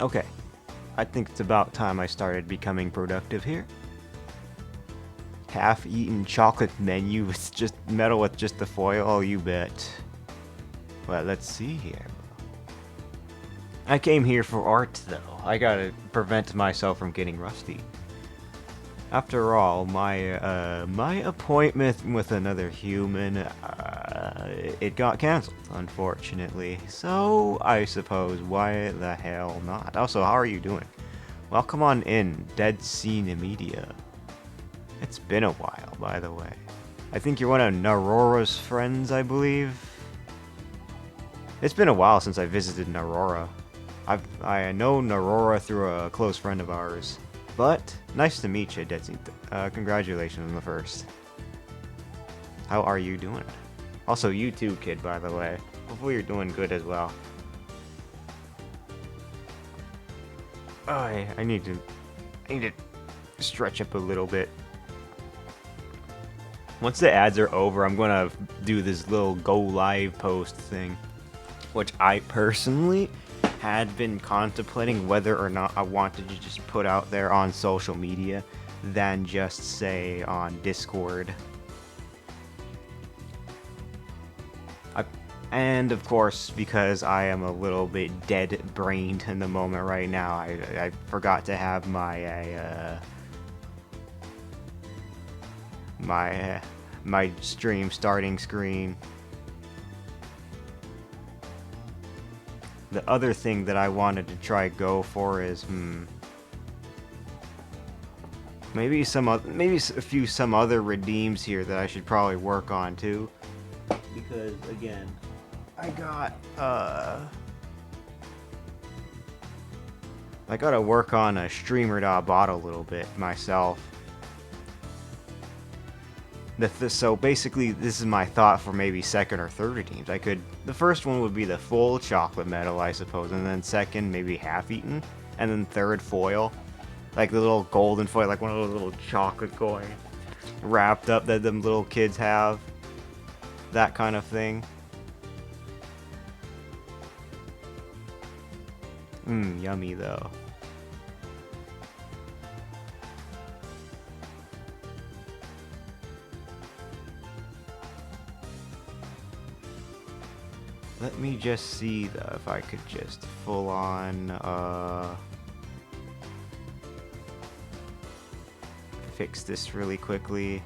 Okay, I think it's about time I started becoming productive here. Half-eaten chocolate menu with just metal with just the foil. Oh, you bet. Well, let's see here. I came here for art, though. I gotta prevent myself from getting rusty. After all, my appointment with another human, it got canceled, unfortunately. So I suppose why the hell not? Also, how are you doing? Welcome on in, Dead Scene Media. It's been a while, by the way. I think you're one of Narora's friends, I believe. It's been a while since I visited Narora. I know Narora through a close friend of ours. But, nice to meet you, Dead Scene. Congratulations on the first. How are you doing? Also, you too, kid, by the way. Hopefully you're doing good as well. Oh, I need to stretch up a little bit. Once the ads are over, I'm gonna do this little go live post thing, which I personally had been contemplating whether or not I wanted to just put out there on social media than just say on Discord. And of course, because I am a little bit dead-brained in the moment right now, I forgot to have my stream starting screen. The other thing that I wanted to try go for is maybe some other redeems here that I should probably work on too, because again, I gotta work on a streamer.bot a little bit myself. So basically, this is my thought for maybe second or third redeems. The first one would be the full chocolate metal, I suppose, and then second maybe half-eaten, and then third foil, like the little golden foil, like one of those little chocolate coins wrapped up that them little kids have, that kind of thing. Yummy though. Let me just see though if I could just full on fix this really quickly.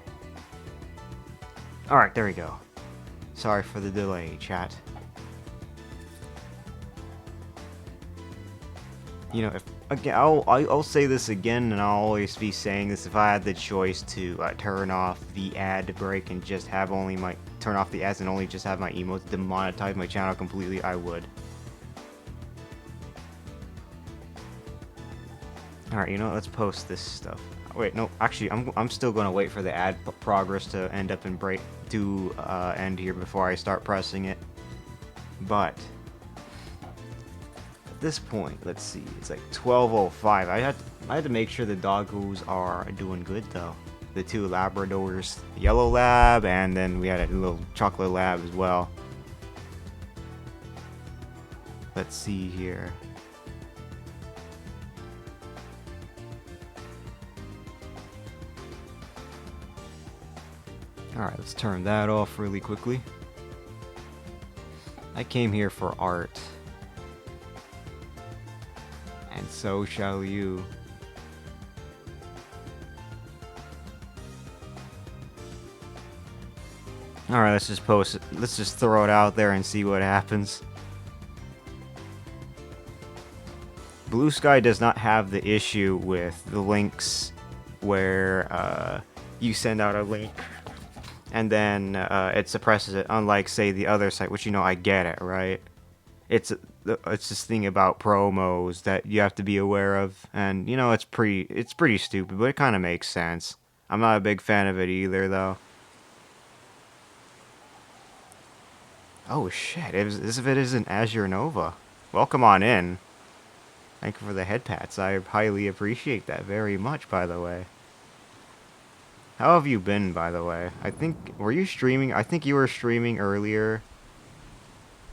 Alright, there we go. Sorry for the delay, chat. You know, if again, I'll say this again, and I'll always be saying this. If I had the choice to turn off the ad break and just have turn off the ads and only just have my emotes demonetize my channel completely, I would. All right, you know what? Let's post this stuff. Wait, no, actually, I'm still gonna wait for the ad progress to end up and end here before I start pressing it. But this point, let's see, it's like 12:05. I had to make sure the doggos are doing good though. The two Labradors, yellow lab, and then we had a little chocolate lab as well. Let's see here. Alright, let's turn that off really quickly. I came here for art. And so shall you. Alright, let's just post it. Let's just throw it out there and see what happens. Blue Sky does not have the issue with the links where you send out a link and then it suppresses it, unlike, say, the other site, which, you know, I get it, right? It's this thing about promos that you have to be aware of, and you know it's pretty stupid, but it kind of makes sense. I'm not a big fan of it either, though. Oh shit! As if it isn't Azure Nova. Welcome on in. Thank you for the head pats. I highly appreciate that very much, by the way. How have you been, by the way? Were you streaming? I think you were streaming earlier.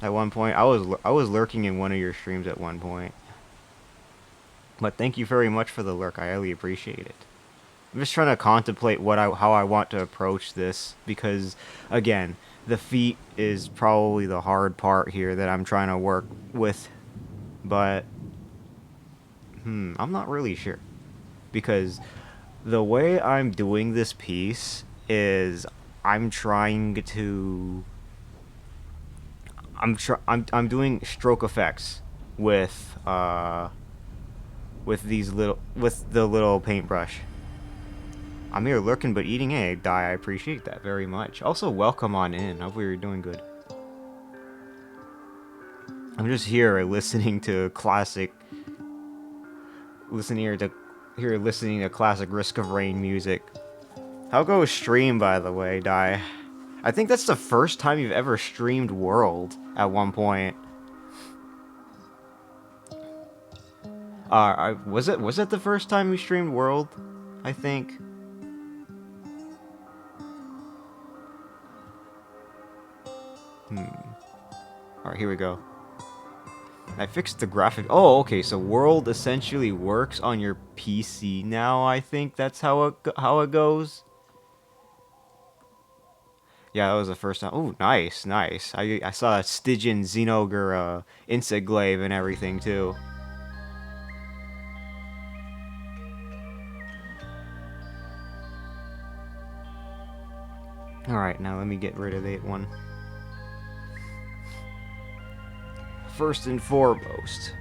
At one point, I was lurking in one of your streams at one point. But thank you very much for the lurk. I highly appreciate it. I'm just trying to contemplate how I want to approach this because, again, the feet is probably the hard part here that I'm trying to work with. But, I'm not really sure. Because the way I'm doing this piece is I'm trying to... I'm doing stroke effects with with the little paintbrush. I'm here lurking but eating egg. Die, I appreciate that very much. Also, welcome on in. Hope you're doing good. I'm just here listening to classic, listening to classic Risk of Rain music. How goes stream, by the way, Die? I think that's the first time you've ever streamed World at one point. Was it the first time you streamed World? I think. Alright, here we go. I fixed the graphic. Oh, okay, so World essentially works on your PC now, I think that's how it goes. Yeah, that was the first time. Oh, nice, nice. I saw that Stygian Xenogre insect glaive and everything, too. Alright, now let me get rid of that one. First and foremost.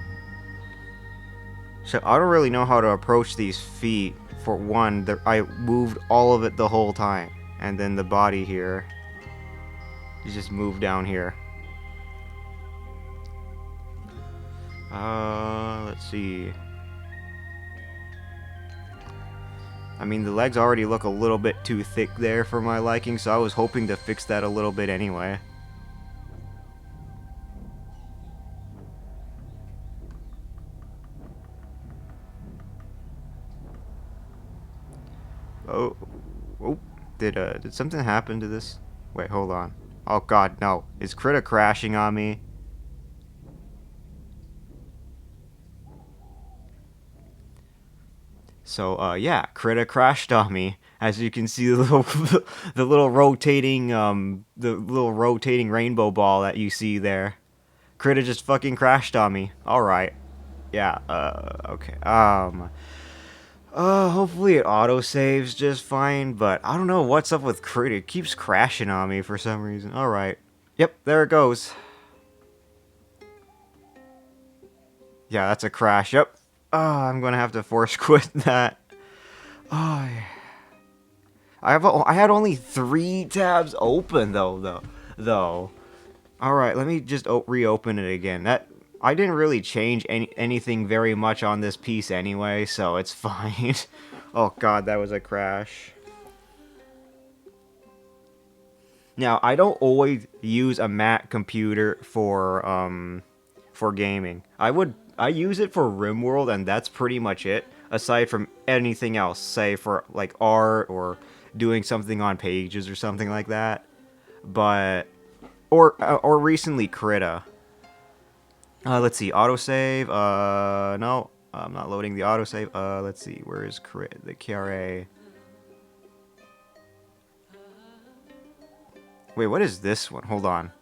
So I don't really know how to approach these feet. For one, I moved all of it the whole time. And then the body here. You just move down here. Let's see. I mean, the legs already look a little bit too thick there for my liking, so I was hoping to fix that a little bit anyway. Oh, did something happen to this? Wait, hold on. Oh god, no. Is Krita crashing on me? So, yeah, Krita crashed on me. As you can see, the little rotating rainbow ball that you see there. Krita just fucking crashed on me. Alright. Yeah, okay. Hopefully it auto-saves just fine, but I don't know what's up with Krita. It keeps crashing on me for some reason. Alright. Yep, there it goes. Yeah, that's a crash. Yep. I'm gonna have to force quit that. Oh, I had only 3 tabs open though. All right, let me just reopen it again. I didn't really change anything very much on this piece anyway, so it's fine. Oh god, that was a crash. Now, I don't always use a Mac computer for gaming. I use it for RimWorld, and that's pretty much it, aside from anything else, say for like art or doing something on pages or something like that. But or recently Krita. Let's see, autosave. No, I'm not loading the autosave. Let's see, where is the KRA? Wait, what is this one? Hold on.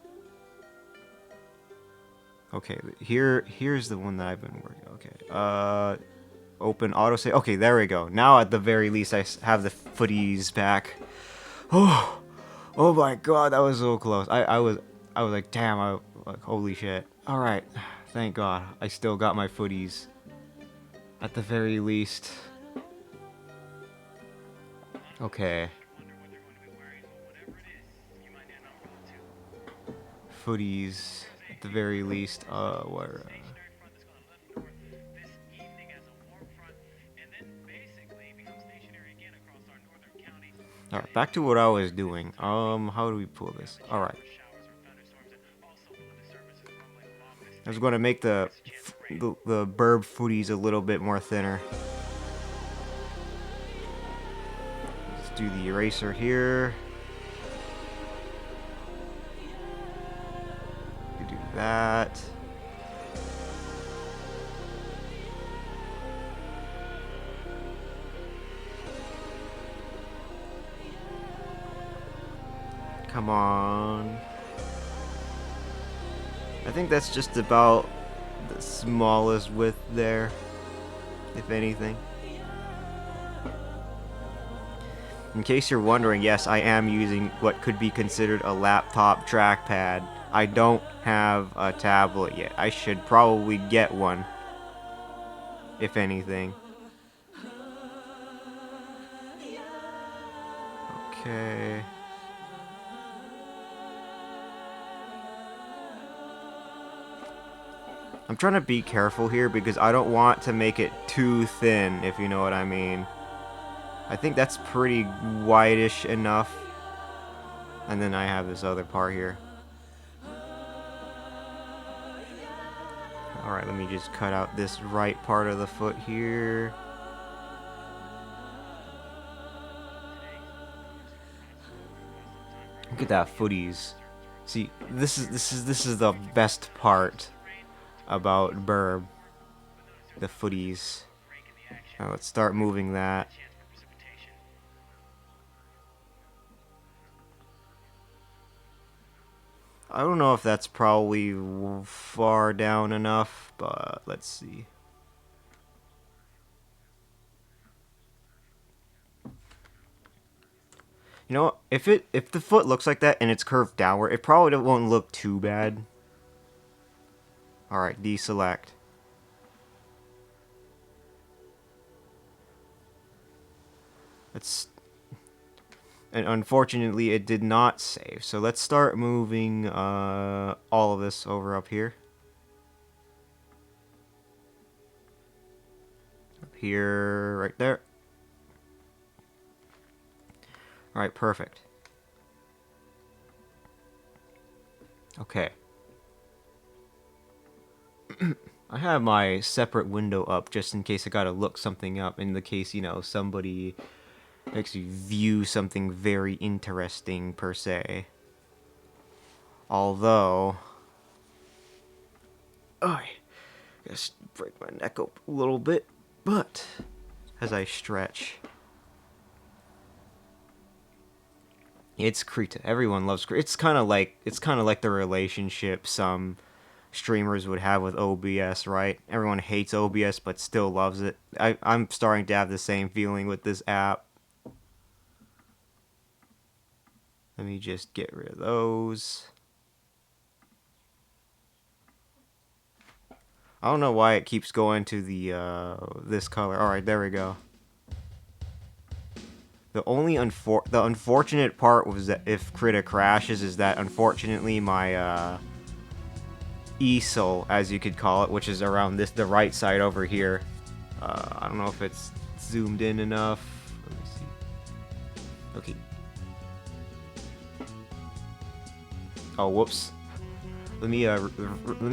Okay, here's the one that I've been working. Okay, open autosave. Okay, there we go. Now at the very least I have the footies back. Oh, oh my god, that was so close. I was like, damn, like, holy shit. All right, thank God, I still got my footies. At the very least. Okay. Footies. At the very least, where? Alright, back to what I was doing. How do we pull this? Alright. I was going to make the burb footies a little bit more thinner. Let's do the eraser here. Do that. Come on. I think that's just about the smallest width there, if anything. In case you're wondering, yes, I am using what could be considered a laptop trackpad. I don't have a tablet yet. I should probably get one, if anything. Okay. I'm trying to be careful here because I don't want to make it too thin, if you know what I mean. I think that's pretty whitish enough. And then I have this other part here. Alright, let me just cut out this right part of the foot here. Look at that footies. See, this is the best part about Burb. The footies. Now let's start moving that. I don't know if that's probably far down enough, but let's see. You know, if the foot looks like that and it's curved downward, it probably won't look too bad. All right, deselect. And unfortunately, it did not save. So let's start moving all of this over up here. Up here, right there. All right, perfect. Okay. I have my separate window up just in case I gotta look something up, in the case, you know, somebody makes you view something very interesting, per se. Although... I guess break my neck up a little bit, but as I stretch... It's Krita. Everyone loves Krita. It's kind of like the relationship some streamers would have with OBS, right? Everyone hates OBS but still loves it. I'm starting to have the same feeling with this app. Let me just get rid of those. I don't know why it keeps going to the this color. All right, there we go. The only unfortunate part was that if Krita crashes is that unfortunately my easel, as you could call it, which is around the right side over here. I don't know if it's zoomed in enough. Let me see. Okay. Oh, whoops. Let me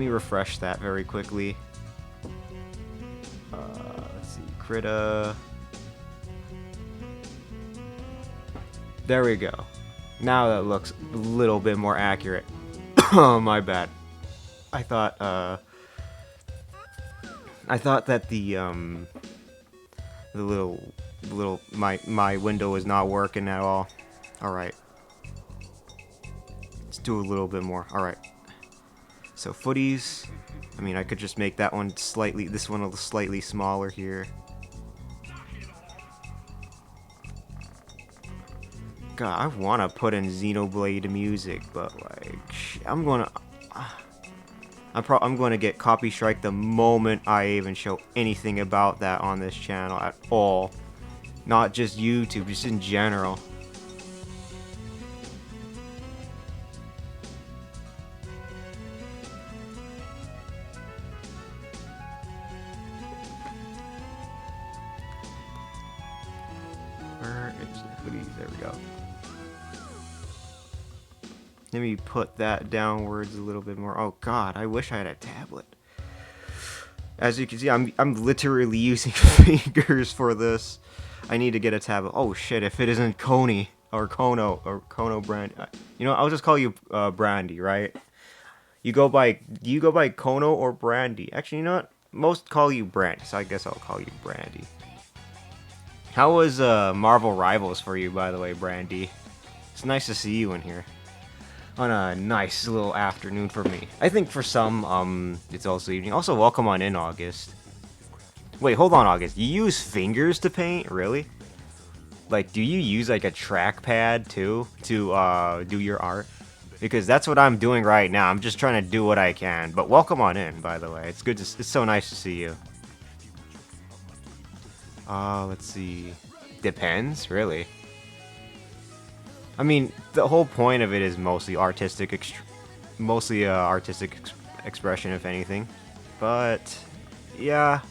refresh that very quickly. Let's see, Krita. There we go. Now that looks a little bit more accurate. Oh, my bad. I thought that the little my window was not working at all. All right. Let's do a little bit more. All right. So footies. I mean, I could just make that one slightly. This one a little slightly smaller here. God, I want to put in Xenoblade music, but like, I'm going to get copy strike the moment I even show anything about that on this channel at all. Not just YouTube, just in general. Where is the footies? There we go. Let me put that downwards a little bit more. Oh god, I wish I had a tablet. As you can see, I'm literally using fingers for this. I need to get a tablet. Oh shit, if it isn't Coney or Kono Brand. You know, I'll just call you Brandy, right? Do you go by Kono or Brandy? Actually, you know what? Most call you Brandy, so I guess I'll call you Brandy. How was Marvel Rivals for you, by the way, Brandy? It's nice to see you in here. on a nice little afternoon for me. I think for some, it's also evening. Also, welcome on in, August. Wait, hold on, August. You use fingers to paint? Really? Like, do you use, like, a trackpad, too, to, do your art? Because that's what I'm doing right now. I'm just trying to do what I can. But welcome on in, by the way. It's good to... It's so nice to see you. Let's see. Depends, really. I mean, the whole point of it is mostly artistic expression, if anything. But, yeah...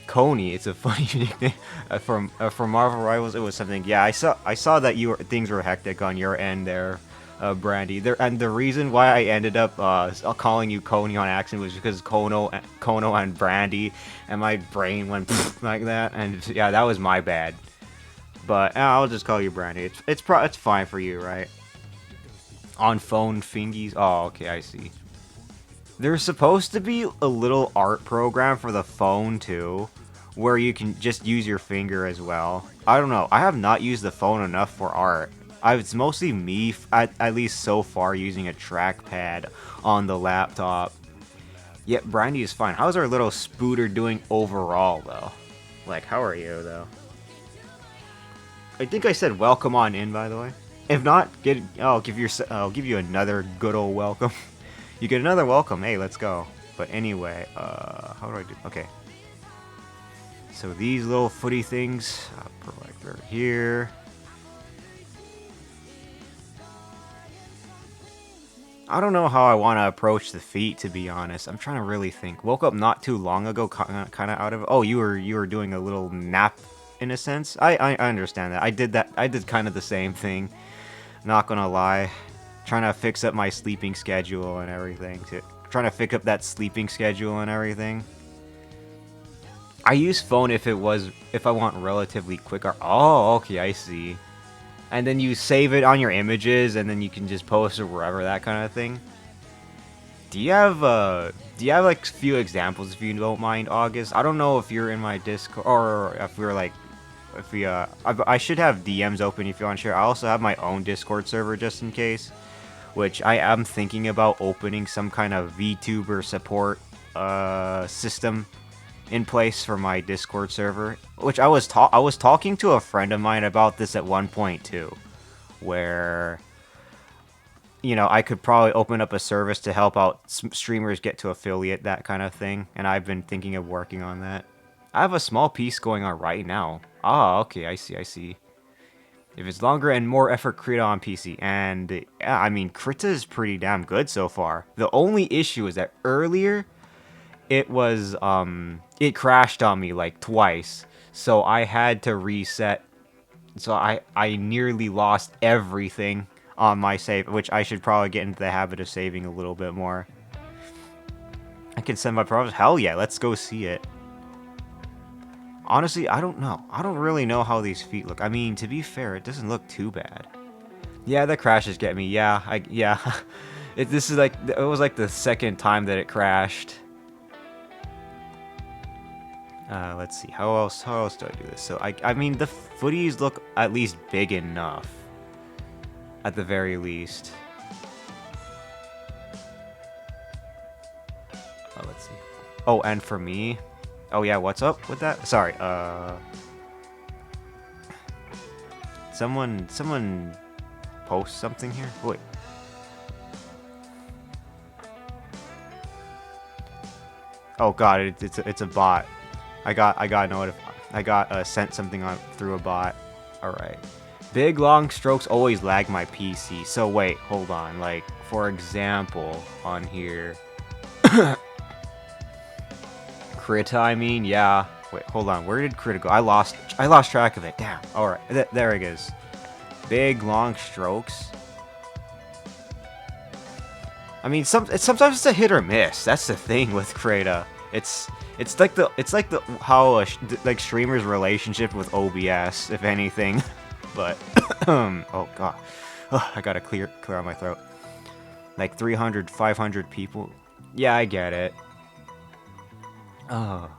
Coney, it's a funny nickname. From Marvel Rivals, it was something. Yeah, I saw that things were hectic on your end there, Brandy. And the reason why I ended up calling you Coney on accident was because Kono and Brandy, and my brain went like that. And yeah, that was my bad. But I'll just call you Brandy. It's fine for you, right? On phone fingies. Oh, okay, I see. There's supposed to be a little art program for the phone, too, where you can just use your finger as well. I don't know. I have not used the phone enough for art. It's mostly me, at least so far, using a trackpad on the laptop. Yet Brandy is fine. How's our little Spooter doing overall, though? Like, how are you, though? I think I said welcome on in, by the way. If not, I'll give you another good old welcome. You get another welcome. Hey, let's go. But anyway, how do I do? Okay. So these little footy things, I'll put right here. I don't know how I want to approach the feet, to be honest. I'm trying to really think. Woke up not too long ago, kind of out of. Oh, you were doing a little nap, in a sense. I understand that. I did kind of the same thing. Not gonna lie. Trying to fix up my sleeping schedule and everything. Trying to fix up that sleeping schedule and everything. I use phone if I want relatively quick art. Oh, okay, I see. And then you save it on your images, and then you can just post it wherever, that kind of thing. Do you have like a few examples, if you don't mind, August? I don't know if you're in my Discord, or if we're like, I should have DMs open if you want to share. I also have my own Discord server just in case, which I am thinking about opening some kind of VTuber support system in place for my Discord server, which I was talking to a friend of mine about this at one point too, where, you know, I could probably open up a service to help out streamers get to affiliate, that kind of thing, and I've been thinking of working on that. I have a small piece going on right now. Ah, okay, I see. If it's longer and more effort, Krita on PC. And, yeah, I mean, Krita is pretty damn good so far. The only issue is that earlier, it was, it crashed on me, like, twice. So I had to reset. So I nearly lost everything on my save, which I should probably get into the habit of saving a little bit more. I can send my problems. Hell yeah, let's go see it. Honestly, I don't know. I don't really know how these feet look. I mean, to be fair, it doesn't look too bad. Yeah, the crashes get me. Yeah, yeah. It was like the second time that it crashed. Let's see. How else do I do this? So I mean, the footies look at least big enough. At the very least. Let's see. Oh, and for me. Oh yeah, what's up with that? Sorry, someone post something here? Wait. Oh god, it's a bot. I got sent something on through a bot. All right. Big long strokes always lag my PC. So wait, hold on. Like, for example, on here. Krita, I mean, yeah. Wait, hold on. Where did Krita go? I lost track of it. Damn. All right, there it is. Big long strokes. I mean, sometimes it's a hit or miss. That's the thing with Krita. It's like how like streamers' relationship with OBS, if anything. But oh god, I gotta clear out my throat. Like 300, 500 people. Yeah, I get it. Oh,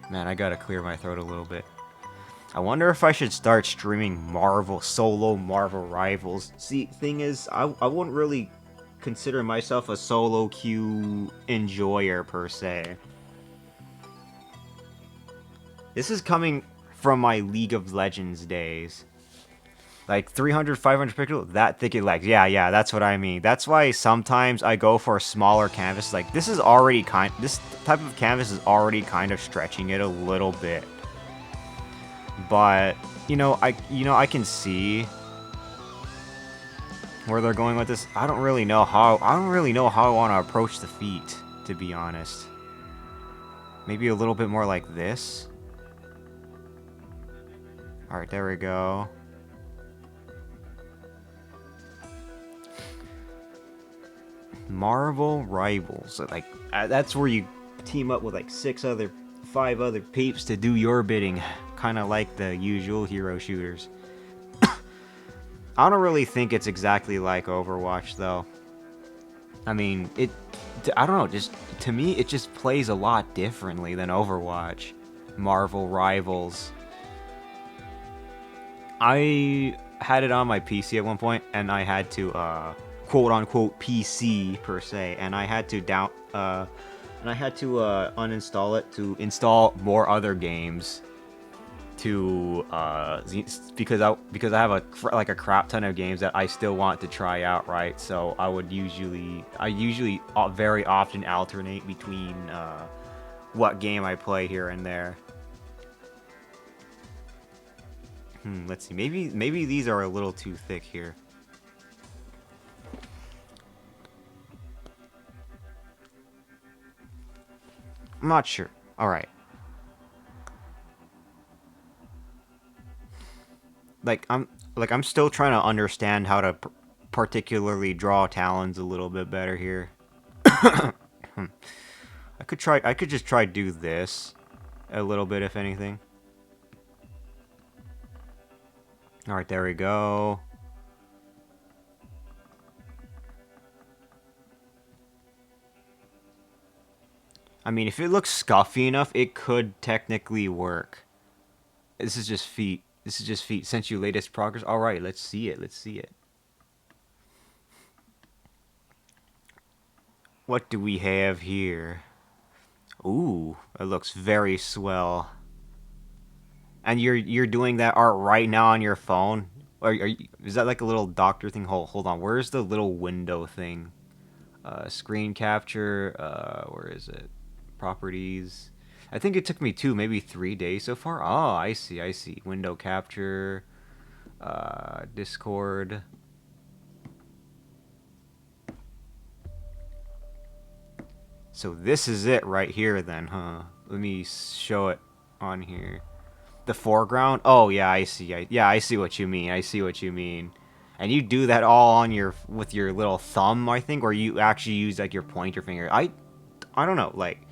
man, I gotta clear my throat a little bit. I wonder if I should start streaming solo Marvel Rivals. See, thing is, I wouldn't really consider myself a solo queue enjoyer per se. This is coming from my League of Legends days. Like 300, 500 pixels, that thick it lags. Yeah, that's what I mean. That's why sometimes I go for smaller canvases. Like this type of canvas is already kind of stretching it a little bit. But I can see where they're going with this. I don't really know how I want to approach the feet, to be honest. Maybe a little bit more like this. All right, there we go. Marvel Rivals, like that's where you team up with like 5 other peeps to do your bidding, kind of like the usual hero shooters. I don't really think it's exactly like Overwatch though. I mean, I don't know, just to me it just plays a lot differently than Overwatch. Marvel Rivals. I had it on my PC at one point, and I had to quote-unquote PC per se, and I had to uninstall it to install more other games to because I have a crap ton of games that I still want to try out, right? So I usually very often alternate between what game I play here and there. Let's see, maybe these are a little too thick here. I'm not sure. All right. I'm still trying to understand how to particularly draw talons a little bit better here. I could just try do this a little bit, if anything. All right, there we go. I mean, if it looks scuffy enough, it could technically work. This is just feet. Since your latest progress. All right, let's see it. What do we have here? Ooh, it looks very swell. And you're doing that art right now on your phone? Is that like a little doctor thing? Hold on. Where's the little window thing? Screen capture. Where is it? Properties. I think it took me maybe 3 days so far. Oh, I see. Window capture. Discord. So this is it right here then, huh? Let me show it on here. The foreground? Oh, yeah, I see. I see what you mean. And you do that all on with your little thumb, I think, or you actually use like your pointer finger. I don't know, like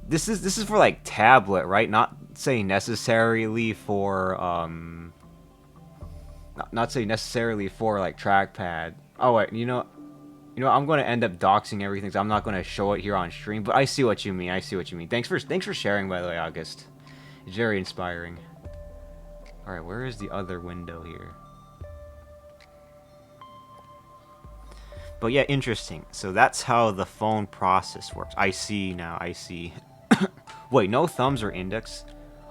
this is for like tablet, right? Not say necessarily for not say necessarily for like trackpad. Oh wait, you know, I'm going to end up doxing everything, so I'm not going to show it here on stream. But I see what you mean. Thanks for sharing, by the way, August. It's very inspiring. All right, where is the other window here? But yeah, interesting. So that's how the phone process works. I see now. I see. Wait, no thumbs or index?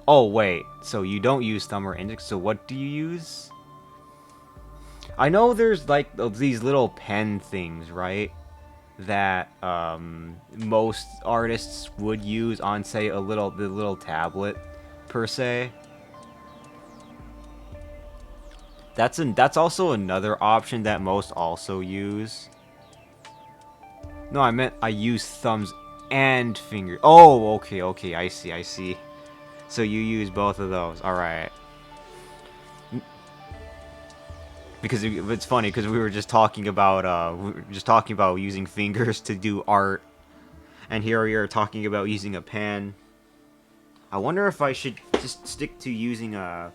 Oh wait, so you don't use thumb or index. So what do you use? I know there's like these little pen things, right? That most artists would use on, say, the little tablet per se. That's also another option that most also use. No, I meant I use thumbs and finger. Oh, okay, I see. So you use both of those. All right. Because it's funny because we were just talking about using fingers to do art, and here we are talking about using a pen. I wonder if I should just stick to using a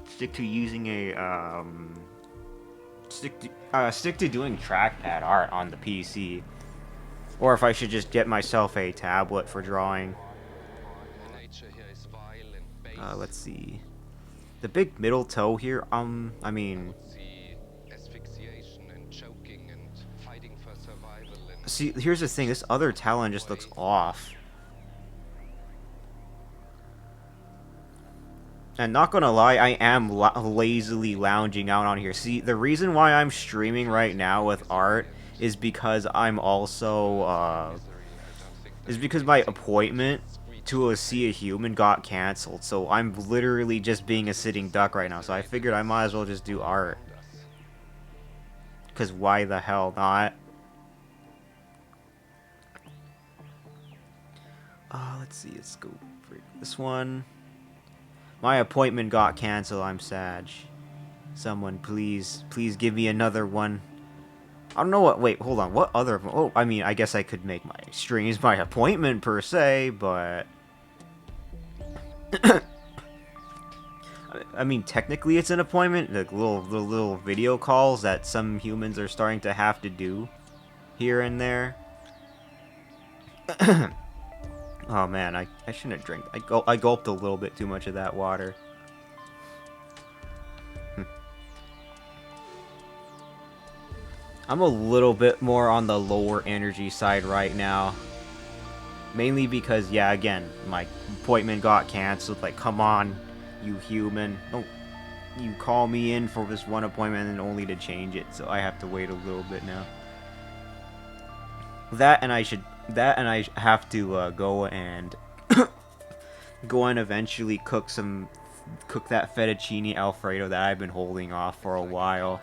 stick to doing trackpad art on the PC, or if I should just get myself a tablet for drawing. Let's see. The big middle toe here, I mean... See, here's the thing, this other talon just looks off. And not gonna lie, I am lazily lounging out on here. See, the reason why I'm streaming right now with art is because I'm also, is because my appointment to see a human got cancelled. So I'm literally just being a sitting duck right now. So I figured I might as well just do art. Because why the hell not? Let's see, let's go for this one. My appointment got canceled, I'm sad. Someone, please give me another one. I don't know what, wait, hold on, what other, oh, I mean, I guess I could make my streams my appointment per se, but... I mean, technically it's an appointment, like little video calls that some humans are starting to have to do here and there. Oh man, I shouldn't have drank. I gulped a little bit too much of that water. I'm a little bit more on the lower energy side right now. Mainly because, yeah, again, my appointment got canceled. Like, come on, you human. Don't you call me in for this one appointment and only to change it. So I have to wait a little bit now. That and I have to go and eventually cook that fettuccine Alfredo that I've been holding off for a while.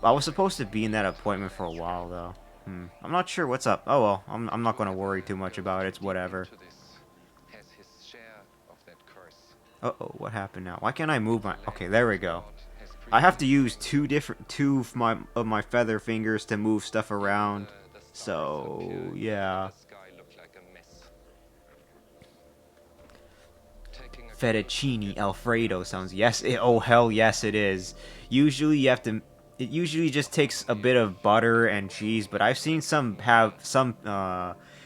I was supposed to be in that appointment for a while though. I'm not sure what's up. Oh well, I'm not gonna worry too much about it. It's whatever. Uh-oh, what happened now? Why can't I move my? Okay, there we go. I have to use two of my feather fingers to move stuff around. So, yeah. Fettuccine Alfredo sounds, yes, oh hell yes it is. Usually you have to, it usually just takes a bit of butter and cheese, but I've seen some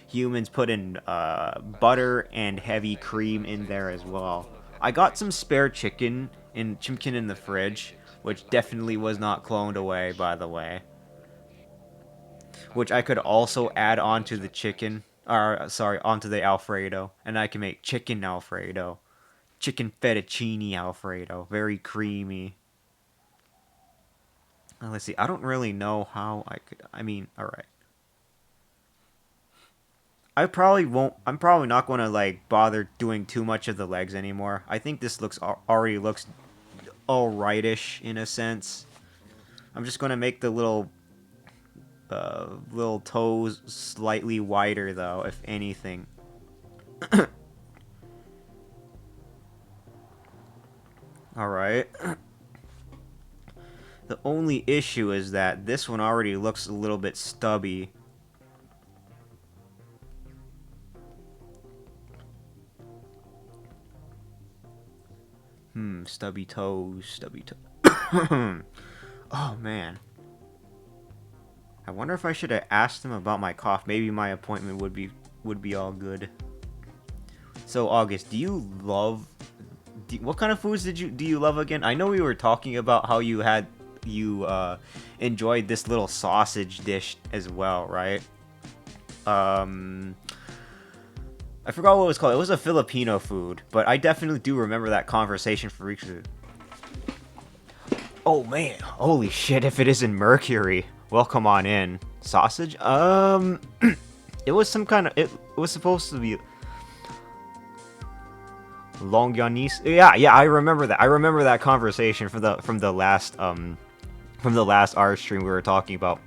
humans put in butter and heavy cream in there as well. I got some spare chicken in the fridge, which definitely was not cloned away, by the way. Which I could also add onto the chicken, or sorry, onto the Alfredo, and I can make chicken Alfredo. Chicken fettuccine Alfredo. Very creamy. Let's see. I don't really know how I could... I mean, alright. I'm probably not going to, like, bother doing too much of the legs anymore. I think this already looks alrightish, in a sense. I'm just going to make the little toes slightly wider, though, if anything. Alright. The only issue is that this one already looks a little bit stubby. Stubby toes, Oh, man. I wonder if I should have asked him about my cough. Maybe my appointment would be all good. So, August, do you love... what kind of foods do you love again? I know we were talking about how you enjoyed this little sausage dish as well, right? I forgot what it was called. It was a Filipino food, but I definitely do remember that conversation for each of it. Oh man, holy shit! If it isn't Mercury, welcome on in. Sausage? It was some kind of. It was supposed to be. Longyanese. Yeah, I remember that. I remember that conversation from the last art stream we were talking about.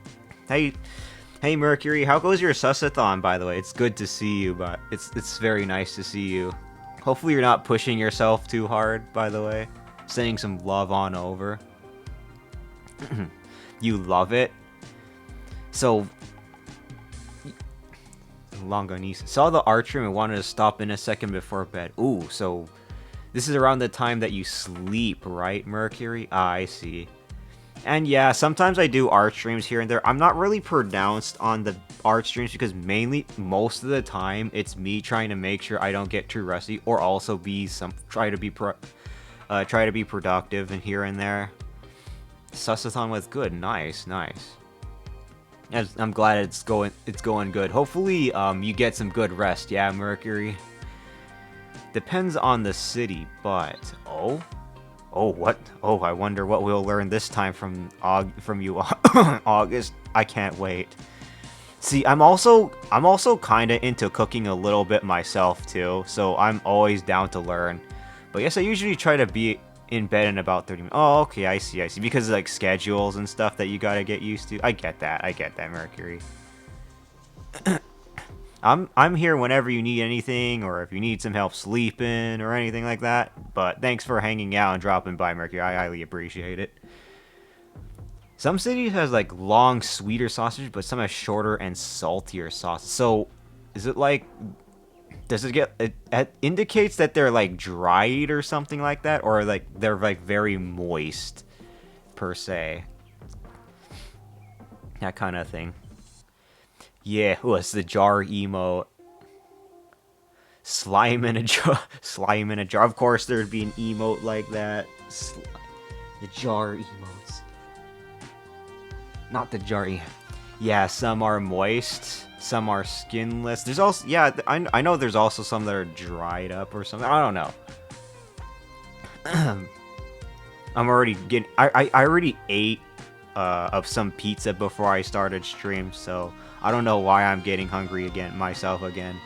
Hey Mercury, how goes your susathon, by the way? It's good to see you, but it's very nice to see you. Hopefully you're not pushing yourself too hard, by the way. Sending some love on over. You love it? So Longanese. Saw the art stream and wanted to stop in a second before bed. Ooh, so this is around the time that you sleep, right, Mercury? Ah, I see. And yeah, sometimes I do art streams here and there. I'm not really pronounced on art streams because most of the time, it's me trying to make sure I don't get too rusty, or also try to be productive and here and there. Susathon was good. Nice, nice. I'm glad it's going good. Hopefully, you get some good rest. Yeah, Mercury. Depends on the city, but what? Oh, I wonder what we'll learn this time from you, August. I can't wait. See, I'm also kind of into cooking a little bit myself too, so I'm always down to learn. But yes, I usually try to be in bed in about 30 minutes. Oh, okay, I see. Because of, like, schedules and stuff that you gotta get used to. I get that, Mercury. I'm here whenever you need anything, or if you need some help sleeping or anything like that. But thanks for hanging out and dropping by, Mercury. I highly appreciate it. Some cities has like long, sweeter sausage, but some have shorter and saltier sausage. So, is it like? Does it get? It indicates that they're like dried or something like that, or like they're like very moist, per se. That kind of thing. Yeah, it's the jar emote. Slime in a jar. Slime in a jar. Of course, there'd be an emote like that. The jar emotes. Not the jar. Yeah, some are moist. Some are skinless. There's also, yeah, I know there's also some that are dried up or something. I don't know. I'm already getting. I already ate of some pizza before I started stream, so I don't know why I'm getting hungry myself again.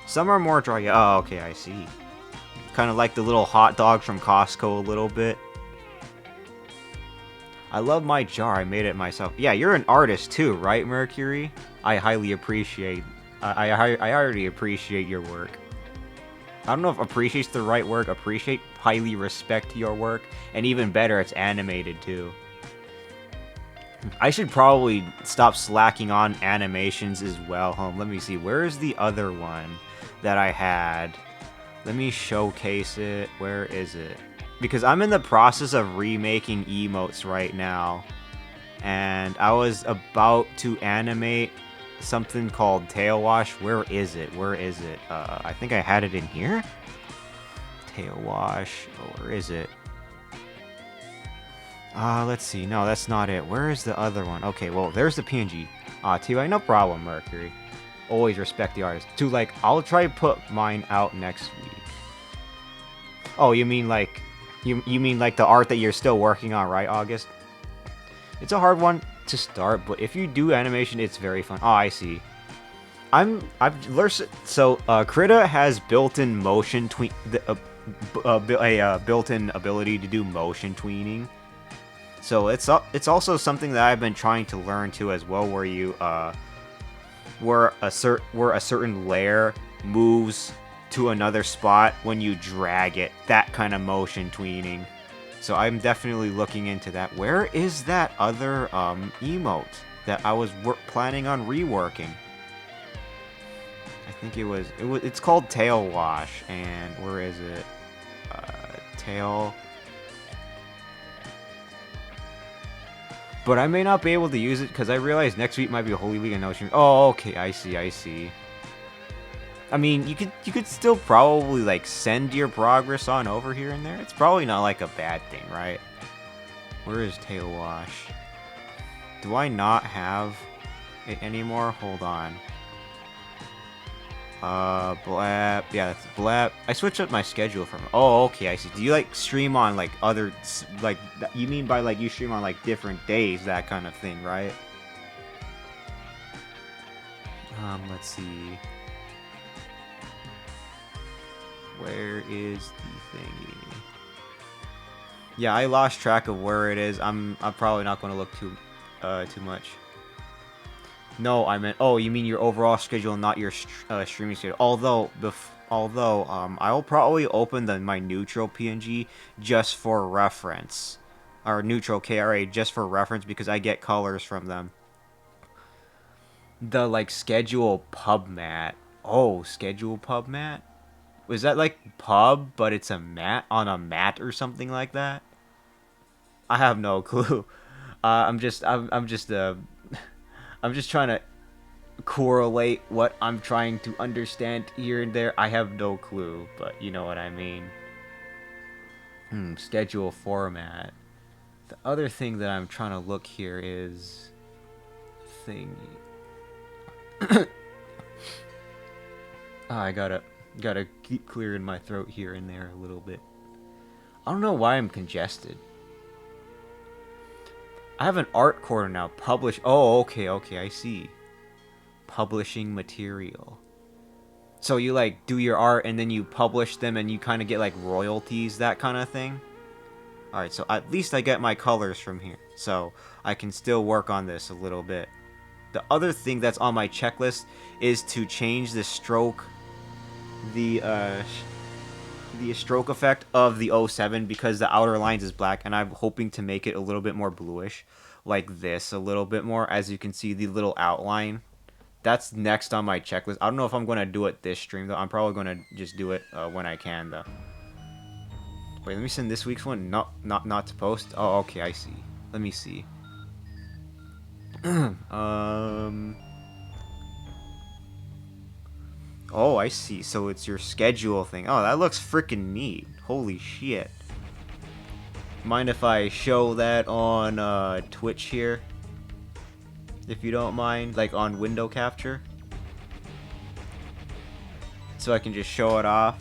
Some are more dry. Oh, okay, I see. Kind of like the little hot dogs from Costco a little bit. I love my jar. I made it myself. Yeah, you're an artist too, right, Mercury? I highly appreciate. I already appreciate your work. I don't know if appreciate's the right word. Appreciate, highly respect your work, and even better, it's animated too. I should probably stop slacking on animations as well. Let me see. Where is the other one that I had? Let me showcase it. Where is it? Because I'm in the process of remaking emotes right now. And I was about to animate something called Tail Wash. Where is it? I think I had it in here? Tail Wash. Oh, where is it? Let's see. No, that's not it. Where is the other one? Okay, well, there's the PNG. TY, no problem, Mercury. Always respect the artist. I'll try to put mine out next week. Oh, you mean like... You mean like the art that you're still working on, right, August? It's a hard one to start, but if you do animation, it's very fun. Oh, I see. I've learned. So, Krita has built-in motion built-in ability to do motion tweening. So it's also something that I've been trying to learn too as well, where you where a certain layer moves to another spot when you drag it, that kind of motion tweening. So I'm definitely looking into that. Where is that other emote that I was planning on reworking? I think it's called Tail Wash, and where is it? Tail. But I may not be able to use it because I realize next week might be a Holy Week and no stream. Oh, okay, I see. I mean, you could still probably, like, send your progress on over here and there. It's probably not, like, a bad thing, right? Where is Tail Wash? Do I not have it anymore? Hold on. Blap. Yeah, that's Blap. I switched up my schedule from... Oh, okay, I see. Do you, like, stream on, like, other... Like, you mean by, like, you stream on, like, different days, that kind of thing, right? Let's see... Where is the thingy? Yeah, I lost track of where it is. I'm probably not going to look too much. No, I meant... Oh, you mean your overall schedule, not your streaming schedule. Although I'll probably open my neutral PNG just for reference. Or neutral KRA just for reference because I get colors from them. The, like, schedule pub mat. Oh, schedule pub mat? Was that like pub, but it's a mat on a mat or something like that? I have no clue. I'm just trying to correlate what I'm trying to understand here and there. I have no clue, but you know what I mean. Schedule format. The other thing that I'm trying to look here is thingy. I gotta keep clearing my throat here and there a little bit. I don't know why I'm congested. I have an art corner now. Publish. Oh, okay, I see. Publishing material. So you like do your art and then you publish them and you kind of get like royalties, that kind of thing. Alright, so at least I get my colors from here. So I can still work on this a little bit. The other thing that's on my checklist is to change the stroke, the stroke effect of the 07 because the outer lines is black, and I'm hoping to make it a little bit more bluish, like this a little bit more. As you can see, the little outline. That's next on my checklist. I don't know if I'm going to do it this stream, though. I'm probably going to just do it when I can, though. Wait, let me send this week's one. Not to post. Oh, okay, I see. Let me see. Oh, I see. So it's your schedule thing. Oh, that looks freaking neat. Holy shit. Mind if I show that on Twitch here? If you don't mind, like on window capture, so I can just show it off.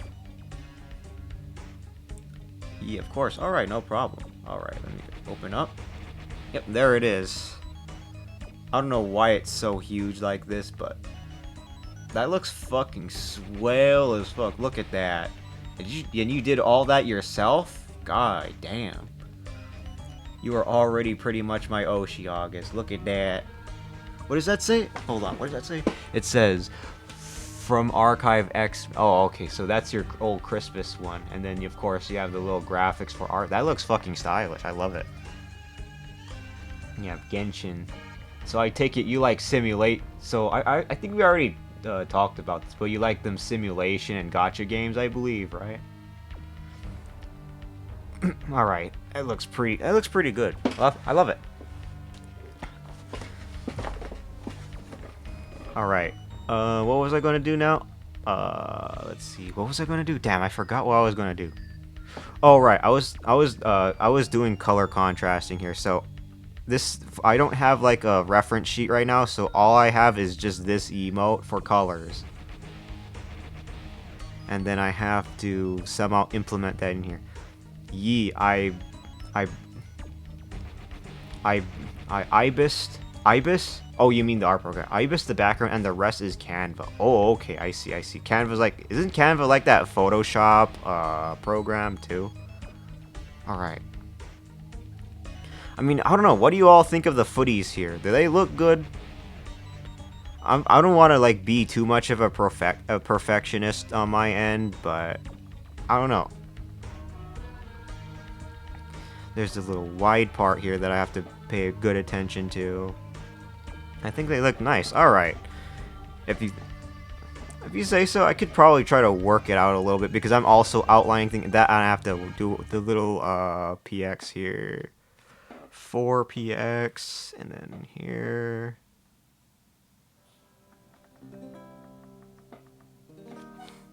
Yeah, of course. Alright, no problem. Alright, let me open up. Yep, there it is. I don't know why it's so huge like this, but that looks fucking swell as fuck. Look at that. And you did all that yourself? God damn. You are already pretty much my Oshi, August. Look at that. What does that say? Hold on, what does that say? It says, from Archive X. Oh, okay, so that's your old Christmas one. And then, of course, you have the little graphics for art. That looks fucking stylish. I love it. You have Genshin. So I take it you like simulate. So I think we already talked about this, but you like them simulation and gacha games, I believe, right? All right, it looks pretty good. I love it. All right. What was I gonna do now? Let's see. What was I gonna do? Damn, I forgot what I was gonna do. Oh right, I was doing color contrasting here. So this, I don't have like a reference sheet right now, so all I have is just this emote for colors. And then I have to somehow implement that in here. Ibis? Oh, you mean the art program. Ibis the background and the rest is Canva. Oh, okay, I see. Canva's like, isn't Canva like that Photoshop program too? Alright. I mean, I don't know. What do you all think of the footies here? Do they look good? I don't want to like be too much of a perfectionist on my end, but I don't know. There's this little wide part here that I have to pay good attention to. I think they look nice. Alright. If you say so, I could probably try to work it out a little bit because I'm also outlining things that I have to do the little PX here. 4px and then here.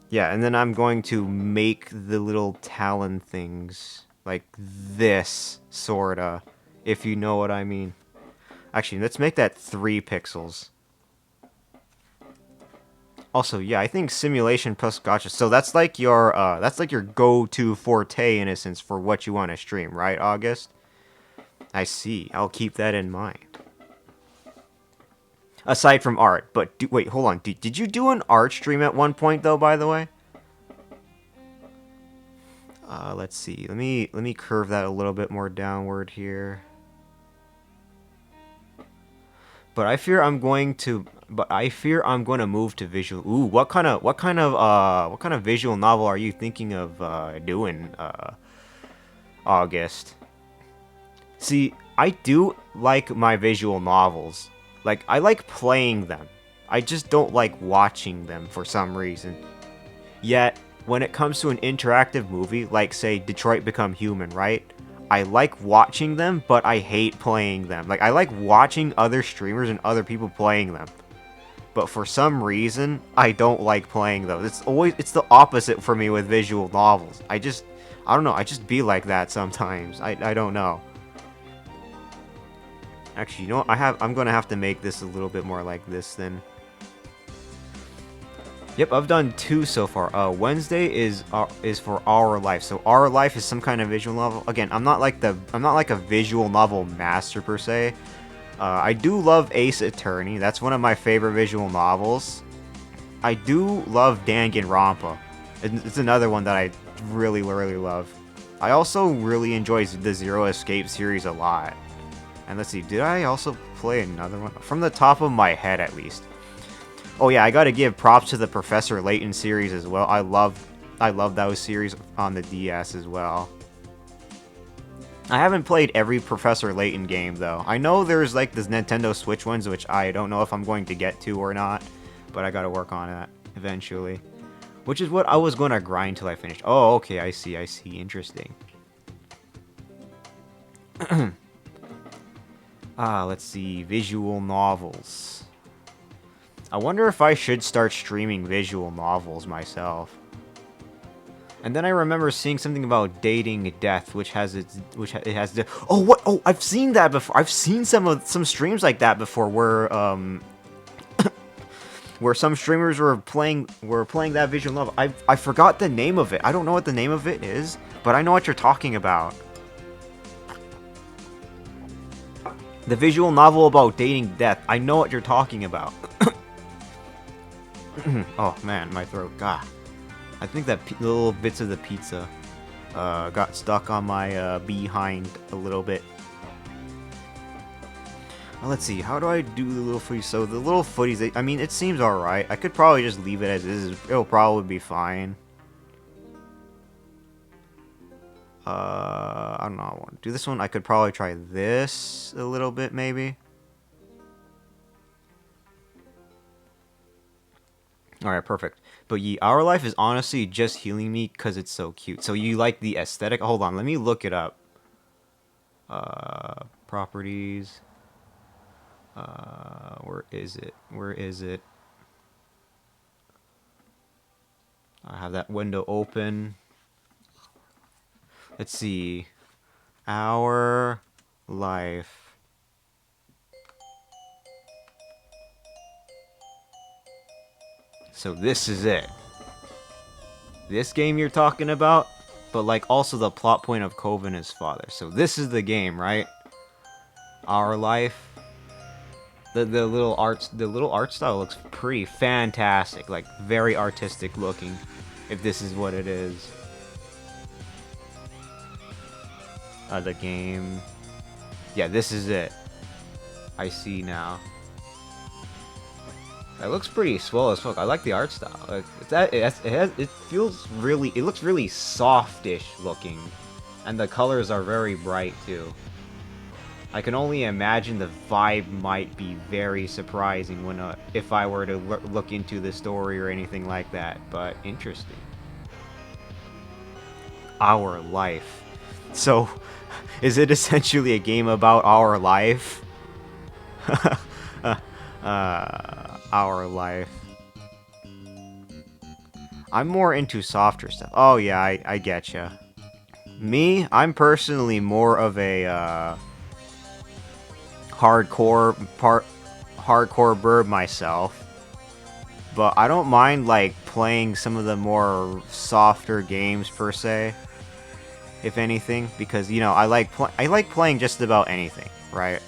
Yeah, and then I'm going to make the little talon things like this, sorta, if you know what I mean. Actually, let's make that 3 pixels. Also, yeah, I think simulation plus gacha. So that's like your go-to forte in a sense for what you want to stream, right, August? I see. I'll keep that in mind. Aside from art, but wait, hold on. Did you do an art stream at one point though, by the way? Let's see. Let me curve that a little bit more downward here. But I fear I'm going to move to visual. Ooh, what kind of visual novel are you thinking of doing, August? See, I do like my visual novels. Like, I like playing them. I just don't like watching them for some reason. Yet, when it comes to an interactive movie, like, say, Detroit Become Human, right? I like watching them, but I hate playing them. Like, I like watching other streamers and other people playing them. but for some reason, I don't like playing those. It's the opposite for me with visual novels. I don't know, I just be like that sometimes. I don't know. Actually, you know what? I'm gonna have to make this a little bit more like this then. Yep, I've done 2 so far. Wednesday is for Our Life. So Our Life is some kind of visual novel. Again, I'm not like a visual novel master per se. I do love Ace Attorney. That's one of my favorite visual novels. I do love Danganronpa. It's another one that I really, really love. I also really enjoy the Zero Escape series a lot. And let's see, did I also play another one? From the top of my head, at least. Oh yeah, I gotta give props to the Professor Layton series as well. I love those series on the DS as well. I haven't played every Professor Layton game, though. I know there's, like, this Nintendo Switch ones, which I don't know if I'm going to get to or not. But I gotta work on that eventually. Which is what I was gonna grind till I finished. Oh, okay, I see. Interesting. Let's see. Visual novels. I wonder if I should start streaming visual novels myself. And then I remember seeing something about dating death, which has oh, what? Oh, I've seen that before. I've seen some streams like that before, where where some streamers were playing that visual novel. I forgot the name of it. I don't know what the name of it is, but I know what you're talking about. The visual novel about dating death. I know what you're talking about. Oh man, my throat. God. I think that little bits of the pizza got stuck on my behind a little bit. Well, let's see, how do I do the little footies? So the little footies, I mean, it seems alright. I could probably just leave it as is. It'll probably be fine. I don't know. I want to do this one. I could probably try this a little bit, maybe. Alright, perfect. But Our Life is honestly just healing me because it's so cute. So you like the aesthetic? Hold on, let me look it up. Properties. Where is it? Where is it? I have that window open. Let's see. Our Life. So this is it. This game you're talking about, but like also the plot point of Cove and his father. So this is the game, right? Our Life. The little art style looks pretty fantastic, like very artistic looking, if this is what it is. The game. Yeah, this is it. I see now. It looks pretty swell as fuck. I like the art style. Like, it looks really softish looking, and the colors are very bright too. I can only imagine the vibe might be very surprising when if I were to look into the story or anything like that. But interesting. Our Life. So, is it essentially a game about our life? Our Life. I'm more into softer stuff. Oh yeah, I getcha. I'm personally more of a hardcore bird myself. But I don't mind like playing some of the more softer games per se. If anything, because you know, I like playing just about anything, right?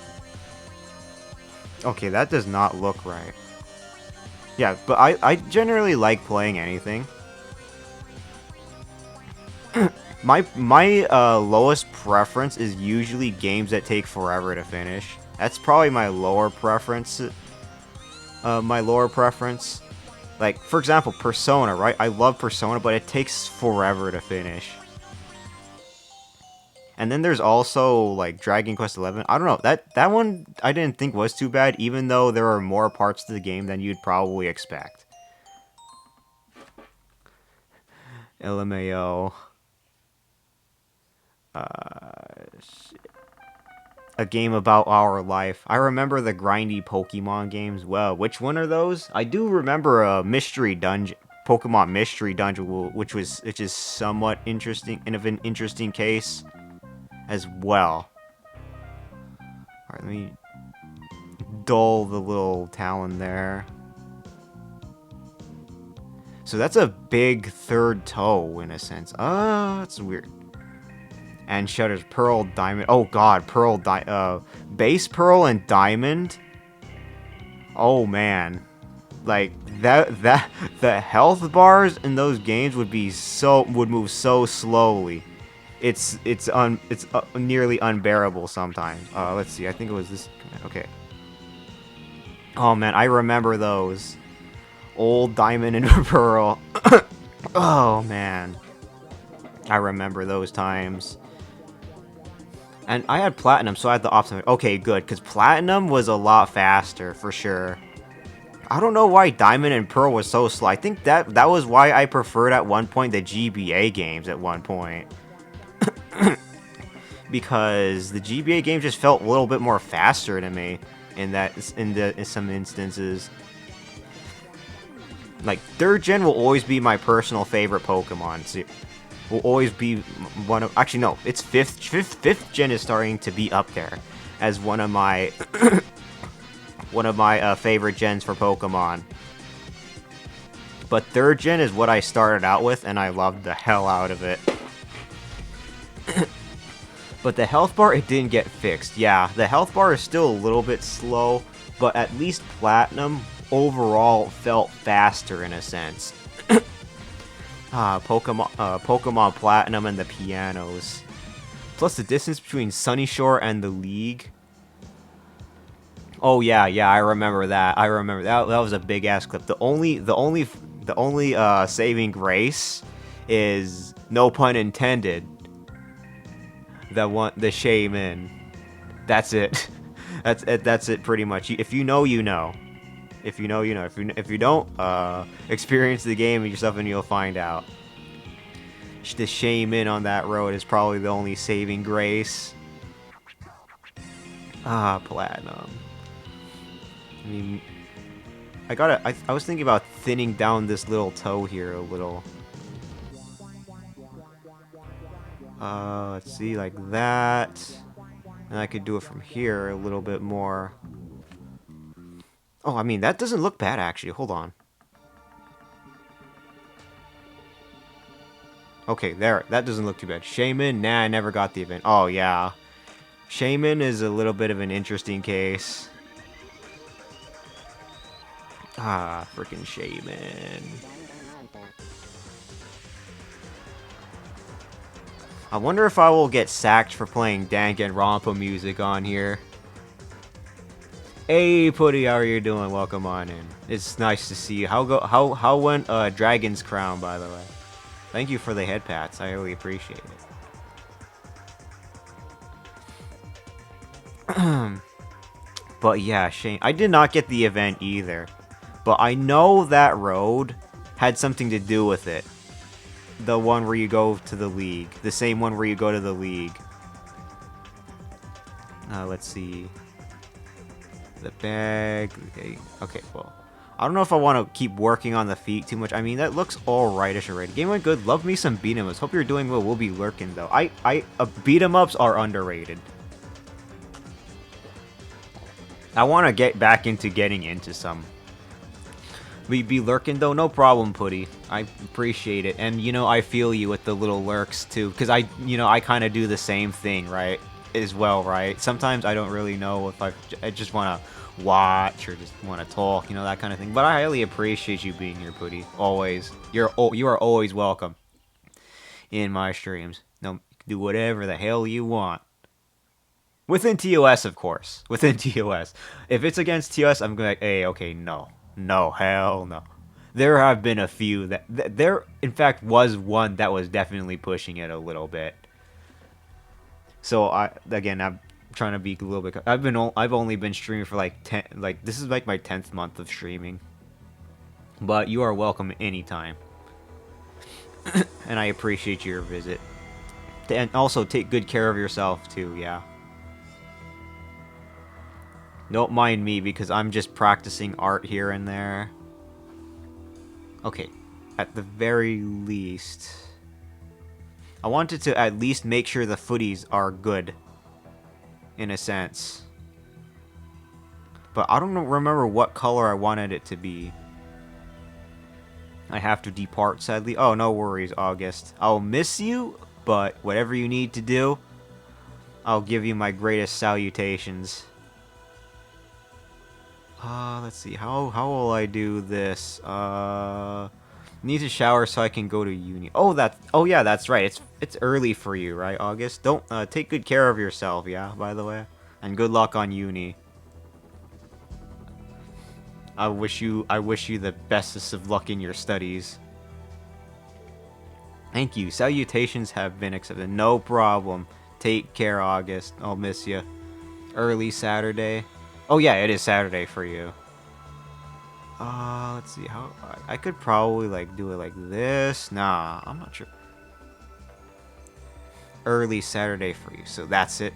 Okay, that does not look right. Yeah, but I generally like playing anything. my lowest preference is usually games that take forever to finish. That's probably my lower preference. Like, for example, Persona, right? I love Persona, but it takes forever to finish. And then there's also, like, Dragon Quest XI. I don't know, that one I didn't think was too bad, even though there are more parts to the game than you'd probably expect. LMAO. Shit. a game about our life. I remember the grindy Pokemon games. Well, which one are those? I do remember a mystery dungeon, Pokemon Mystery Dungeon, which is somewhat interesting, and of an interesting case as well. All right, let me dull the little talon there. So that's a big third toe in a sense. That's weird. And shutters, pearl, diamond. Oh god, pearl, base pearl and diamond. Oh man, like that the health bars in those games would move so slowly. It's nearly unbearable sometimes. Let's see. I think it was this. Okay. Oh man, I remember those old diamond and pearl. Oh man, I remember those times. And I had platinum, so I had the option. Okay, good, because platinum was a lot faster, for sure. I don't know why diamond and pearl was so slow. I think that was why I preferred at one point the GBA games at one point. Because the GBA games just felt a little bit more faster to me in some instances. Like, 3rd gen will always be my personal favorite Pokemon. Will always be one of... Actually, no. It's 5th gen is starting to be up there as one of my... one of my favorite gens for Pokemon. But 3rd gen is what I started out with, and I loved the hell out of it. But the health bar, it didn't get fixed. Yeah, the health bar is still a little bit slow, but at least Platinum overall felt faster in a sense. Pokemon Platinum and the pianos. Plus the distance between Sunny Shore and the League. Oh yeah, I remember that. I remember that. That was a big ass clip. The only saving grace is, no pun intended, the Shaman. That's it. That's it pretty much. If you know, you know. If you know, you know. If you don't, experience the game yourself and you'll find out. The Shaman on that road is probably the only saving grace. Platinum. I mean, I was thinking about thinning down this little toe here a little. Let's see, like that. And I could do it from here a little bit more. Oh, I mean, that doesn't look bad, actually. Hold on. Okay, there. That doesn't look too bad. Shaman? Nah, I never got the event. Oh, yeah. Shaman is a little bit of an interesting case. Freaking Shaman. I wonder if I will get sacked for playing Danganronpa music on here. Hey, Putty, how are you doing? Welcome on in. It's nice to see you. How went Dragon's Crown, by the way? Thank you for the head pats. I really appreciate it. But yeah, Shane, I did not get the event either. But I know that road had something to do with it. The one where you go to the League. The same one where you go to the League. Let's see. The bag. Okay, well. I don't know if I want to keep working on the feet too much. I mean, that looks alrightish already. Game went good. Love me some beat-em-ups. Hope you're doing well. We'll be lurking, though. Beat-em-ups are underrated. I want to get back into getting into some. We be lurking, though? No problem, Putty. I appreciate it. And, you know, I feel you with the little lurks, too. Because I kind of do the same thing, right? As well, right? Sometimes I don't really know if I just want to watch or just want to talk, you know, that kind of thing. But I highly appreciate you being here, Putty. Always. You are always welcome in my streams. No, do whatever the hell you want. Within TOS, of course. Within TOS. If it's against TOS, I'm going to, hey, okay, no. No, hell no. There have been a few that... There, in fact, was one that was definitely pushing it a little bit. So, I'm trying to be a little bit... I've only been streaming for like 10... Like, this is like my 10th month of streaming. But you are welcome anytime. And I appreciate your visit. And also, take good care of yourself, too, yeah. Don't mind me because I'm just practicing art here and there. Okay, at the very least, I wanted to at least make sure the footies are good, in a sense. But I don't remember what color I wanted it to be. I have to depart, sadly. Oh, no worries, August. I'll miss you, but whatever you need to do, I'll give you my greatest salutations. Let's see. How will I do this? Need to shower so I can go to uni. Oh yeah, that's right. It's early for you, right, August? Don't take good care of yourself, yeah, by the way. And good luck on uni. I wish you the bestest of luck in your studies. Thank you. Salutations have been accepted. No problem. Take care, August. I'll miss you. Early Saturday. Oh yeah, it is Saturday for you. Let's see how I could probably like do it like this. Nah, I'm not sure. Early Saturday for you. So that's it.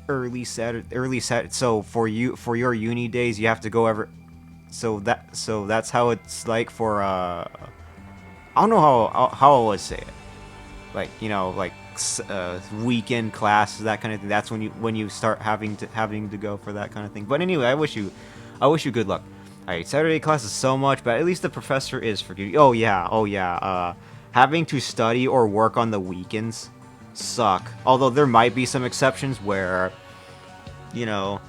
Early Saturday. So for your uni days, you have to go every. So that's how it's like for I don't know how I would say it. Like, you know, like weekend classes, that kind of thing. That's when you start having to go for that kind of thing. But anyway, I wish you good luck. Alright, Saturday classes so much, but at least the professor is forgiving. Oh yeah. Having to study or work on the weekends suck. Although there might be some exceptions where, you know,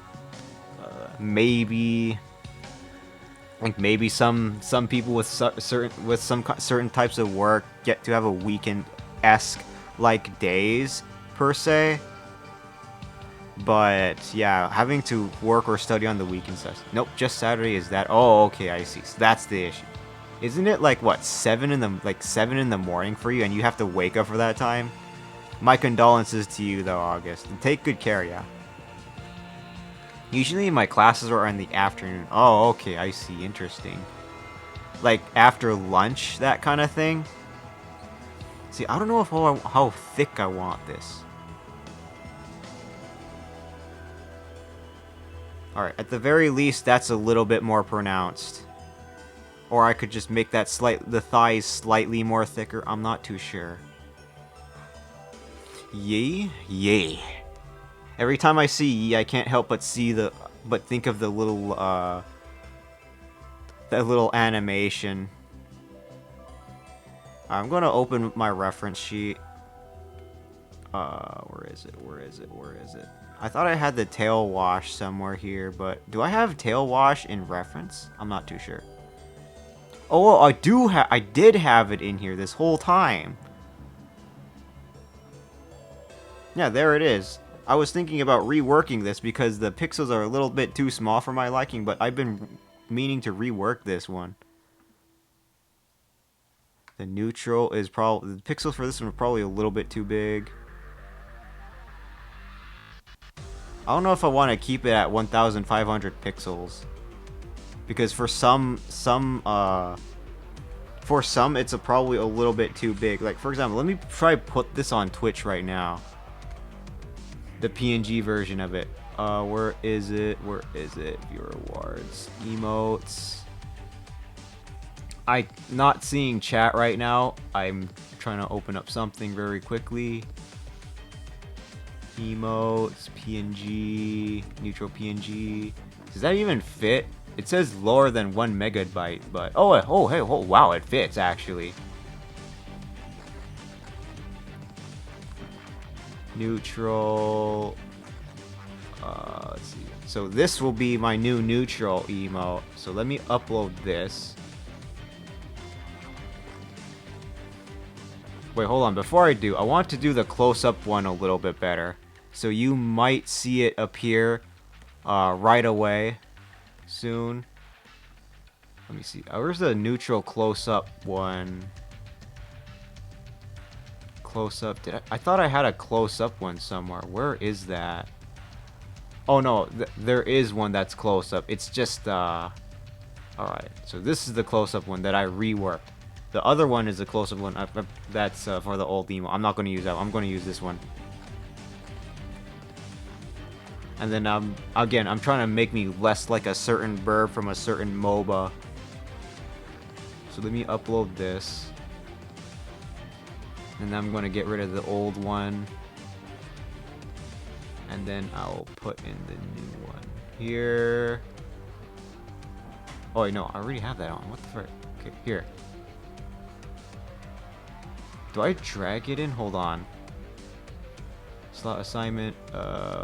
maybe some people with certain types of work get to have a weekend-esque like days per se. But yeah, having to work or study on the weekends. Nope, just Saturday is that. Oh, okay, I see. So that's the issue. Isn't it like what 7 in the morning for you, and you have to wake up for that time? My condolences to you though, August. And take good care, yeah. Usually my classes are in the afternoon. Oh, okay, I see. Interesting. Like after lunch, that kind of thing. See, I don't know how thick I want this. Alright, at the very least, that's a little bit more pronounced. Or I could just make that the thighs slightly more thicker. I'm not too sure. Yay. Every time I see ye, I can't help but think of the little, that little animation. I'm gonna open my reference sheet. Where is it? I thought I had the tail wash somewhere here, but do I have tail wash in reference? I'm not too sure. Oh, well, I did have it in here this whole time. Yeah, there it is. I was thinking about reworking this because the pixels are a little bit too small for my liking, but I've been meaning to rework this one. The neutral is probably... The pixels for this one are probably a little bit too big. I don't know if I want to keep it at 1,500 pixels. Because for some it's probably a little bit too big. Like, for example, let me try put this on Twitch right now. The PNG version of it. Where is it? Viewer awards. Emotes. I'm not seeing chat right now. I'm trying to open up something very quickly. Emotes, PNG, neutral PNG. Does that even fit? It says lower than 1 megabyte, but hey, wow, it fits actually. Neutral. Let's see. So this will be my new neutral emote. So let me upload this. Wait, hold on. Before I do, I want to do the close-up one a little bit better. So you might see it appear right away soon. Let me see. Where's the neutral close-up one? Close-up. I thought I had a close-up one somewhere. Where is that? Oh no, there is one that's close-up. It's just alright. So this is the close-up one that I reworked. The other one is the close-up one. That's for the old emo. I'm not going to use that one. I'm going to use this one. And then again, I'm trying to make me less like a certain burb from a certain MOBA. So let me upload this. And then I'm going to get rid of the old one. And then I'll put in the new one here. Oh, wait, no, I already have that on. What the frick? Okay, here. Do I drag it in? Hold on. Slot assignment,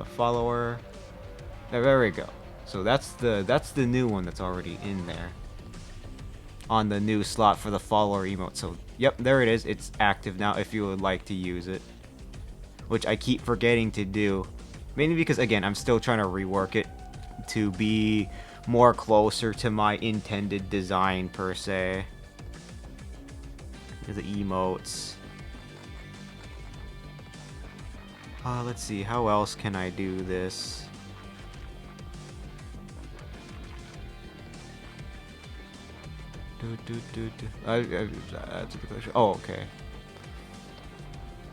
follower. There we go. So that's the new one that's already in there. On the new slot for the follower emote. So, yep, there it is. It's active now if you would like to use it. Which I keep forgetting to do. Mainly because, again, I'm still trying to rework it to be more closer to my intended design, per se. Here's the emotes. Let's see, how else can I do this? Oh, okay.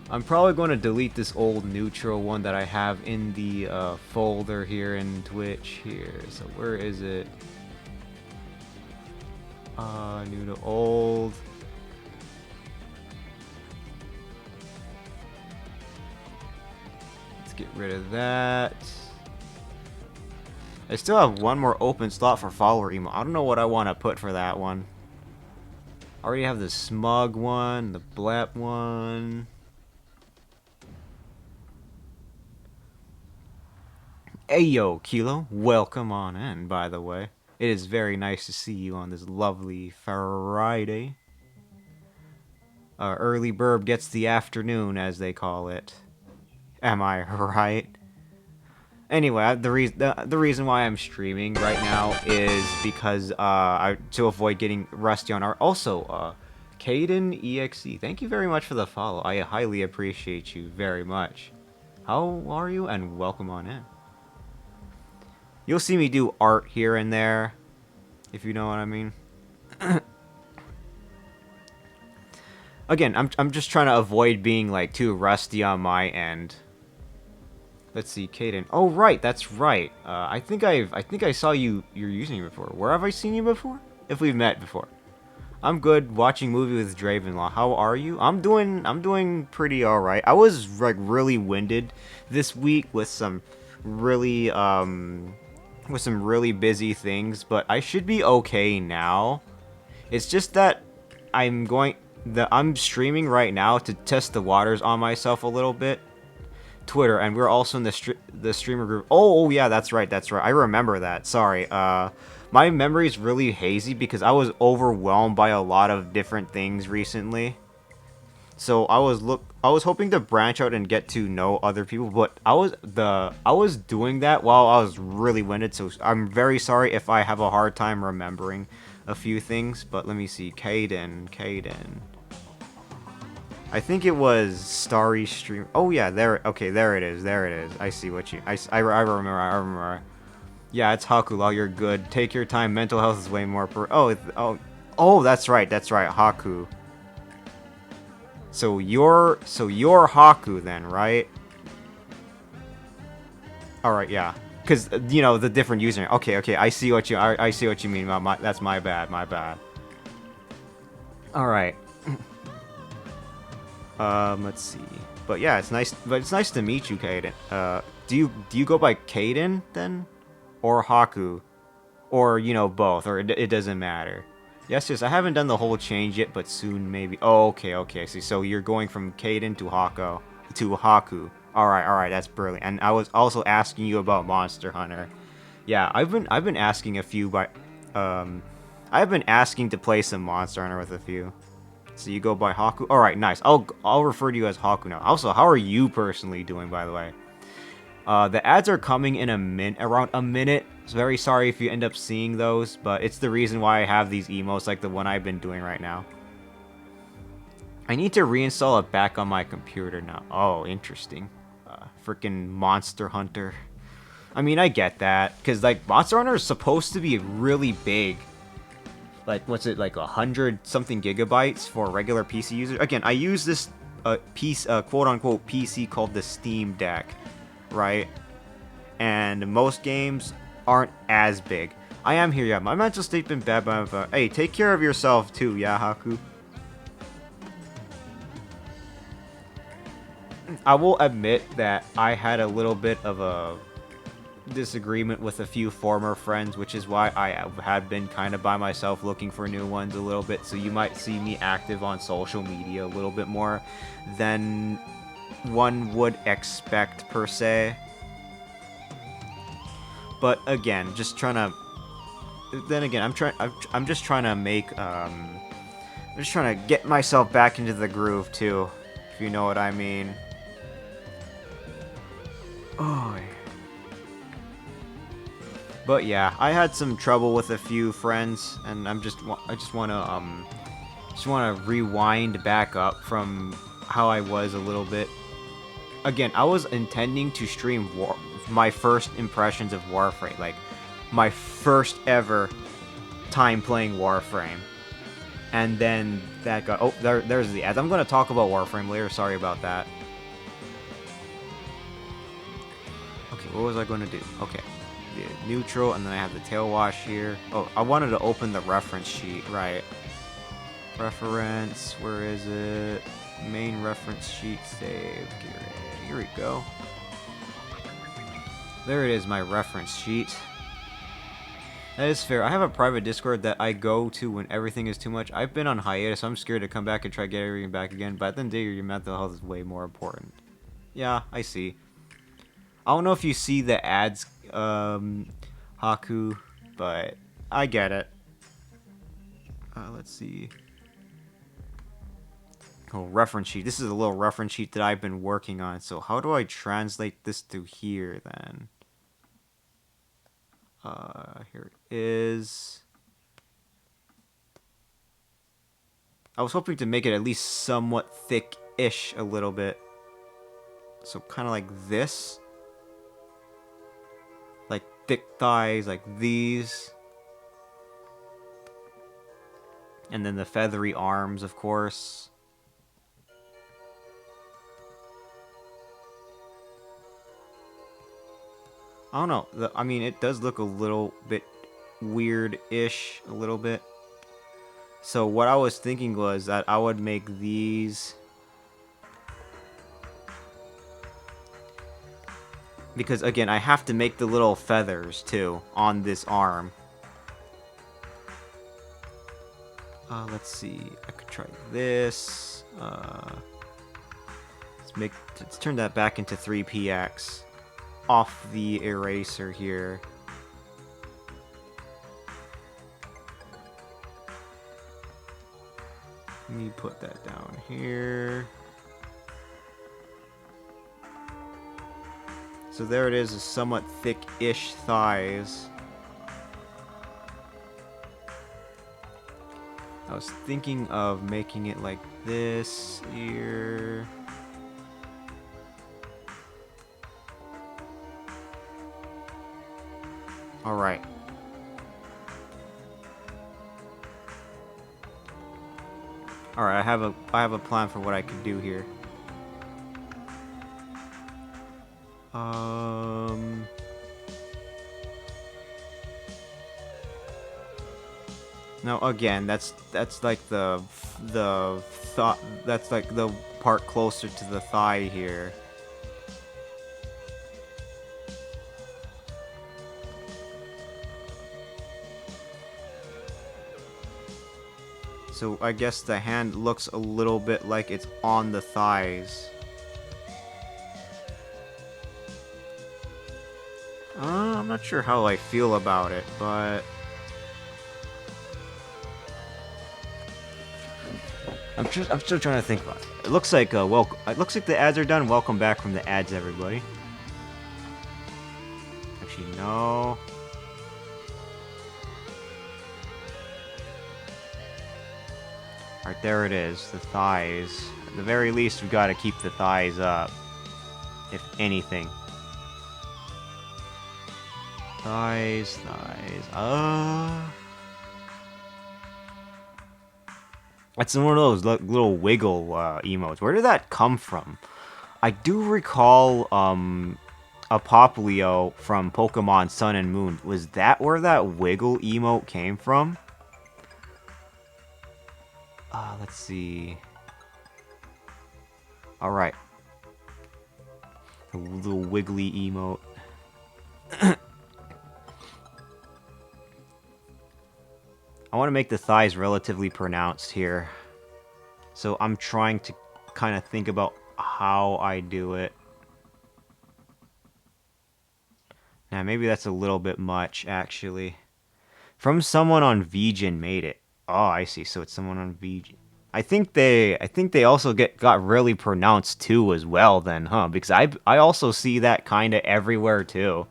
I'm probably going to delete this old neutral one that I have in the folder here in Twitch here. So where is it? New to old. Let's get rid of that. I still have one more open slot for follower emo. I don't know what I want to put for that one. I already have the smug one, the blap one. Hey yo, Kilo, welcome on in, by the way. It is very nice to see you on this lovely Friday. Early burb gets the afternoon, as they call it. Am I right? Anyway, the reason why I'm streaming right now is because to avoid getting rusty on our... Also, Caden EXE, thank you very much for the follow. I highly appreciate you very much. How are you? And welcome on in. You'll see me do art here and there, if you know what I mean. Again, I'm just trying to avoid being like too rusty on my end. Let's see, Caden. Oh right, that's right. I think I saw you're using it before. Where have I seen you before? If we've met before. I'm good. Watching movie with Dravenlaw. How are you? I'm doing pretty alright. I was like really winded this week with some really busy things, but I should be okay now. It's just that I'm streaming right now to test the waters on myself a little bit. Twitter, and we're also in the streamer group. Oh yeah, that's right. I remember that. Sorry. My memory's really hazy because I was overwhelmed by a lot of different things recently. So I was hoping to branch out and get to know other people, but I was doing that while I was really winded. So I'm very sorry if I have a hard time remembering a few things. But let me see, Caden. I think it was Starry Stream. Oh yeah, there. Okay, there it is. I see what you. I remember. Yeah, it's Haku. You're good. Take your time. Mental health is way more oh, that's right. Haku. So you're Haku then, right? All right, yeah. Cause you know the different username. Okay. I see what you mean. That's my bad. All right. Let's see. But yeah, it's nice. But it's nice to meet you, Caden. Do you go by Caden then, or Haku, or both, or it doesn't matter? Yes, I haven't done the whole change yet, but soon maybe. Oh, okay. I see. So you're going from Caden to Haku. All right. That's brilliant. And I was also asking you about Monster Hunter. Yeah, I've been asking a few, but I've been asking to play some Monster Hunter with a few. So you go by Haku? Alright, nice. I'll refer to you as Haku now. Also, how are you personally doing, by the way? The ads are coming in around a minute. So very sorry if you end up seeing those, but it's the reason why I have these emotes like the one I've been doing right now. I need to reinstall it back on my computer now. Oh, interesting. Freaking Monster Hunter. I mean, I get that, because like Monster Hunter is supposed to be really big. Like, what's it, like 100 something gigabytes for regular PC users? Again, I use this quote-unquote PC called the Steam Deck, right? and most games aren't as big. I am here, yeah. My mental state's been bad, but hey, take care of yourself too, yeah, Haku. I will admit that I had a little bit of a disagreement with a few former friends, which is why I have been kind of by myself looking for new ones a little bit. So you might see me active on social media a little bit more than one would expect per se. But again, just trying to. Then again, I'm just trying to make. I'm just trying to get myself back into the groove too, if you know what I mean. Oh. But yeah, I had some trouble with a few friends, and I just want to rewind back up from how I was a little bit. Again, I was intending to stream my first impressions of Warframe, like my first ever time playing Warframe, and then that got there's the ads. I'm gonna talk about Warframe later. Sorry about that. Okay, what was I gonna do? Okay. Neutral, and then I have the tail wash here. Oh, I wanted to open the reference sheet, right? Reference, where is it? Main reference sheet, save. Here we go. There it is, my reference sheet. That is fair. I have a private Discord that I go to when everything is too much. I've been on hiatus, so I'm scared to come back and try to get everything back again, but at the end of the day, your mental health is way more important. Yeah, I see. I don't know if you see the ads, Haku, but I get it. Let's see. Oh, reference sheet. This is a little reference sheet that I've been working on. So how do I translate this to here then? Here it is. I was hoping to make it at least somewhat thick-ish a little bit. So kind of like this. Like thick thighs, like these. And then the feathery arms, of course. I don't know. I mean, it does look a little bit weird-ish, a little bit. So what I was thinking was that I would make these... Because, again, I have to make the little feathers, too, on this arm. Let's see. I could try this. Let's turn that back into 3px. Off the eraser here. Let me put that down here. So there it is, a somewhat thick-ish thighs. I was thinking of making it like this here. Alright. Alright, I have a plan for what I can do here. Now again, that's like the thought. That's like the part closer to the thigh here. So I guess the hand looks a little bit like it's on the thighs. I'm not sure how I feel about it, but I'm still trying to think about it. It looks like it looks like the ads are done. Welcome back from the ads, everybody. Actually, no. Alright, there it is. The thighs. At the very least, we've got to keep the thighs up. If anything. Thighs. That's one of those little wiggle emotes. Where did that come from? I do recall Apoplio from Pokemon Sun and Moon. Was that where that wiggle emote came from? Let's see. Alright. The little wiggly emote. I want to make the thighs relatively pronounced here. So I'm trying to kind of think about how I do it. Now, maybe that's a little bit much, actually. From someone on VGen made it. Oh, I see. So it's someone on VGen. I think they also got really pronounced too as well then, huh? Because I also see that kind of everywhere too.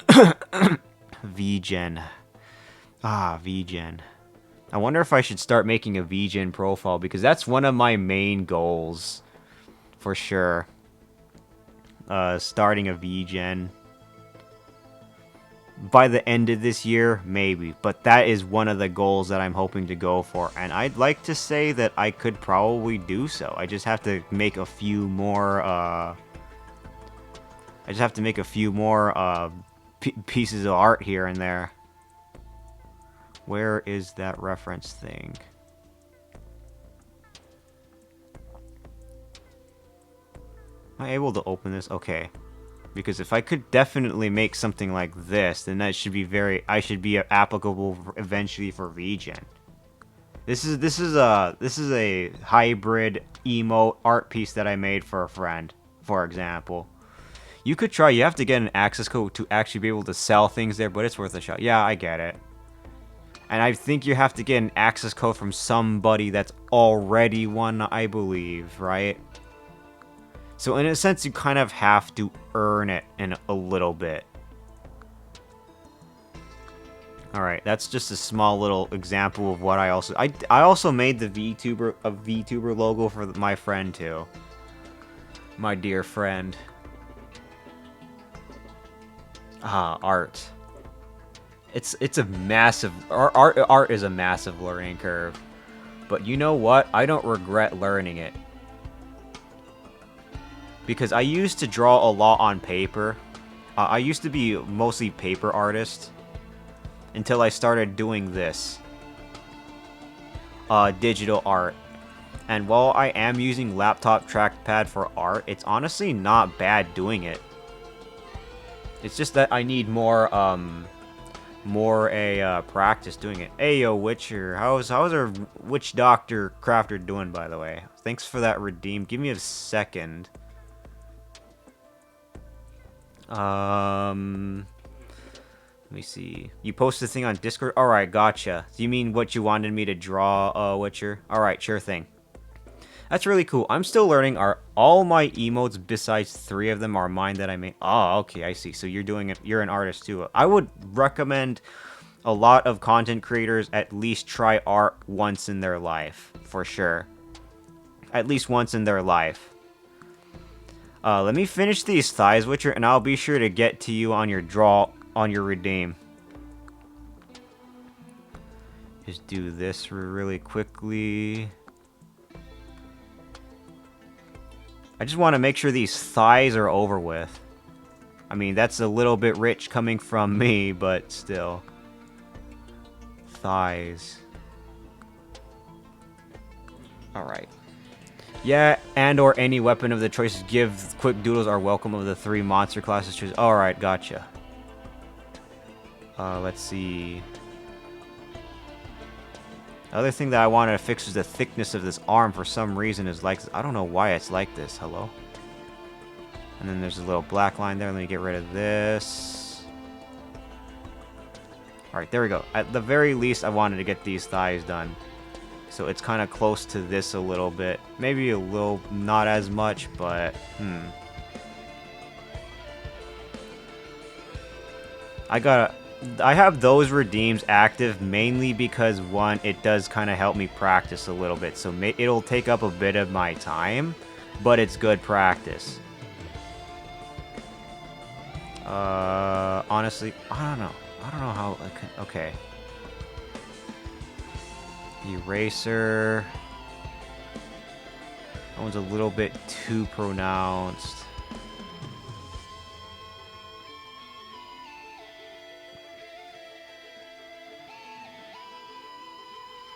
VGen. VGen. I wonder if I should start making a VGen profile because that's one of my main goals for sure. Starting a VGen. By the end of this year, maybe. But that is one of the goals that I'm hoping to go for. And I'd like to say that I could probably do so. I just have to make a few more, pieces of art here and there. Where is that reference thing? Am I able to open this? Okay. Because if I could definitely make something like this, then that should be I should be applicable eventually for VGen. This is a hybrid emote art piece that I made for a friend, for example. You could try. You have to get an access code to actually be able to sell things there, but it's worth a shot. Yeah, I get it. And I think you have to get an access code from somebody that's already one, I believe, right? So in a sense, you kind of have to earn it in a little bit. Alright, that's just a small little example of what I also made the VTuber logo for my friend too. My dear friend. Art. It's a massive art is a massive learning curve. But you know what? I don't regret learning it. Because I used to draw a lot on paper. I used to be mostly paper artist. Until I started doing this. Digital art. And while I am using laptop trackpad for art, it's honestly not bad doing it. It's just that I need more practice doing it. Hey, yo, Witcher. How's our Witch Doctor Crafter doing, by the way? Thanks for that redeem. Give me a second. Let me see. You posted a thing on Discord? Alright, gotcha. Do you mean what you wanted me to draw, Witcher? Alright, sure thing. That's really cool. I'm still learning. Are all my emotes besides 3 of them are mine that I made? Oh, okay, I see. So you're doing it. You're an artist too. I would recommend a lot of content creators at least try art once in their life, for sure. At least once in their life. Let me finish these thighs, Witcher, and I'll be sure to get to you on your redeem. Just do this really quickly. I just want to make sure these thighs are over with. I mean, that's a little bit rich coming from me, but still. Thighs. Alright. Yeah, and or any weapon of the choice. Give quick doodles are welcome of the 3 monster classes choose. Alright, gotcha. Let's see. The other thing that I wanted to fix is the thickness of this arm. For some reason is like, I don't know why it's like this. Hello? And then there's a little black line there. Let me get rid of this. Alright, there we go. At the very least, I wanted to get these thighs done. So it's kind of close to this a little bit. Maybe a little, not as much, but, I have those redeems active mainly because, one, it does kind of help me practice a little bit. So it'll take up a bit of my time, but it's good practice. Honestly, I don't know. I don't know how, okay. Eraser. That one's a little bit too pronounced.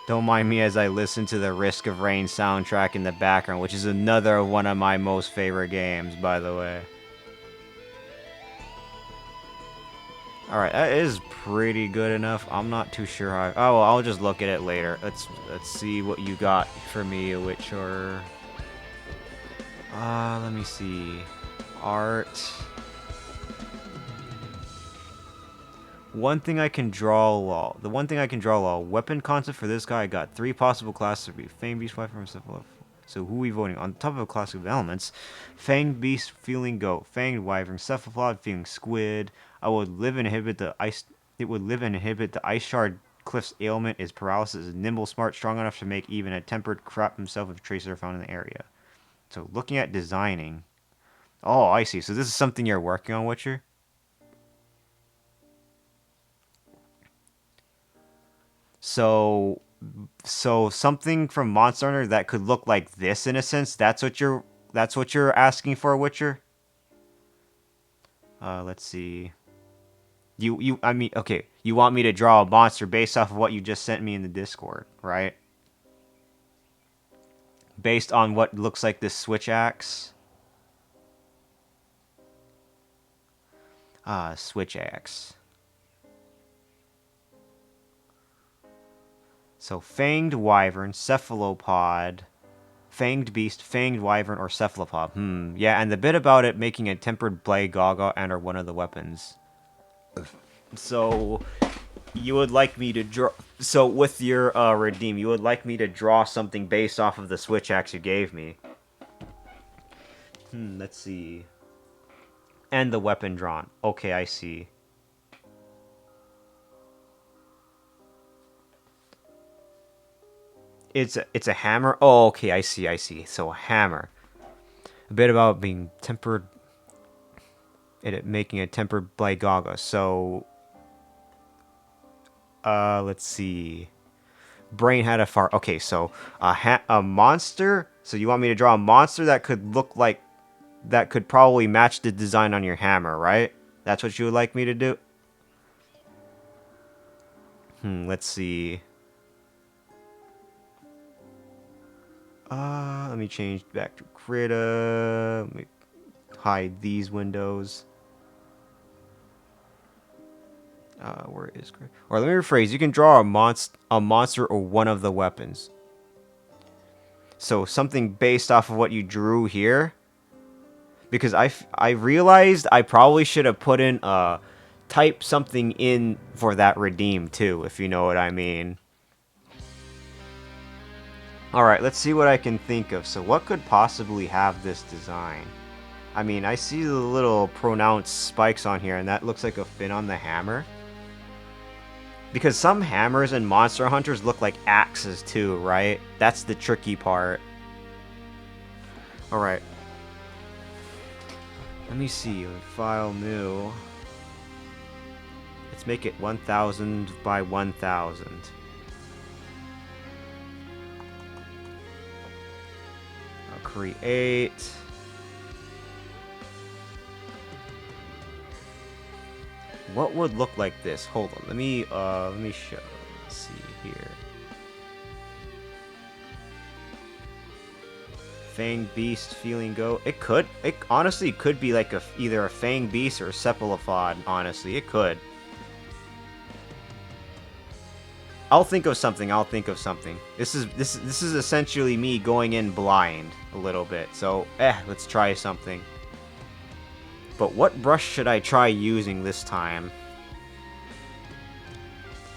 Don't mind me as I listen to the Risk of Rain soundtrack in the background, which is another one of my most favorite games, by the way. Alright, that is pretty good enough. I'm not too sure how... Oh, well, I'll just look at it later. Let's see what you got for me, which are... let me see. Art... One thing I can draw law. The one thing I can draw law. Weapon concept for this guy, I got 3 possible classes to be. Fang Beast, Wife, and stuff. So who are we voting? On top of a class of elements, Fanged Beast feeling goat, Fanged Wyvern, Cephalopod feeling squid. I would live and inhibit the ice. It would live and inhibit the ice shard. Cliff's ailment is paralysis. Is nimble, smart, strong enough to make even a tempered crop himself if traces are found in the area. So looking at designing. Oh, I see. So this is something you're working on, Witcher. So something from Monster Hunter that could look like this in a sense. That's what you're asking for, Witcher. Let's see. I mean, okay. You want me to draw a monster based off of what you just sent me in the Discord, right? Based on what looks like this switch axe. Switch axe. So, Fanged Wyvern, Cephalopod, Fanged Beast, Fanged Wyvern, or Cephalopod. Yeah, and the bit about it making a tempered blade gaga and or one of the weapons. So, you would like me to draw... So, with your redeem, you would like me to draw something based off of the switch axe you gave me. Let's see. And the weapon drawn. Okay, I see. It's a hammer. Oh, okay, I see. So a hammer. A bit about being tempered. It making a tempered blade gaga. So, let's see. Brain had a fart. Okay, so a monster. So you want me to draw a monster that could look like, that could probably match the design on your hammer, right? That's what you would like me to do. Let's see. Let me change back to Krita. Let me hide these windows. Where is Krita? Or let me rephrase. You can draw a monster or one of the weapons. So something based off of what you drew here. Because I realized I probably should have put in type something in for that redeem too, if you know what I mean. Alright, let's see what I can think of. So what could possibly have this design? I mean, I see the little pronounced spikes on here, and that looks like a fin on the hammer. Because some hammers in Monster Hunters look like axes too, right? That's the tricky part. Alright. Let me see. File new. Let's make it 1000 by 1000. Create. What would look like this? Hold on. Let me show. Let's see here. Fang Beast feeling go. It honestly could be like either a Fang Beast or a Cephalopod, honestly. It could. I'll think of something. This is essentially me going in blind a little bit. So, let's try something. But what brush should I try using this time?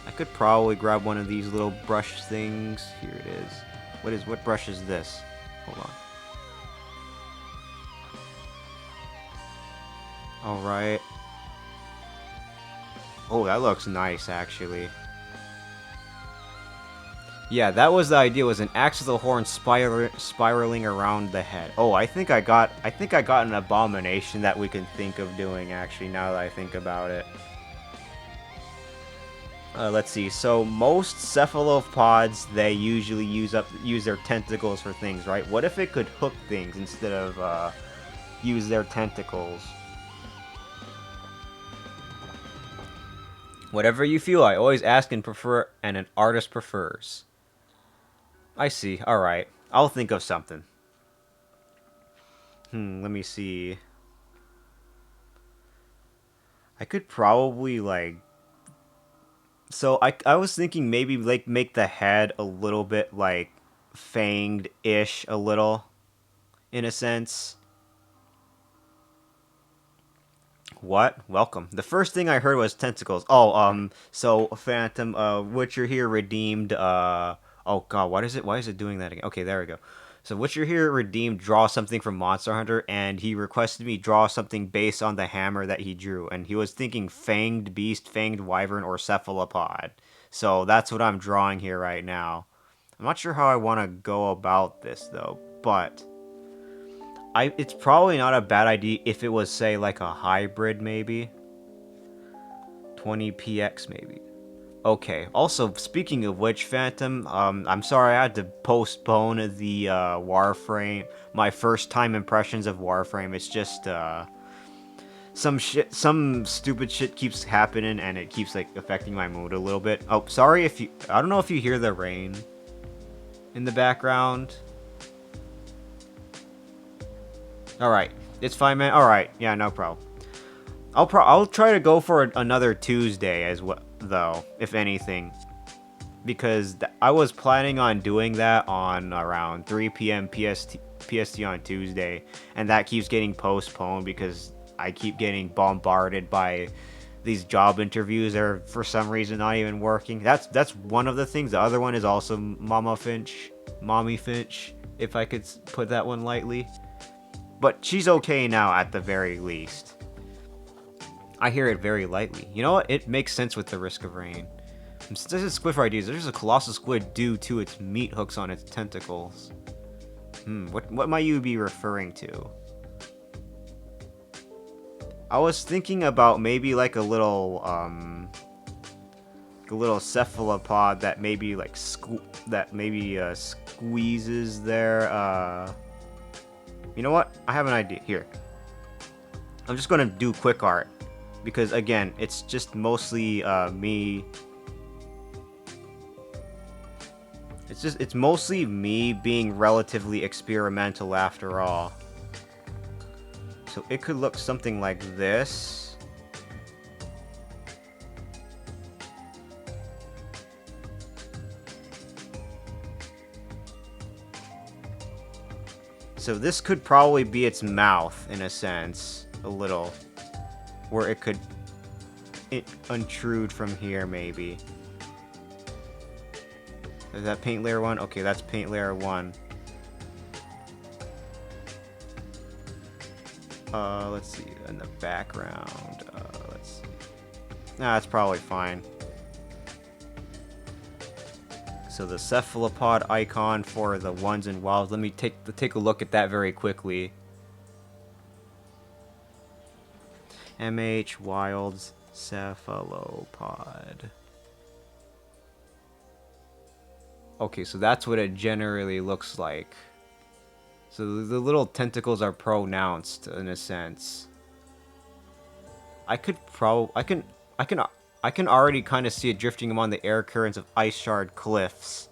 I could probably grab one of these little brush things. Here it is. What brush is this? Hold on. Alright. Oh, that looks nice, actually. Yeah, that was the idea, was an axe with a horn spiraling around the head. Oh, I think I got an abomination that we can think of doing, actually, now that I think about it. Let's see. So most cephalopods, they usually use their tentacles for things, right? What if it could hook things instead of use their tentacles? Whatever you feel, I always ask and prefer, and an artist prefers. I see. Alright. I'll think of something. Let me see. I could probably, like... So, I was thinking maybe, like, make the head a little bit, like, fanged-ish a little, in a sense. What? Welcome. The first thing I heard was tentacles. Oh, so, Phantom, Witcher here redeemed, oh god, what is it? Why is it doing that again? Okay, there we go. So, Witcher here redeemed draw something from Monster Hunter, and he requested me draw something based on the hammer that he drew, and he was thinking fanged beast, fanged wyvern, or cephalopod. So, that's what I'm drawing here right now. I'm not sure how I want to go about this, though, but... it's probably not a bad idea if it was, say, like a hybrid, maybe. 20px, maybe. Okay, also, speaking of which, Phantom, I'm sorry I had to postpone the, Warframe, my first time impressions of Warframe. It's just, some stupid shit keeps happening, and it keeps, like, affecting my mood a little bit. Oh, sorry if you, I don't know if you hear the rain in the background. Alright, it's fine, man. Alright, yeah, no problem. I'll try to go for another Tuesday as well, though, if anything. Because I was planning on doing that on around 3 p.m. PST on Tuesday. And that keeps getting postponed because I keep getting bombarded by these job interviews that are, for some reason, not even working. That's one of the things. The other one is also Mommy Finch, if I could put that one lightly. But she's okay now, at the very least. I hear it very lightly. You know what? It makes sense with the risk of rain. Since this is squid for ideas, there's a colossal squid due to its meat hooks on its tentacles. What might you be referring to? I was thinking about maybe like a little cephalopod that maybe like squeezes their You know what? I have an idea. Here. I'm just gonna do quick art. Because, again, it's just mostly, me... It's mostly me being relatively experimental after all. So it could look something like this. So this could probably be its mouth, in a sense, a little, where it could intrude from here, maybe. Is that paint layer 1? Okay, that's paint layer 1. Let's see, in the background, let's see. Nah, that's probably fine. So the cephalopod icon for the ones and wilds. Let me take a look at that very quickly. MH Wilds Cephalopod. Okay, so that's what it generally looks like. So the little tentacles are pronounced in a sense. I can already kind of see it drifting among the air currents of ice shard cliffs.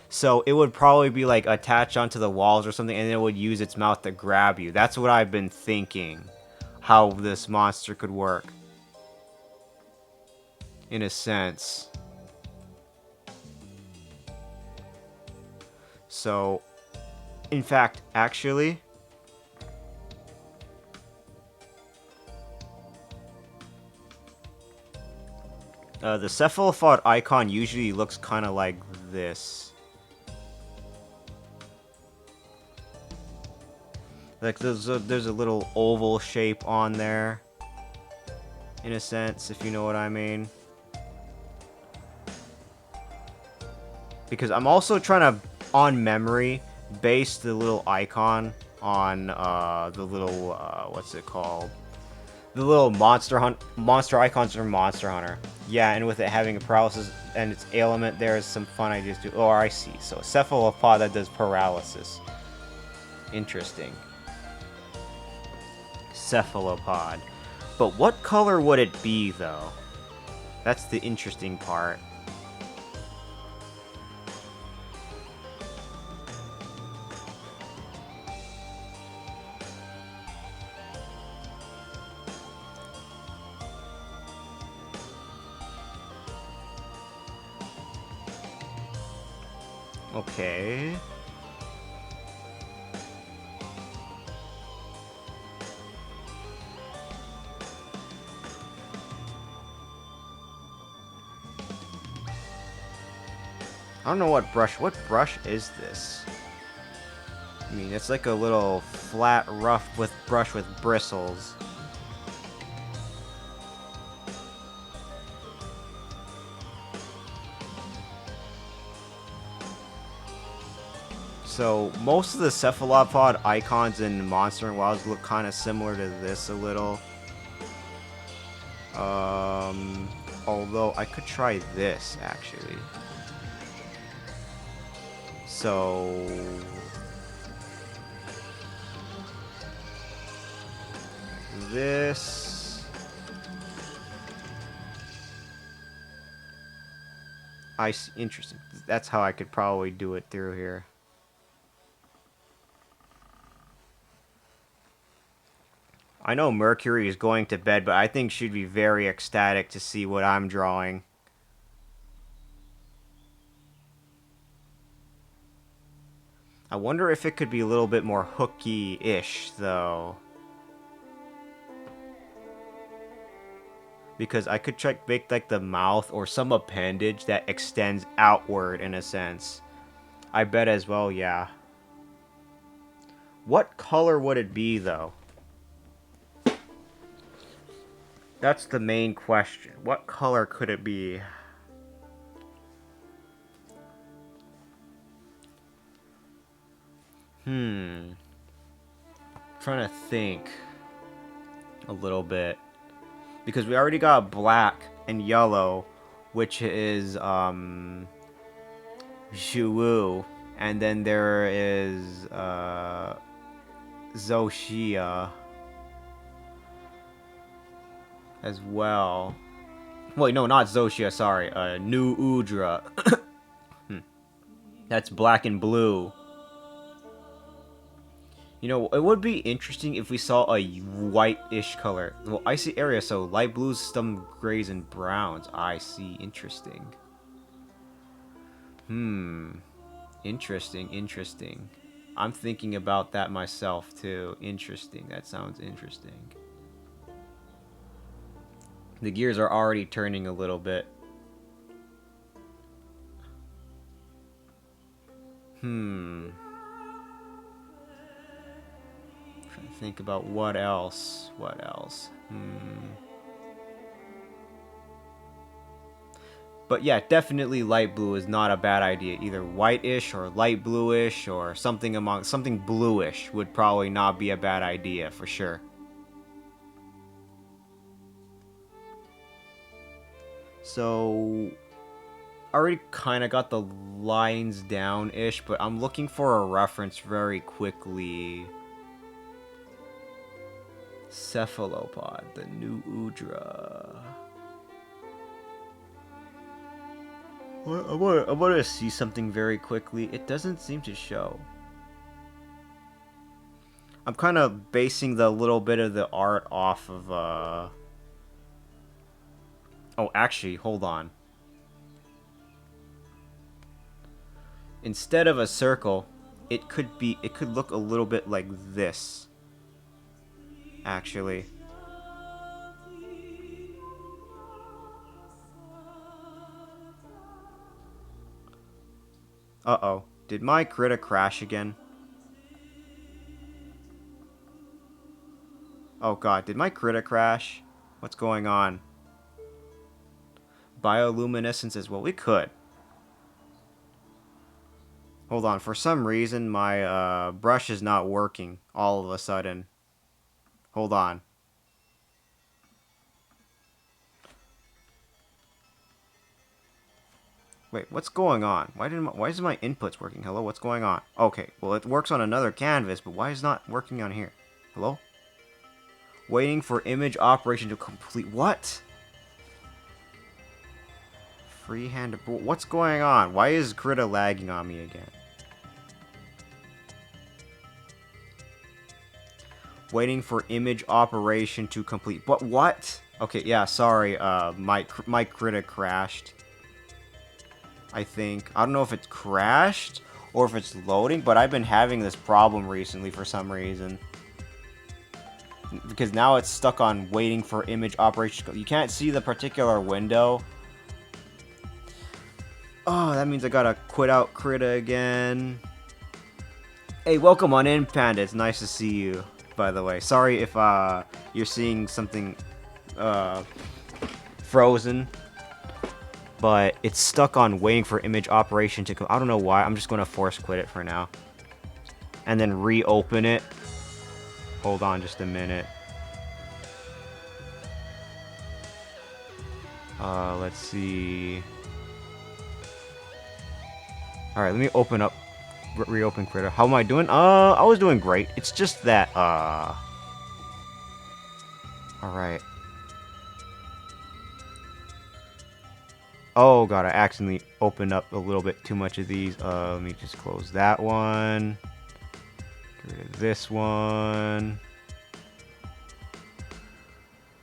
So it would probably be like attached onto the walls or something, and it would use its mouth to grab you. That's what I've been thinking. How this monster could work. In a sense. So, in fact, actually... the cephalopod icon usually looks kind of like this. Like there's a little oval shape on there. In a sense, if you know what I mean. Because I'm also trying to, on memory, base the little icon on the little, what's it called? The little monster icons from Monster Hunter. Yeah, and with it having a paralysis and its ailment, there's some fun ideas too. Oh, I see. So, cephalopod that does paralysis. Interesting. Cephalopod. But what color would it be, though? That's the interesting part. Okay. I don't know what brush is this? I mean, it's like a little flat, rough brush with bristles. So, most of the cephalopod icons in Monster and Wilds look kind of similar to this a little. Although I could try this, actually. So... this... I see. Interesting. That's how I could probably do it through here. I know Mercury is going to bed, but I think she'd be very ecstatic to see what I'm drawing. I wonder if it could be a little bit more hooky-ish, though. Because I could try to make, like, the mouth or some appendage that extends outward, in a sense. I bet as well, yeah. What color would it be, though? That's the main question. What color could it be? Trying to think a little bit. Because we already got black and yellow, which is, Zhuwu. And then there is, Zoshia as well. Wait, no, not Zoshia, sorry. New Udra. That's black and blue. You know, it would be interesting if we saw a white-ish color. Well, I see area, so light blues, some grays, and browns. I see. Interesting. Interesting. I'm thinking about that myself, too. Interesting. That sounds interesting. The gears are already turning a little bit. Trying to think about what else. But yeah, definitely light blue is not a bad idea. Either whitish or light bluish or something bluish would probably not be a bad idea for sure. So, I already kind of got the lines down-ish, but I'm looking for a reference very quickly. Cephalopod, the new Udra. I want to see something very quickly. It doesn't seem to show. I'm kind of basing the little bit of the art off of, Oh, actually, hold on. Instead of a circle, it could look a little bit like this. Actually. Uh-oh. Did my Krita crash again? Oh god, did my Krita crash? What's going on? Bioluminescence as well. We could. Hold on. For some reason, my brush is not working all of a sudden. Hold on. Wait, what's going on? Why is my inputs working? Hello, what's going on? Okay, well it works on another canvas, but why is it not working on here? Hello? Waiting for image operation to complete. What? Freehand. What's going on? Why is Krita lagging on me again? Waiting for image operation to complete. But what? Okay, yeah, sorry. My Krita crashed. I think. I don't know if it's crashed or if it's loading, but I've been having this problem recently for some reason. Because now it's stuck on waiting for image operation. You can't see the particular window. Oh, that means I gotta quit out Krita again. Hey, welcome on in, Panda. It's nice to see you, by the way. Sorry if you're seeing something frozen. But it's stuck on waiting for image operation to come. I don't know why. I'm just going to force quit it for now. And then reopen it. Hold on just a minute. Let's see. Alright, let me open up. Reopen Critter. How am I doing? I was doing great. It's just that, Alright. Oh god, I accidentally opened up a little bit too much of these. Let me just close that one. Get rid of this one.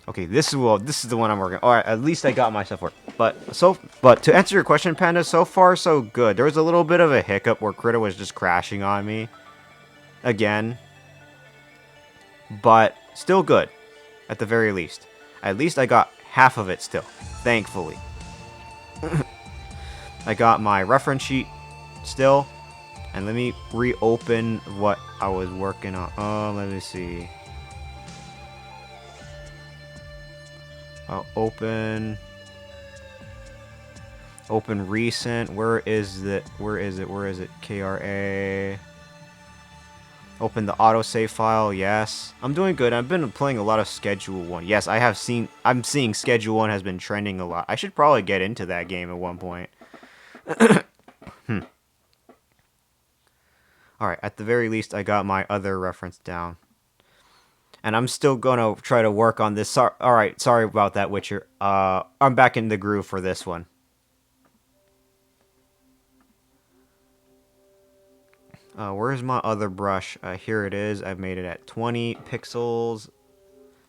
Okay, this is the one I'm working. All right, at least I got myself work. But to answer your question, Panda, so far so good. There was a little bit of a hiccup where Critter was just crashing on me again, but still good, at the very least. At least I got half of it still, thankfully. I got my reference sheet still, and let me reopen what I was working on. Let me see. I'll open recent. Where is it? KRA. Open the autosave file. Yes, I'm doing good. I've been playing a lot of Schedule 1. Yes, I'm seeing Schedule 1 has been trending a lot. I should probably get into that game at one point. Alright, at the very least, I got my other reference down. And I'm still gonna try to work on this. Alright, sorry about that, Witcher. I'm back in the groove for this one. Where's my other brush? Here it is. I've made it at 20 pixels.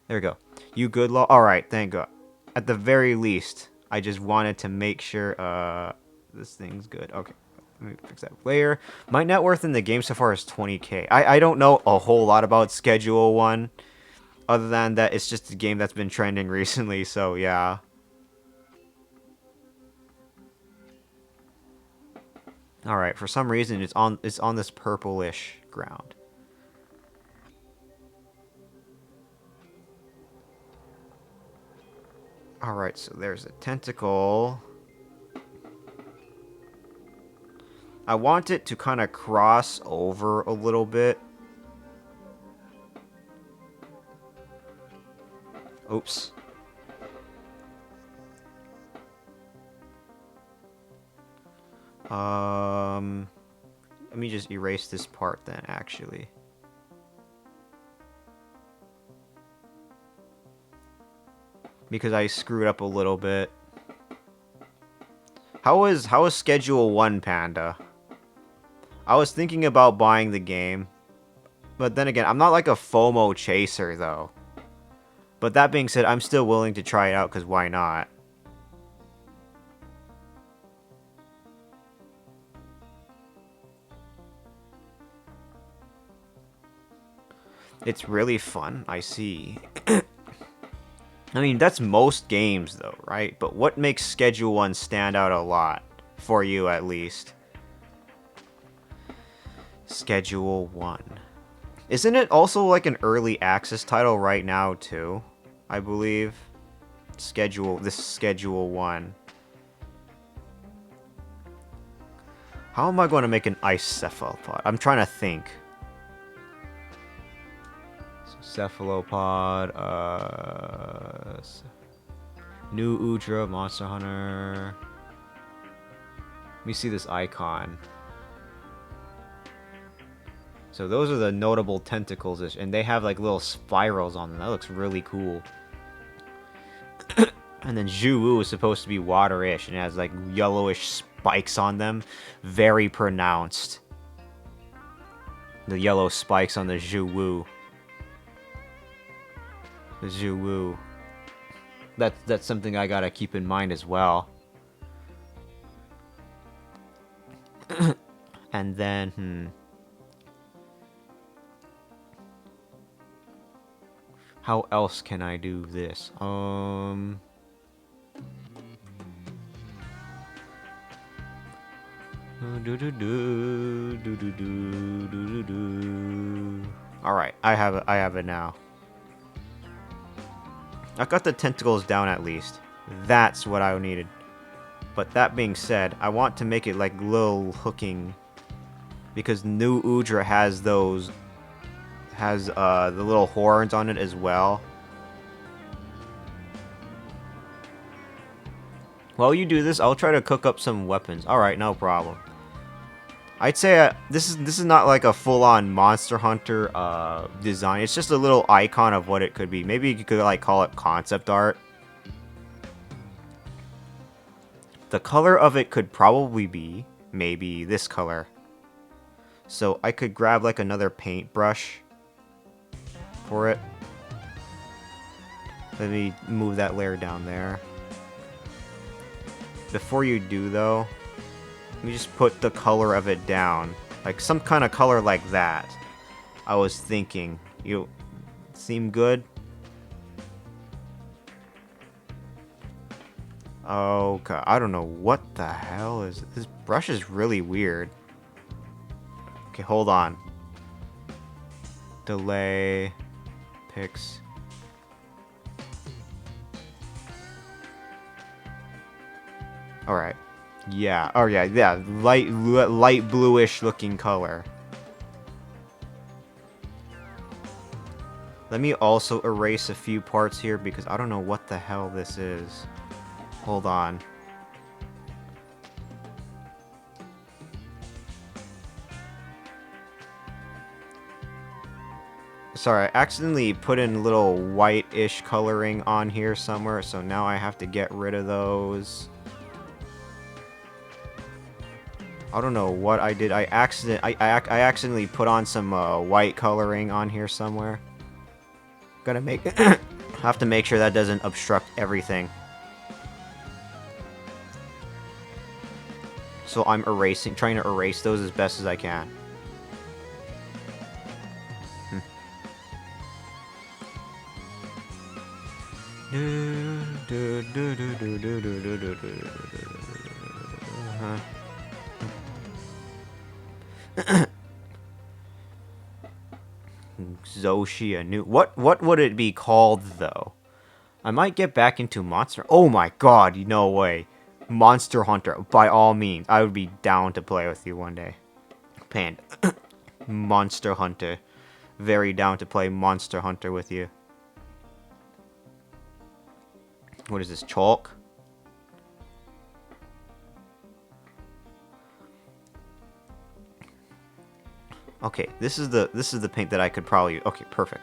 There we go. You good, Law? Alright, thank God. At the very least, I just wanted to make sure this thing's good. Okay, let me fix that layer. My net worth in the game so far is 20k. I don't know a whole lot about Schedule 1. Other than that, it's just a game that's been trending recently, so yeah. Alright, for some reason it's on this purplish ground. Alright, so there's a tentacle. I want it to kind of cross over a little bit. Oops. Let me just erase this part then, actually. Because I screwed up a little bit. How is Schedule 1, Panda? I was thinking about buying the game. But then again, I'm not like a FOMO chaser, though. But that being said, I'm still willing to try it out, because why not? It's really fun, I see. I mean, that's most games, though, right? But what makes Schedule 1 stand out a lot? For you, at least. Schedule 1. Isn't it also like an early access title right now, too? I believe. This is Schedule 1. How am I going to make an ice cephalopod? I'm trying to think. Cephalopod, New Udra, Monster Hunter. Let me see this icon. So those are the notable tentacles, and they have like little spirals on them. That looks really cool. And then Zhu is supposed to be waterish, and it has like yellowish spikes on them. Very pronounced. The yellow spikes on the Zhu. The Zhu. That's something I gotta keep in mind as well. And then, how else can I do this? Alright, I have it now. I got the tentacles down at least. That's what I needed. But that being said, I want to make it like little hooking, because New Udra has those, the little horns on it as well. While you do this, I'll try to cook up some weapons. Alright, no problem. I'd say this is not like a full-on Monster Hunter design. It's just a little icon of what it could be. Maybe you could like call it concept art. The color of it could probably be maybe this color. So I could grab like another paintbrush for it. Let me move that layer down there. Before you do though, let me just put the color of it down. Like some kind of color like that. I was thinking. You seem good? Okay, I don't know what the hell is this brush is really weird. Okay, hold on. Delay pix. All right. Yeah. Oh yeah, yeah. Light bluish looking color. Let me also erase a few parts here because I don't know what the hell this is. Hold on. Sorry, I accidentally put in a little white-ish coloring on here somewhere, so now I have to get rid of those. I don't know what I did. I accidentally put on some white coloring on here somewhere. Gotta make have to make sure that doesn't obstruct everything. So I'm trying to erase those as best as I can. Zoshia new. What would it be called though? I might get back into Monster. Oh my god, no way. Monster Hunter, by all means. I would be down to play with you one day. Panda. Monster Hunter. Very down to play Monster Hunter with you. What is this, chalk? Okay, this is the paint that I could probably... Okay, perfect.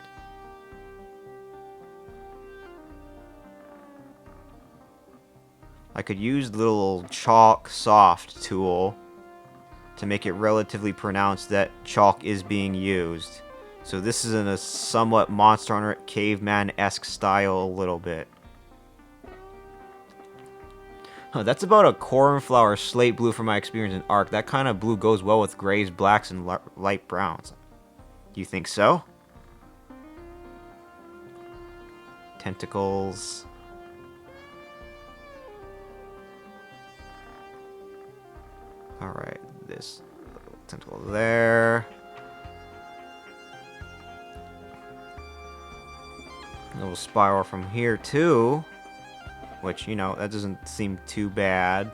I could use the little chalk soft tool to make it relatively pronounced that chalk is being used. So this is in a somewhat Monster Hunter caveman-esque style a little bit. Huh, that's about a cornflower slate blue from my experience in Ark. That kind of blue goes well with grays, blacks, and light browns. Do you think so? Tentacles. Alright, this little tentacle there. A little spiral from here too. Which, you know, that doesn't seem too bad.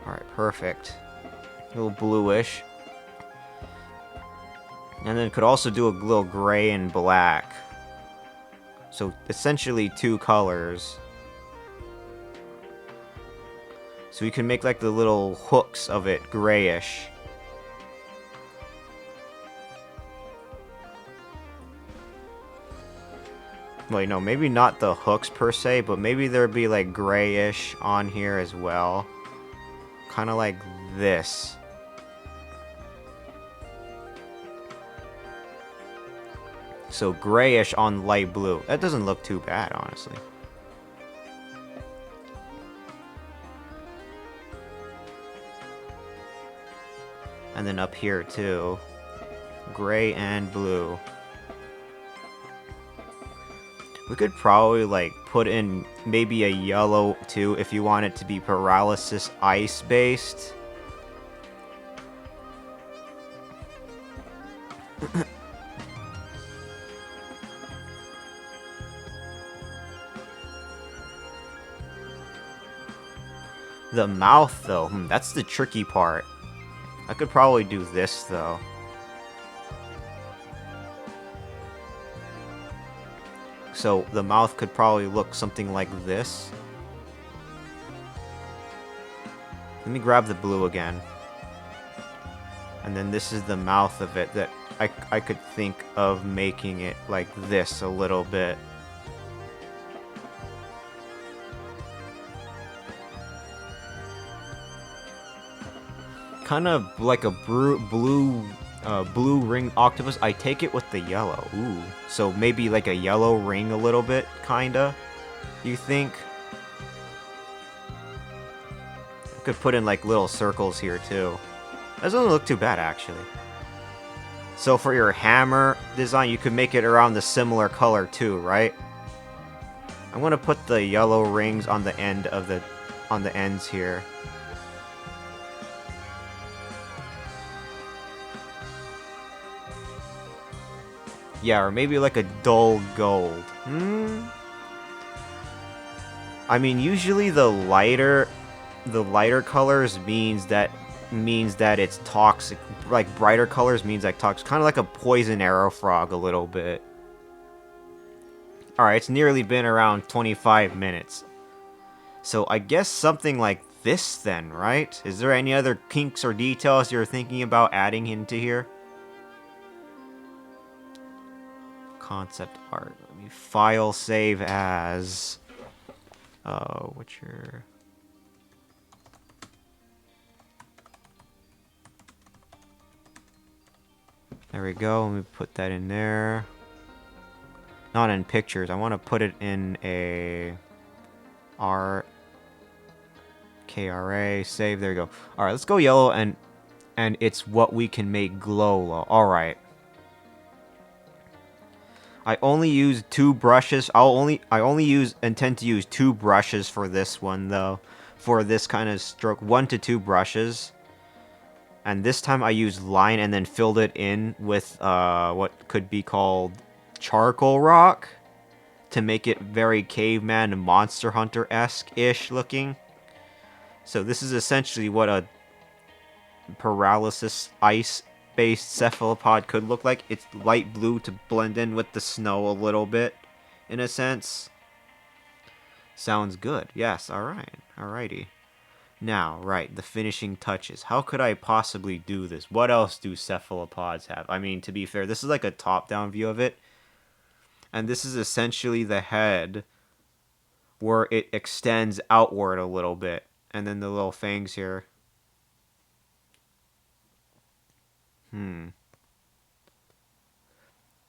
Alright, perfect. A little bluish. And then could also do a little gray and black. So, essentially 2 colors. So we can make like the little hooks of it grayish. Well, you know, maybe not the hooks per se, but maybe there'd be like grayish on here as well. Kind of like this. So grayish on light blue. That doesn't look too bad, honestly. And then up here too. Gray and blue. We could probably like put in maybe a yellow too if you want it to be paralysis ice based. The mouth though, that's the tricky part. I could probably do this though. So the mouth could probably look something like this. Let me grab the blue again. And then this is the mouth of it that I could think of making it like this a little bit. Kind of like a blue ring octopus. I take it with the yellow. Ooh. So maybe like a yellow ring a little bit, kinda? You think? I could put in like little circles here too. That doesn't look too bad actually. So for your hammer design, you could make it around the similar color too, right? I'm gonna put the yellow rings on the end of on the ends here. Yeah, or maybe like a dull gold. I mean, usually the lighter colors means that it's toxic. Like brighter colors means like toxic, kind of like a poison arrow frog a little bit. All right, it's nearly been around 25 minutes. So I guess something like this then, right? Is there any other kinks or details you're thinking about adding into here? Concept art. Let me file save as. What's your. There we go. Let me put that in there. Not in pictures. I want to put it in a art. KRA. Save. There you go. All right. Let's go yellow and it's what we can make glow. All right. I only use 2 brushes. I only intend to use 2 brushes for this one though. For this kind of stroke, 1 to 2 brushes. And this time I used line and then filled it in with what could be called charcoal rock to make it very caveman and Monster Hunter-esque-ish looking. So this is essentially what a paralysis ice-based cephalopod could look like. It's light blue to blend in with the snow a little bit, in a sense. Sounds good. Yes, alright. Alrighty. Now, right, the finishing touches. How could I possibly do this? What else do cephalopods have? I mean, to be fair, this is like a top-down view of it. And this is essentially the head where it extends outward a little bit. And then the little fangs here.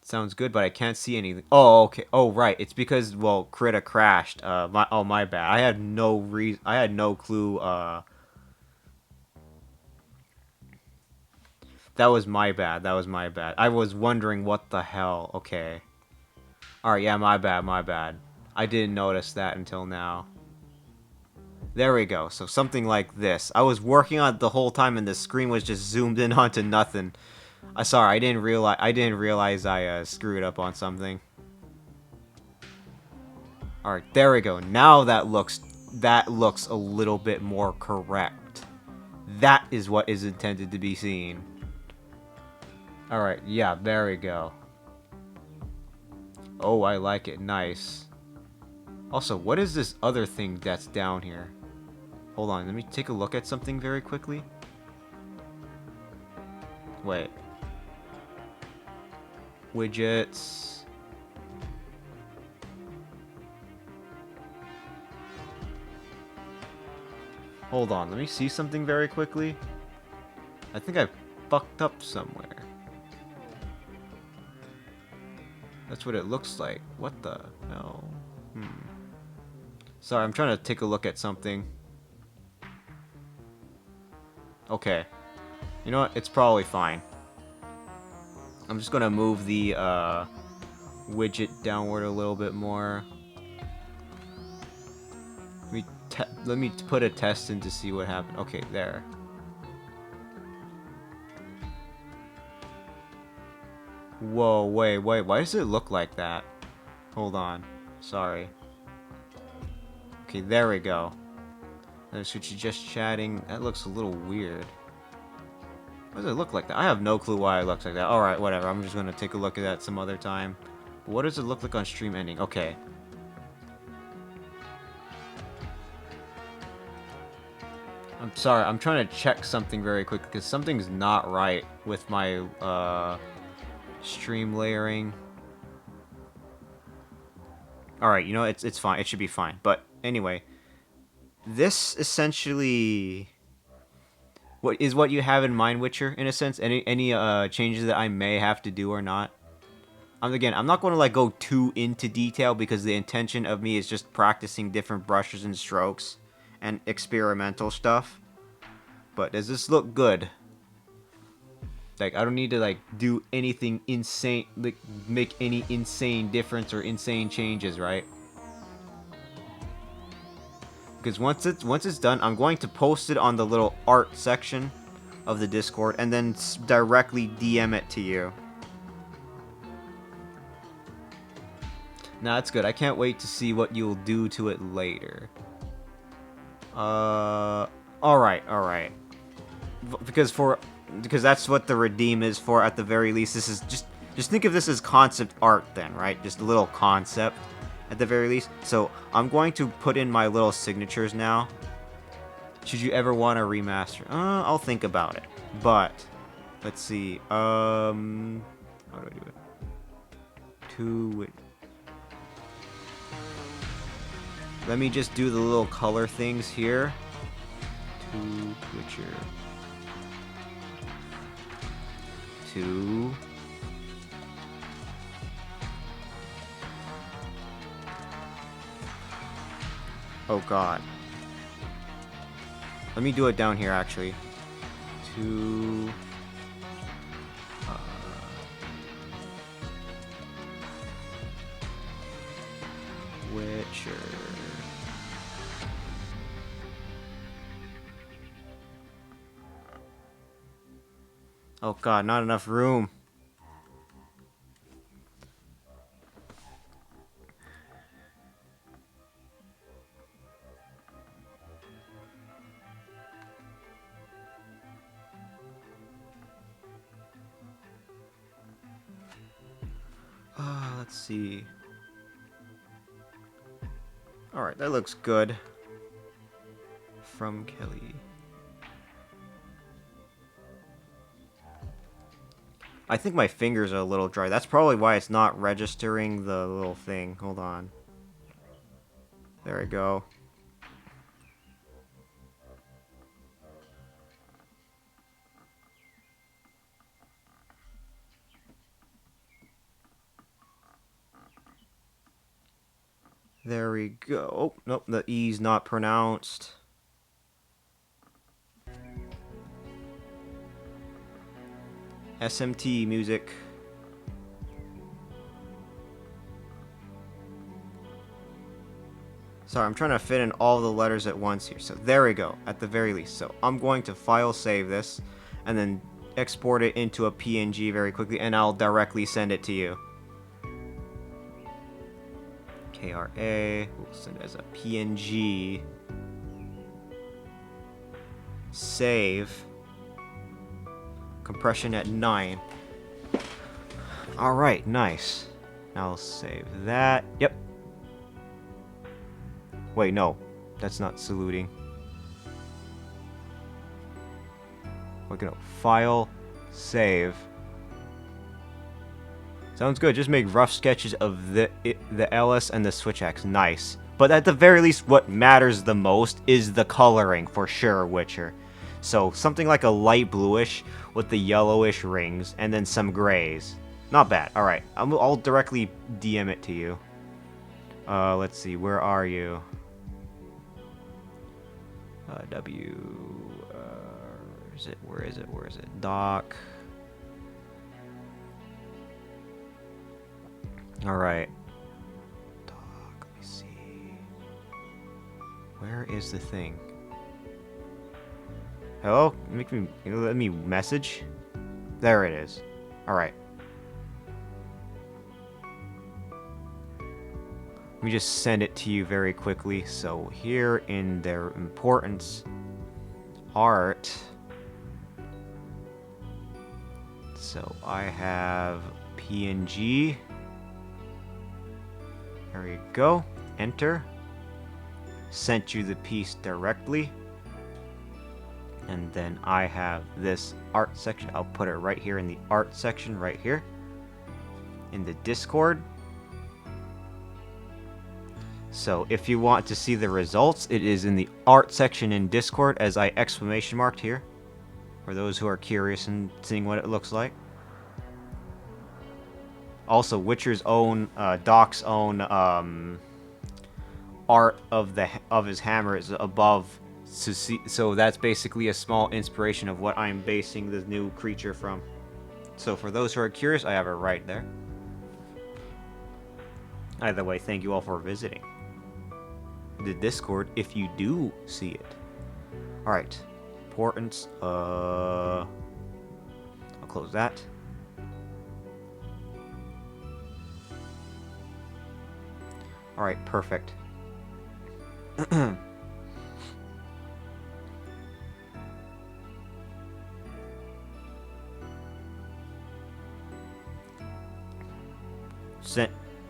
Sounds good, but I can't see anything. Oh, okay. Oh, right. It's because, well, Krita crashed. My bad. I had no clue. That was my bad. That was my bad. I was wondering what the hell. Okay. Alright, yeah, my bad. I didn't notice that until now. There we go. So something like this. I was working on it the whole time and the screen was just zoomed in onto nothing. Sorry, I didn't realize I screwed up on something. Alright, there we go. Now that looks a little bit more correct. That is what is intended to be seen. Alright, yeah, there we go. Oh, I like it. Nice. Also, what is this other thing that's down here? Hold on, let me take a look at something very quickly. Wait. Widgets. Hold on, let me see something very quickly. I think I fucked up somewhere. That's what it looks like. What the hell? Sorry, I'm trying to take a look at something. Okay. You know what? It's probably fine. I'm just gonna move the widget downward a little bit more. Let me put a test in to see what happened. Okay, there. Whoa, wait, why does it look like that? Hold on. Sorry. Okay, there we go. Let's switch to just chatting. That looks a little weird. Why does it look like that? I have no clue why it looks like that. Alright, whatever. I'm just gonna take a look at that some other time. But what does it look like on stream ending? Okay. I'm sorry, I'm trying to check something very quick because something's not right with my stream layering. Alright, you know, it's fine. It should be fine. But anyway, this essentially what you have in mind, Witcher, in a sense? Any changes that I may have to do or not? Again, I'm not going to like go too into detail because the intention of me is just practicing different brushes and strokes and experimental stuff. But does this look good? Like, I don't need to like do anything insane, like make any insane difference or insane changes, right? Because once it's done, I'm going to post it on the little art section of the Discord and then directly DM it to you. Nah, that's good. I can't wait to see what you'll do to it later. Alright. Because that's what the redeem is for at the very least. This is just think of this as concept art then, right? Just a little concept at the very least. So I'm going to put in my little signatures now. Should you ever want to remaster? I'll think about it. But let's see. How do I do it? Let me just do the little color things here. To Witcher. To oh god. Let me do it down here actually. To Witcher. Oh god, not enough room. Let's see. Alright, that looks good. From Kelly. I think my fingers are a little dry. That's probably why it's not registering the little thing. Hold on. There we go. There we go. Oh, nope, the E's not pronounced. SMT music. Sorry, I'm trying to fit in all the letters at once here. So there we go, at the very least. So I'm going to file save this and then export it into a PNG very quickly and I'll directly send it to you. KRA, we'll send it as a PNG. Save. Compression at 9. Alright, nice. Now I'll save that. Yep. Wait, no. That's not saluting. We're gonna file, save. Sounds good. Just make rough sketches of the LS and the switch axe. Nice. But at the very least, what matters the most is the coloring, for sure, Witcher. So, something like a light bluish with the yellowish rings, and then some grays. Not bad. All right, I'll directly DM it to you. Let's see. Where are you? W. Is it? Where is it? Where is it? Doc. All right. Doc. Let me see. Where is the thing? Hello? Let me message. There it is. All right. Let me just send it to you very quickly. So here in their importance, art. So I have PNG. There you go. Enter. Sent you the piece directly. And then I have this art section. I'll put it right here in the art section right here. In the Discord. So if you want to see the results, it is in the art section in Discord as I exclamation marked here. For those who are curious and seeing what it looks like. Also, Witcher's own, Doc's own art of his hammer is above. So that's basically a small inspiration of what I'm basing the new creature from. So for those who are curious, I have it right there. Either way, thank you all for visiting the Discord if you do see it. Alright. Importance. I'll close that. Alright, perfect.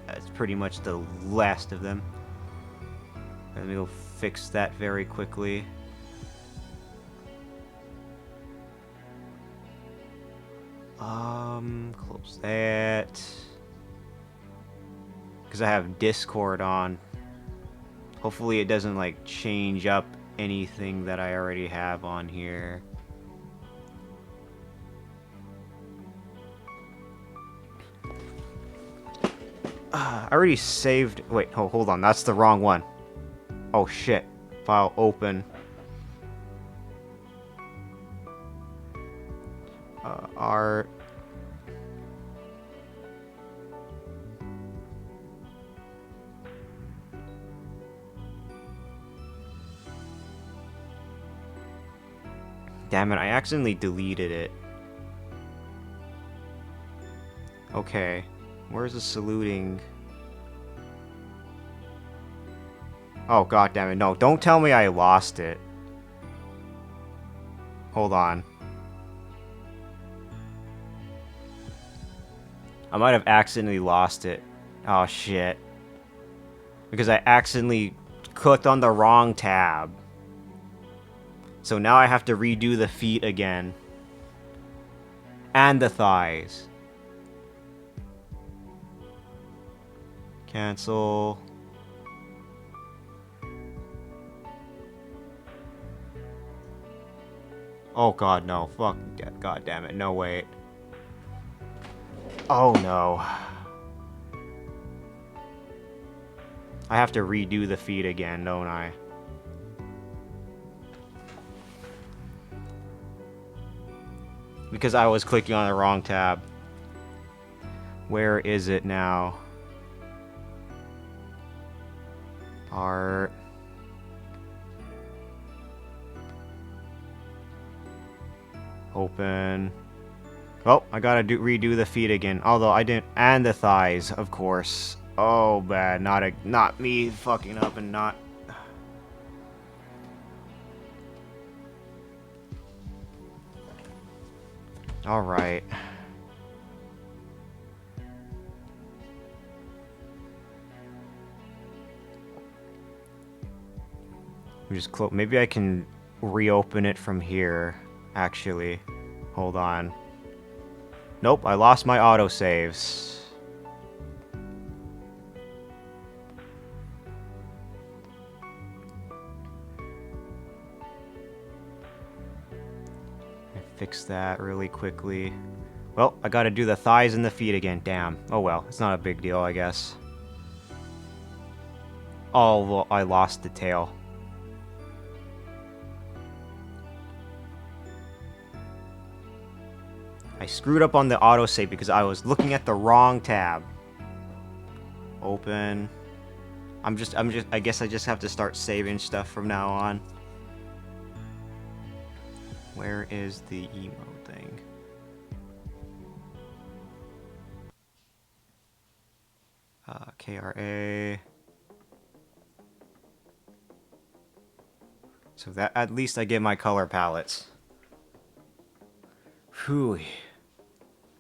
That's pretty much the last of them. Let me go fix that very quickly. Close that. Because I have Discord on. Hopefully it doesn't like change up anything that I already have on here. I already saved. Wait, hold on. That's the wrong one. Oh shit. File open. Art. Damn it, I accidentally deleted it. Okay. Where's the saluting? Oh, god damn it. No, don't tell me I lost it. Hold on. I might have accidentally lost it. Oh, shit. Because I accidentally clicked on the wrong tab. So now I have to redo the feet again. And the thighs. Cancel. Oh god, no. Fuck. God damn it. No, wait. Oh no. I have to redo the feed again, don't I? Because I was clicking on the wrong tab. Where is it now? Art. Open. Oh, I gotta redo the feet again. Although I didn't, and the thighs, of course. Oh, bad. Not me fucking up and not. All right. Just close. Maybe I can reopen it from here. Actually, hold on. Nope, I lost my autosaves. Fix that really quickly. Well, I gotta do the thighs and the feet again. Damn. Oh well, it's not a big deal, I guess. Oh, well, I lost the tail. I screwed up on the autosave because I was looking at the wrong tab. Open. I guess I just have to start saving stuff from now on. Where is the emo thing? KRA. So that at least I get my color palettes. Whew.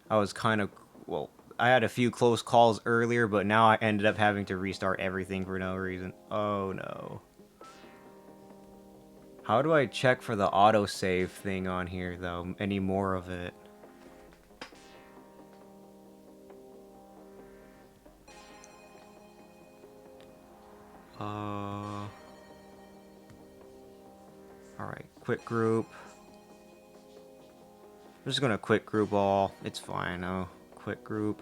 I was kind of, well, I had a few close calls earlier, but now I ended up having to restart everything for no reason. Oh no. How do I check for the autosave thing on here, though? Any more of it? Alright, quick group. I'm just gonna quick group all. It's fine, oh. Quick group.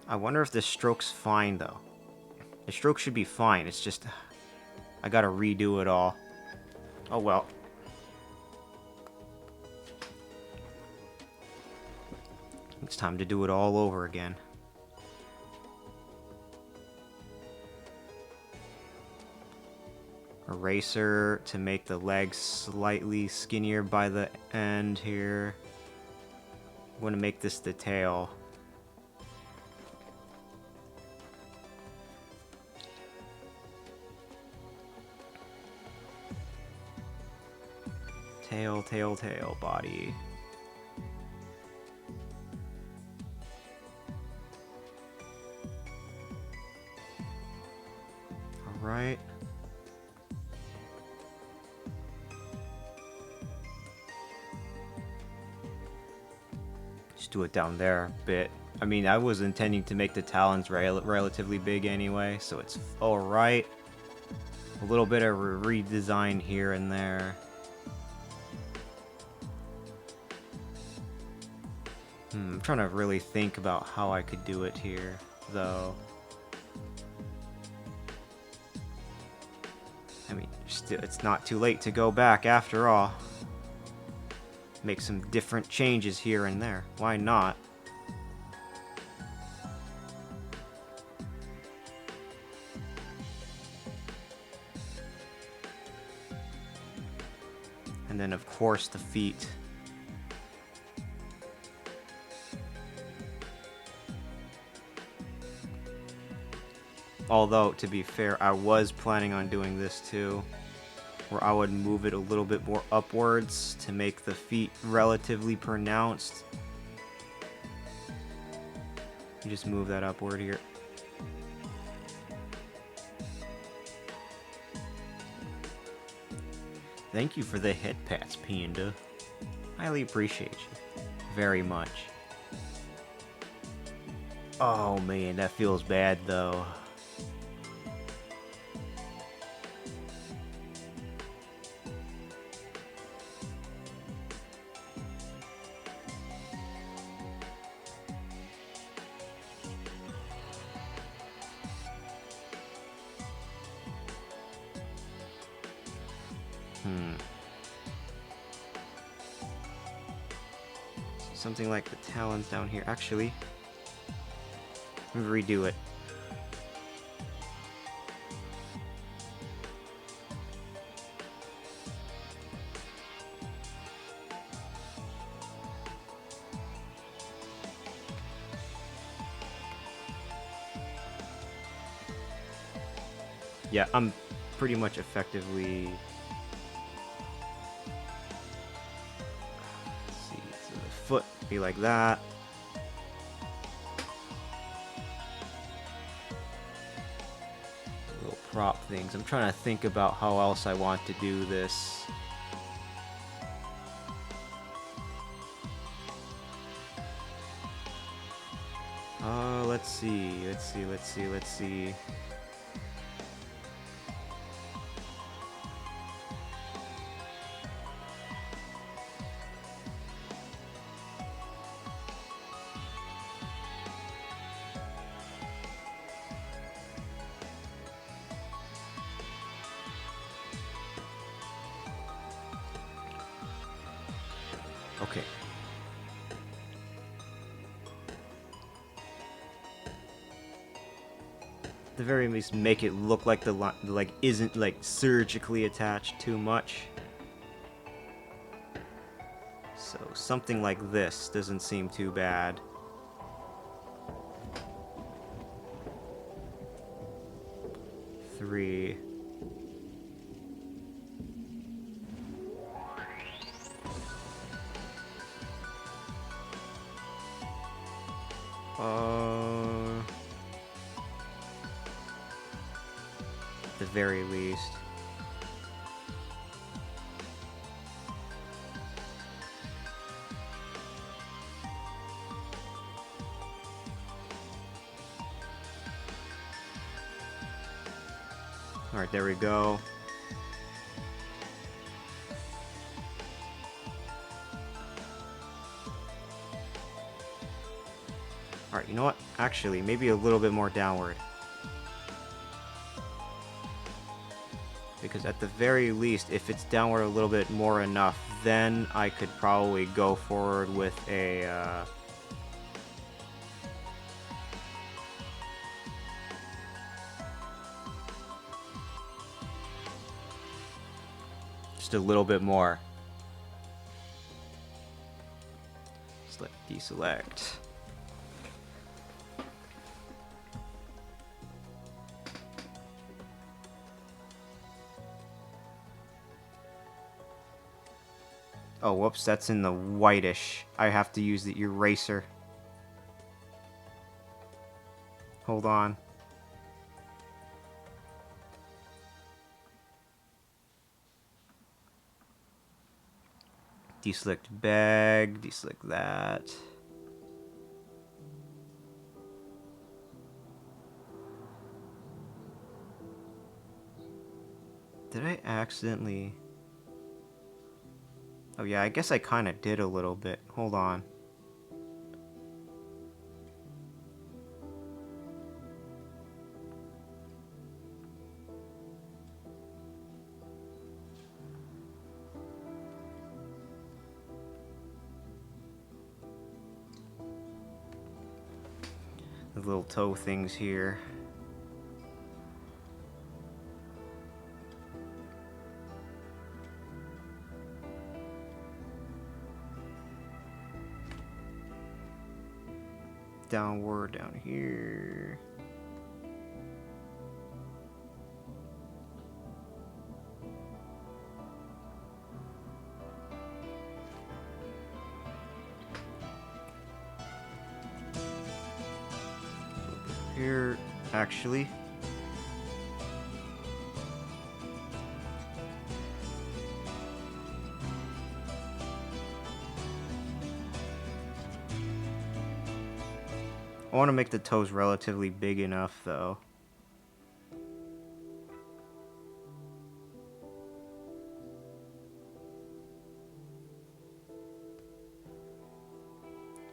I wonder if the stroke's fine, though. The stroke should be fine, it's just... I gotta redo it all. Oh well. It's time to do it all over again. Eraser to make the legs slightly skinnier by the end here. I'm going to make this the tail. Tail, tail, tail, body. Alright. Just do it down there a bit. I mean, I was intending to make the talons relatively big anyway, so it's alright. A little bit of redesign here and there. I'm trying to really think about how I could do it here, though. I mean, still, it's not too late to go back after all. Make some different changes here and there. Why not? And then, of course, the feet. Although, to be fair, I was planning on doing this too, where I would move it a little bit more upwards to make the feet relatively pronounced. You just move that upward here. Thank you for the head pats, Panda. Highly appreciate you. Very much. Oh man, that feels bad though. Something like the talons down here. Actually, let me redo it. Yeah, I'm pretty much effectively... Let's see, so the foot be like that. Little prop things. I'm trying to think about how else I want to do this. Let's see. Okay. At the very least, make it look like the line like isn't like surgically attached too much. So something like this doesn't seem too bad. Three. At the very least. Alright, there we go. Alright, you know what? Actually, maybe a little bit more downward. Because at the very least, if it's downward a little bit more enough, then I could probably go forward with a, just a little bit more. Select, deselect. Oh, whoops, that's in the whitish. I have to use the eraser. Hold on. Deselect bag, deselect that. Did I accidentally... Oh yeah, I guess I kind of did a little bit. Hold on. The little toe things here. Downward down here. Here, actually. I want to make the toes relatively big enough, though.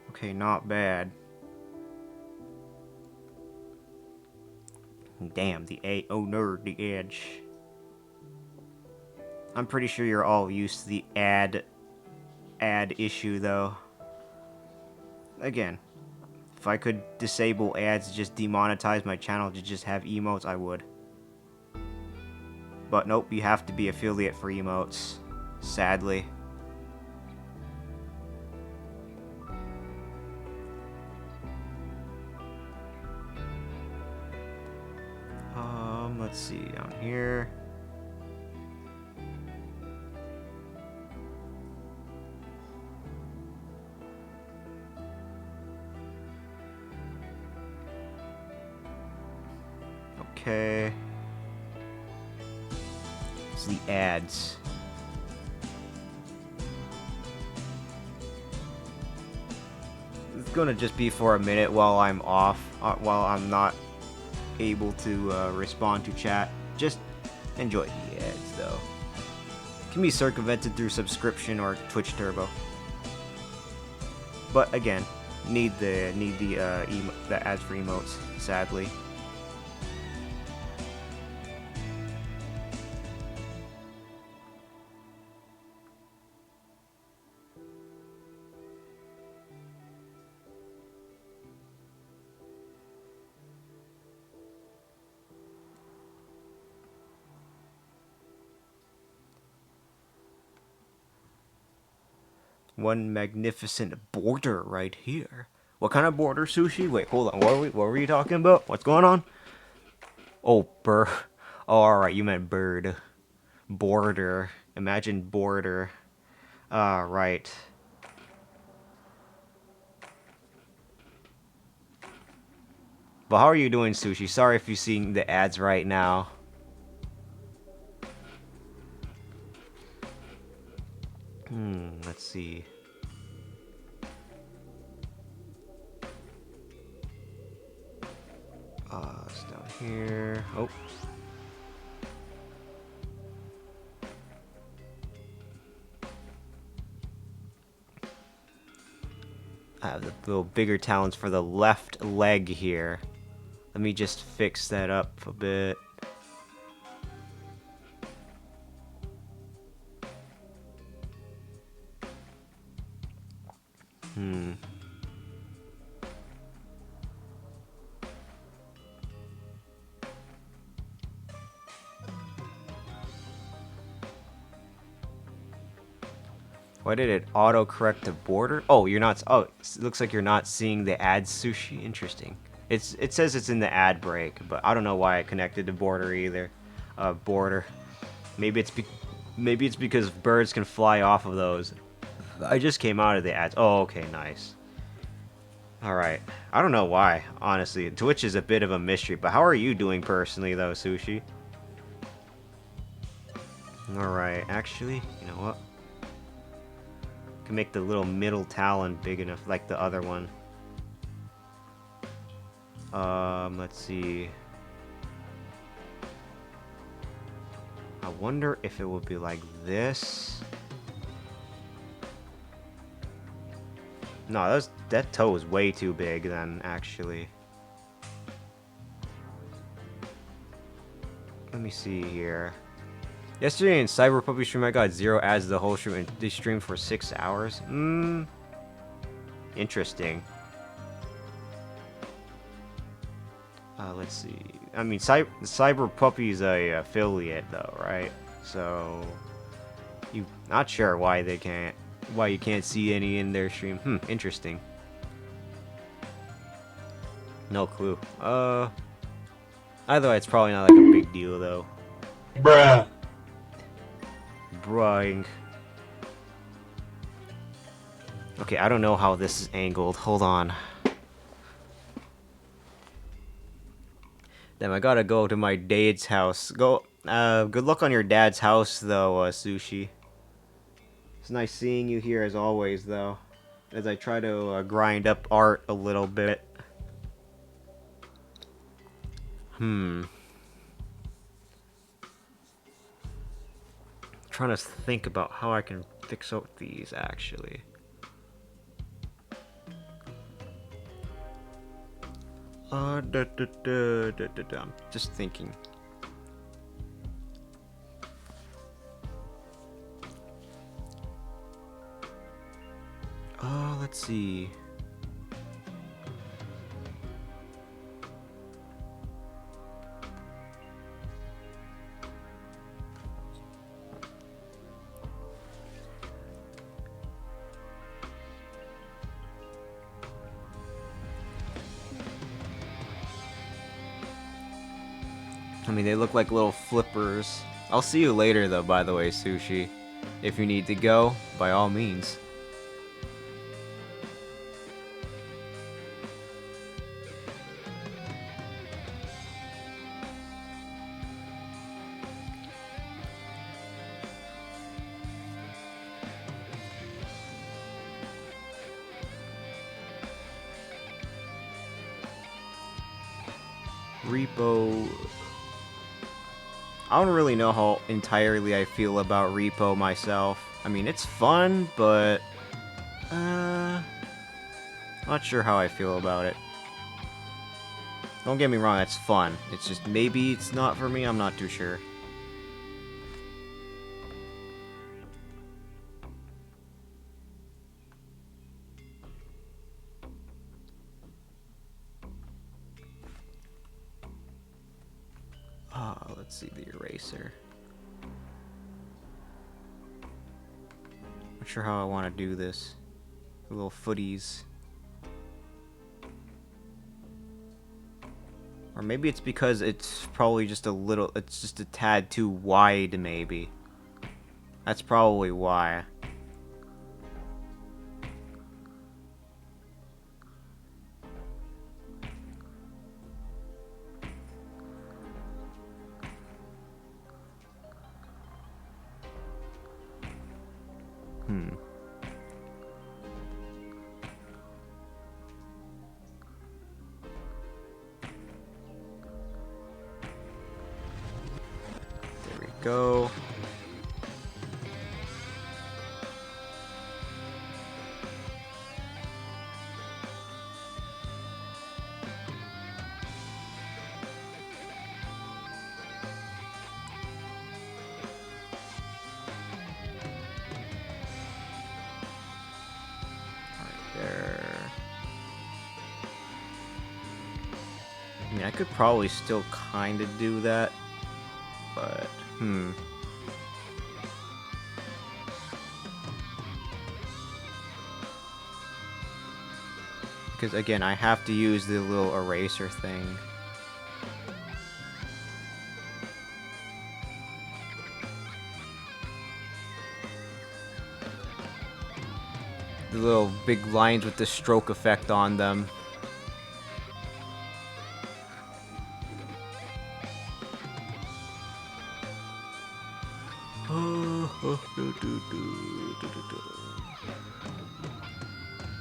Okay, not bad. Damn, oh nerd, the edge. I'm pretty sure you're all used to the ad issue, though. Again, if I could disable ads, just demonetize my channel to just have emotes, I would. But nope, you have to be affiliate for emotes, sadly. Let's see, down here. Okay. It's the ads. It's gonna just be for a minute while I'm off, while I'm not able to respond to chat. Just enjoy the ads, though. Can be circumvented through subscription or Twitch Turbo. But again, need the ads for emotes, sadly. One magnificent border right here. What kind of border, Sushi? Wait, hold on. What were you talking about? What's going on? Oh, bird. Oh, alright, you meant bird. Border. Imagine border. Right. But how are you doing, Sushi? Sorry if you're seeing the ads right now. Let's see. It's down here. Oh. I have the little bigger talons for the left leg here. Let me just fix that up a bit. Why did it auto-correct the border? Oh, you're not... Oh, it looks like you're not seeing the ad, Sushi. Interesting. It says it's in the ad break, but I don't know why I connected to border either. Border. Maybe it's because birds can fly off of those. I just came out of the ads. Oh, okay, nice. Alright. I don't know why, honestly. Twitch is a bit of a mystery, but how are you doing personally, though, Sushi? Alright, actually, you know what? Can make the little middle talon big enough like the other one. Let's see. I wonder if it would be like this. No, that toe is way too big then, actually. Let me see here. Yesterday in Cyber Puppy stream, I got 0 ads the whole stream, and they streamed for 6 hours. Interesting. Let's see. I mean, Cyber Puppy's a affiliate, though, right? So, not sure why you can't see any in their stream. Interesting. No clue. Either way, it's probably not like a big deal, though. Bruh. Bruhing. Okay, I don't know how this is angled. Hold on. Damn, I gotta go to my dad's house. Good luck on your dad's house, though, Sushi. It's nice seeing you here, as always, though. As I try to grind up art a little bit. Trying to think about how I can fix up these, actually. I'm just thinking. Let's see. I mean, they look like little flippers. I'll see you later, though, by the way, Sushi. If you need to go, by all means. Repo... I don't really know how entirely I feel about Repo myself. I mean, it's fun, but... not sure how I feel about it. Don't get me wrong, it's fun. It's just, maybe it's not for me, I'm not too sure. Let's see the eraser. sure how I want to do this. The little footies. Or maybe it's because it's probably just a little, it's just a tad too wide, maybe. That's probably why. There we go. I mean, I could probably still kind of do that, but, Because, again, I have to use the little eraser thing. The little big lines with the stroke effect on them.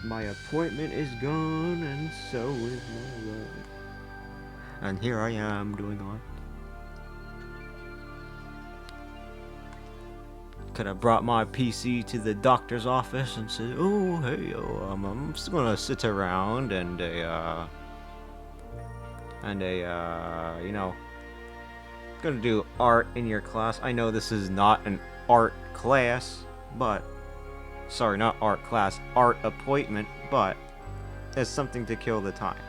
My appointment is gone, and so is my life. And here I am doing art. Could have brought my PC to the doctor's office and said, "Oh, hey, I'm just gonna sit around and you know, gonna do art in your class. I know this is not an art class, but sorry, not art class, art appointment, but it's something to kill the time.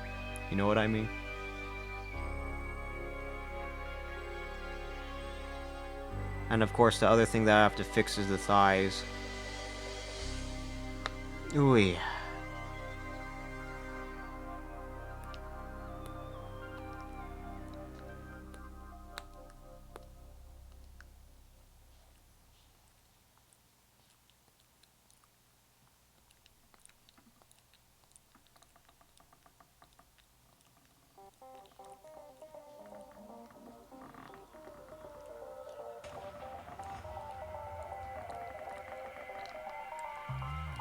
You know what I mean?" And of course, the other thing that I have to fix is the thighs. Ooh, yeah.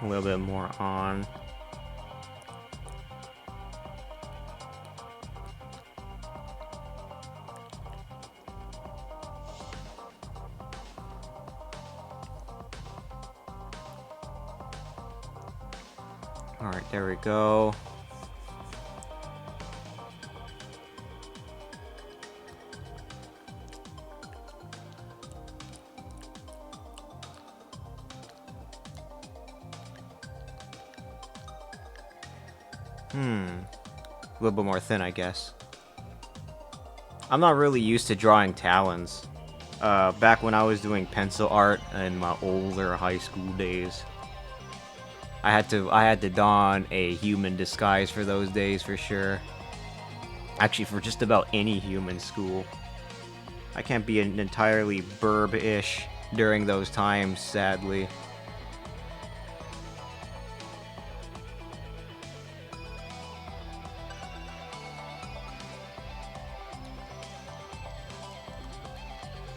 A little bit more on. Alright, there we go. A little bit more thin, I guess. I'm not really used to drawing talons. Back when I was doing pencil art in my older high school days, I had to don a human disguise for those days for sure. Actually, for just about any human school. I can't be an entirely burb-ish during those times, sadly.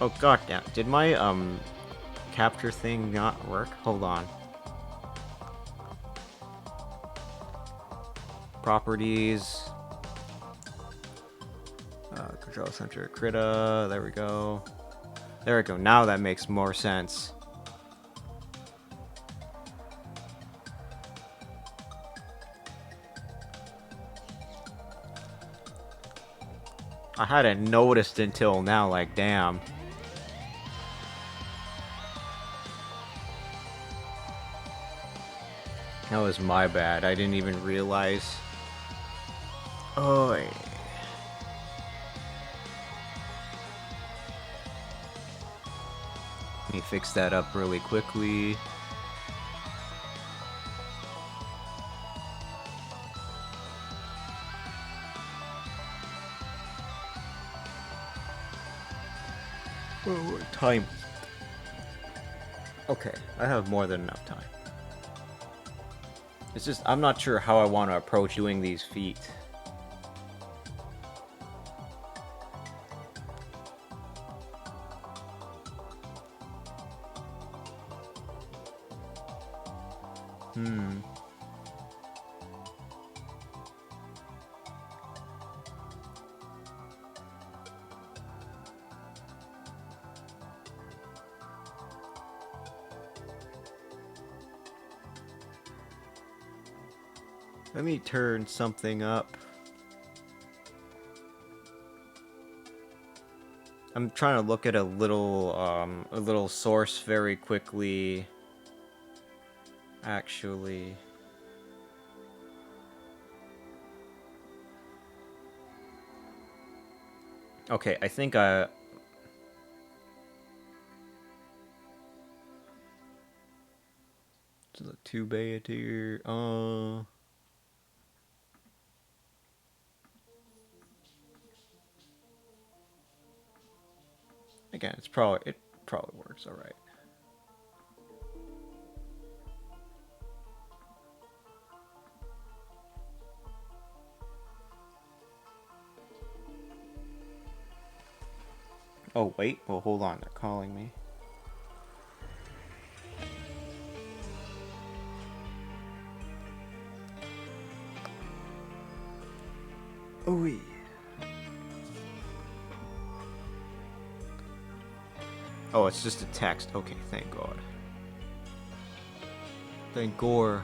Oh goddamn! Did my capture thing not work? Hold on. Properties. Control center critta. There we go. There we go. Now that makes more sense. I hadn't noticed until now, like, damn. That was my bad. I didn't even realize. Oh. Let me fix that up really quickly. time. Okay, I have more than enough time. It's just, I'm not sure how I want to approach doing these feet. Let me turn something up. I'm trying to look at a little source very quickly. Actually. Okay, I think I... It's a 2-beta tier. Again, it probably works all right. Oh wait, well hold on, they're calling me. Oh yeah. Oh, it's just a text. Okay, thank God. Thank Gore.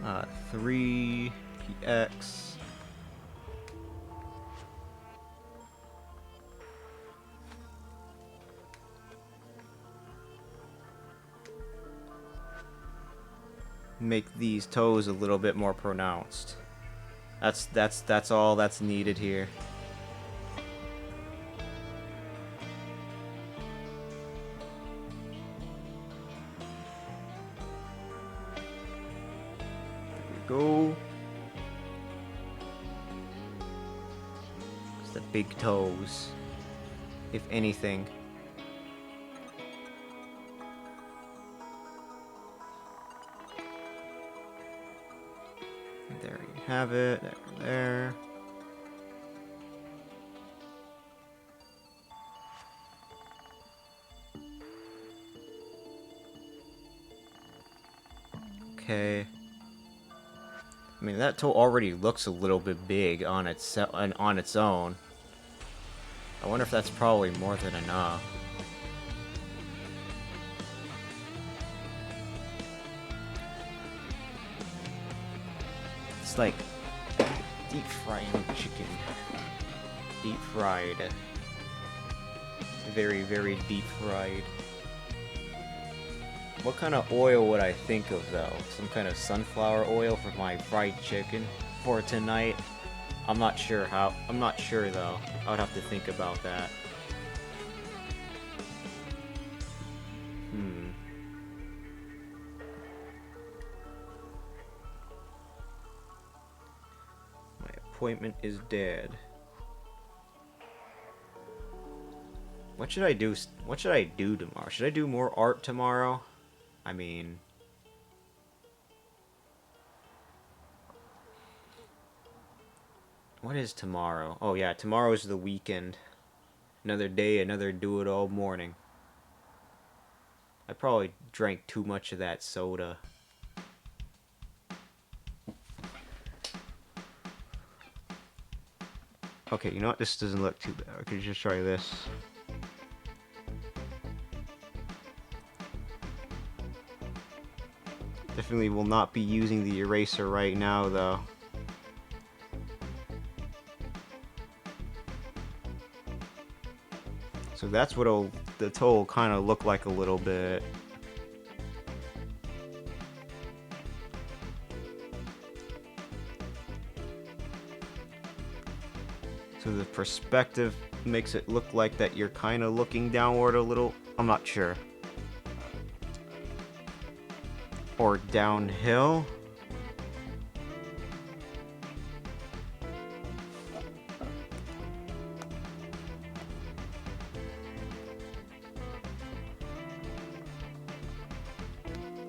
Uh, 3 PX. Make these toes a little bit more pronounced. That's all that's needed here. There we go. It's the big toes, if anything. There you have it. There. Okay. I mean, that toe already looks a little bit big on its own. I wonder if that's probably more than enough. It's like deep frying chicken. Deep fried. Very, very deep fried. What kind of oil would I think of though? Some kind of sunflower oil for my fried chicken for tonight? I'm not sure though. I would have to think about that. My appointment is dead. What should I do? What should I do tomorrow? Should I do more art tomorrow? I mean... What is tomorrow? Oh yeah, tomorrow's the weekend. Another day, another do-it-all morning. I probably drank too much of that soda. Okay, you know what? This doesn't look too bad. I could just try this. Definitely will not be using the eraser right now, though. So that's what the toe will kind of look like a little bit. So the perspective makes it look like that you're kind of looking downward a little. I'm not sure. or downhill.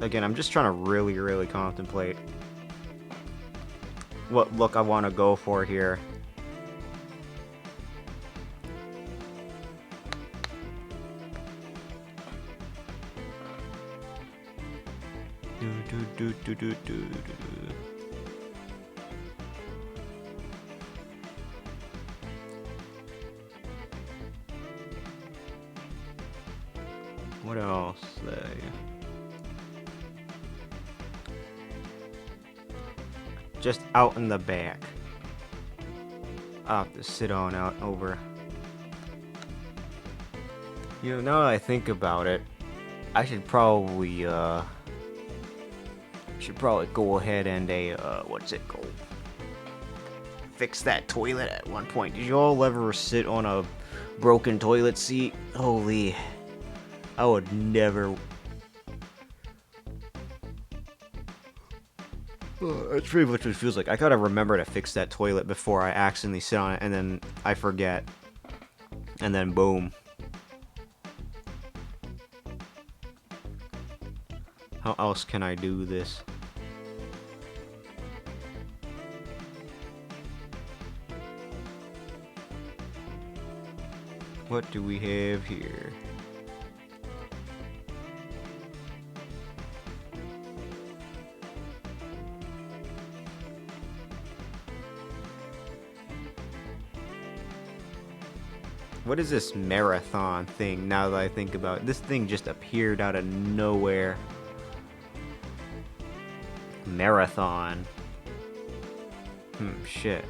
Again, I'm just trying to really contemplate what look I want to go for here. What else? Just out in the back. I'll have to sit on out over. You know, now that I think about it, I should probably go ahead and what's it called? Fix that toilet at one point. Did you all ever sit on a broken toilet seat? Holy, I would never. That's pretty much what it feels like. I gotta remember to fix that toilet before I accidentally sit on it, and then I forget. And then boom. How else can I do this? What do we have here? What is this marathon thing, now that I think about it? This thing just appeared out of nowhere. Marathon. Shit.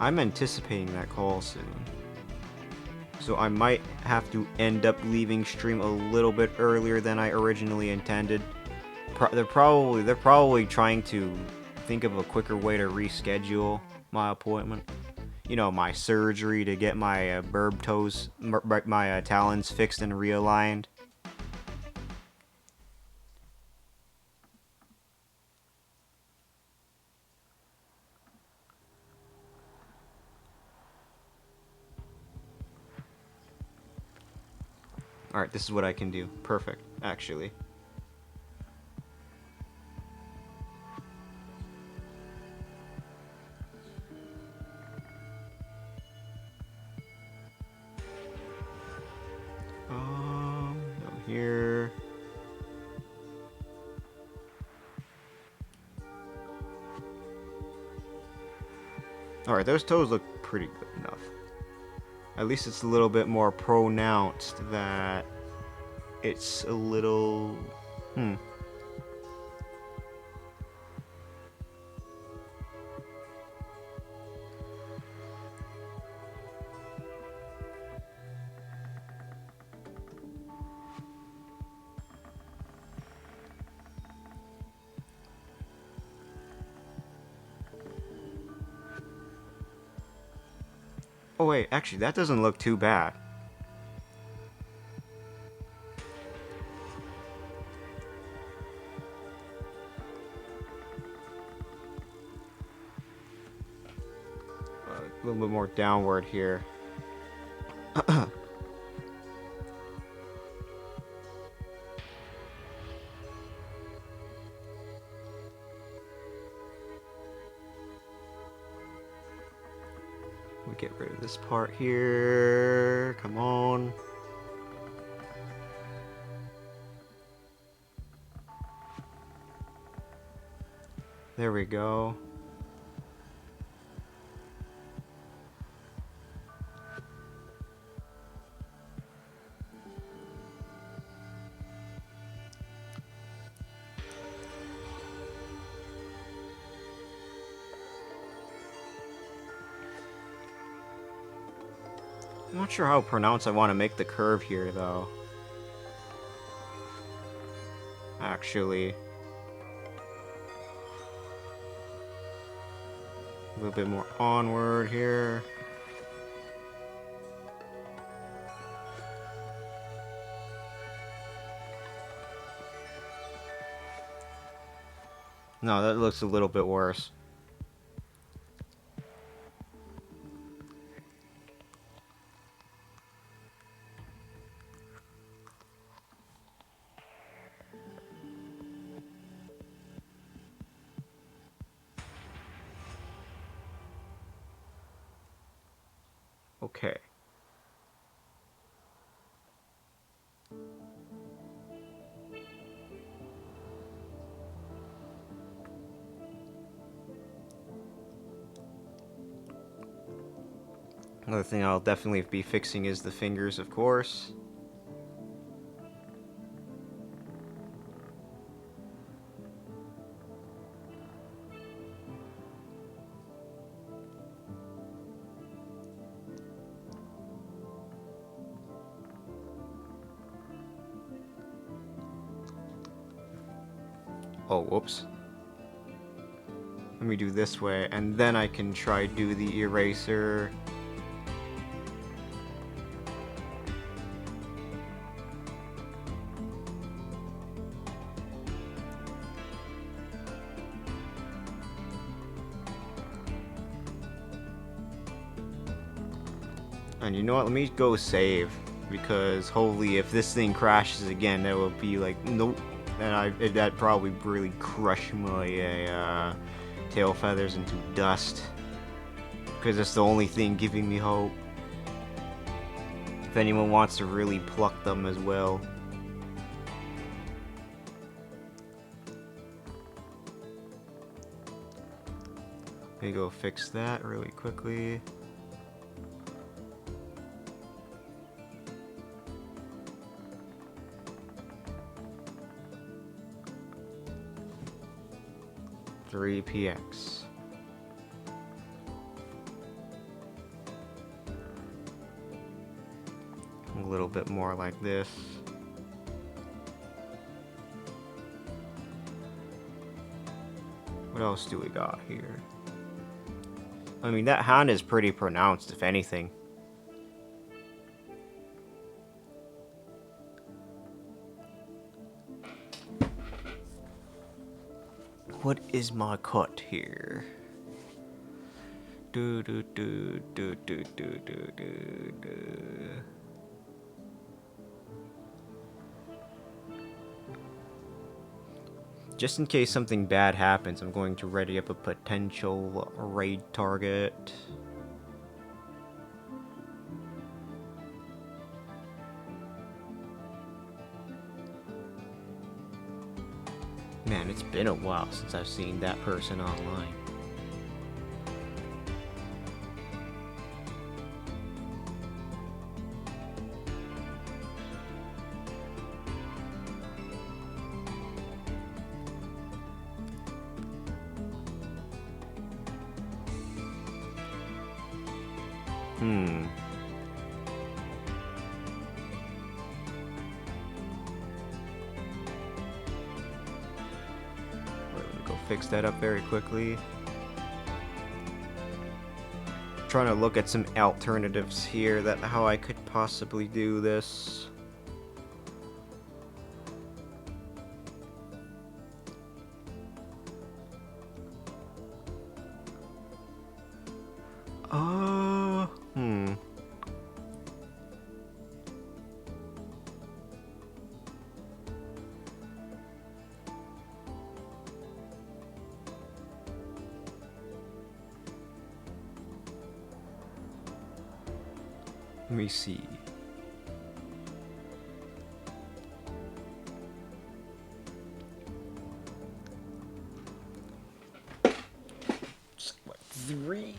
I'm anticipating that call soon. So I might have to end up leaving stream a little bit earlier than I originally intended. They're probably trying to think of a quicker way to reschedule my appointment. You know, my surgery to get my burb toes, my talons fixed and realigned. Alright, this is what I can do. Perfect, actually. Here. Alright, those toes look pretty good enough. At least it's a little bit more pronounced that it's a little... Oh wait, actually that doesn't look too bad. A little bit more downward here. We get rid of this part here. Come on. There we go. I'm not sure how pronounced I want to make the curve here, though. Actually. A little bit more onward here. No, that looks a little bit worse. Okay. Another thing I'll definitely be fixing is the fingers, of course. Oh, whoops. Let me do this way, and then I can try do the eraser. And you know what, let me go save, because hopefully if this thing crashes again, that will be like, nope. And that'd probably really crush my tail feathers into dust. Because that's the only thing giving me hope. If anyone wants to really pluck them as well. Let me go fix that really quickly. Three PX. A little bit more like this. What else do we got here? I mean, that hand is pretty pronounced, if anything. What is my cut here? Do do do do do do do do do. Just in case something bad happens, I'm going to ready up a potential raid target. Man, it's been a while since I've seen that person online. Fix that up very quickly. Trying to look at some alternatives here that how I could possibly do this. Let me see. What, 3?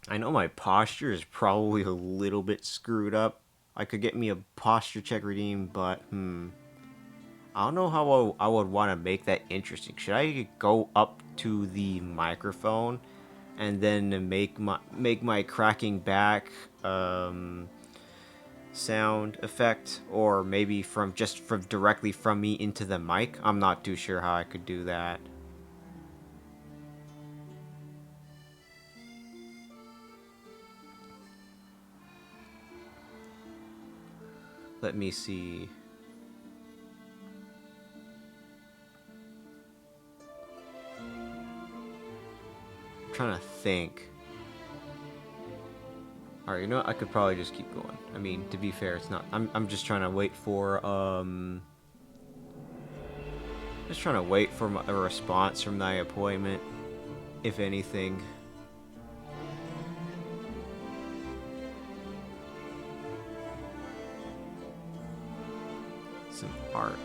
I know my posture is probably a little bit screwed up. I could get me a posture check redeem, but I don't know how I would want to make that interesting. Should I go up to the microphone and then make my cracking back sound effect, or maybe from directly from me into the mic? I'm not too sure how I could do that. Let me see. trying to think. Alright, you know what? I could probably just keep going. I mean, to be fair, it's not... I'm just trying to wait for, just trying to wait for a response from my appointment, if anything. Some art.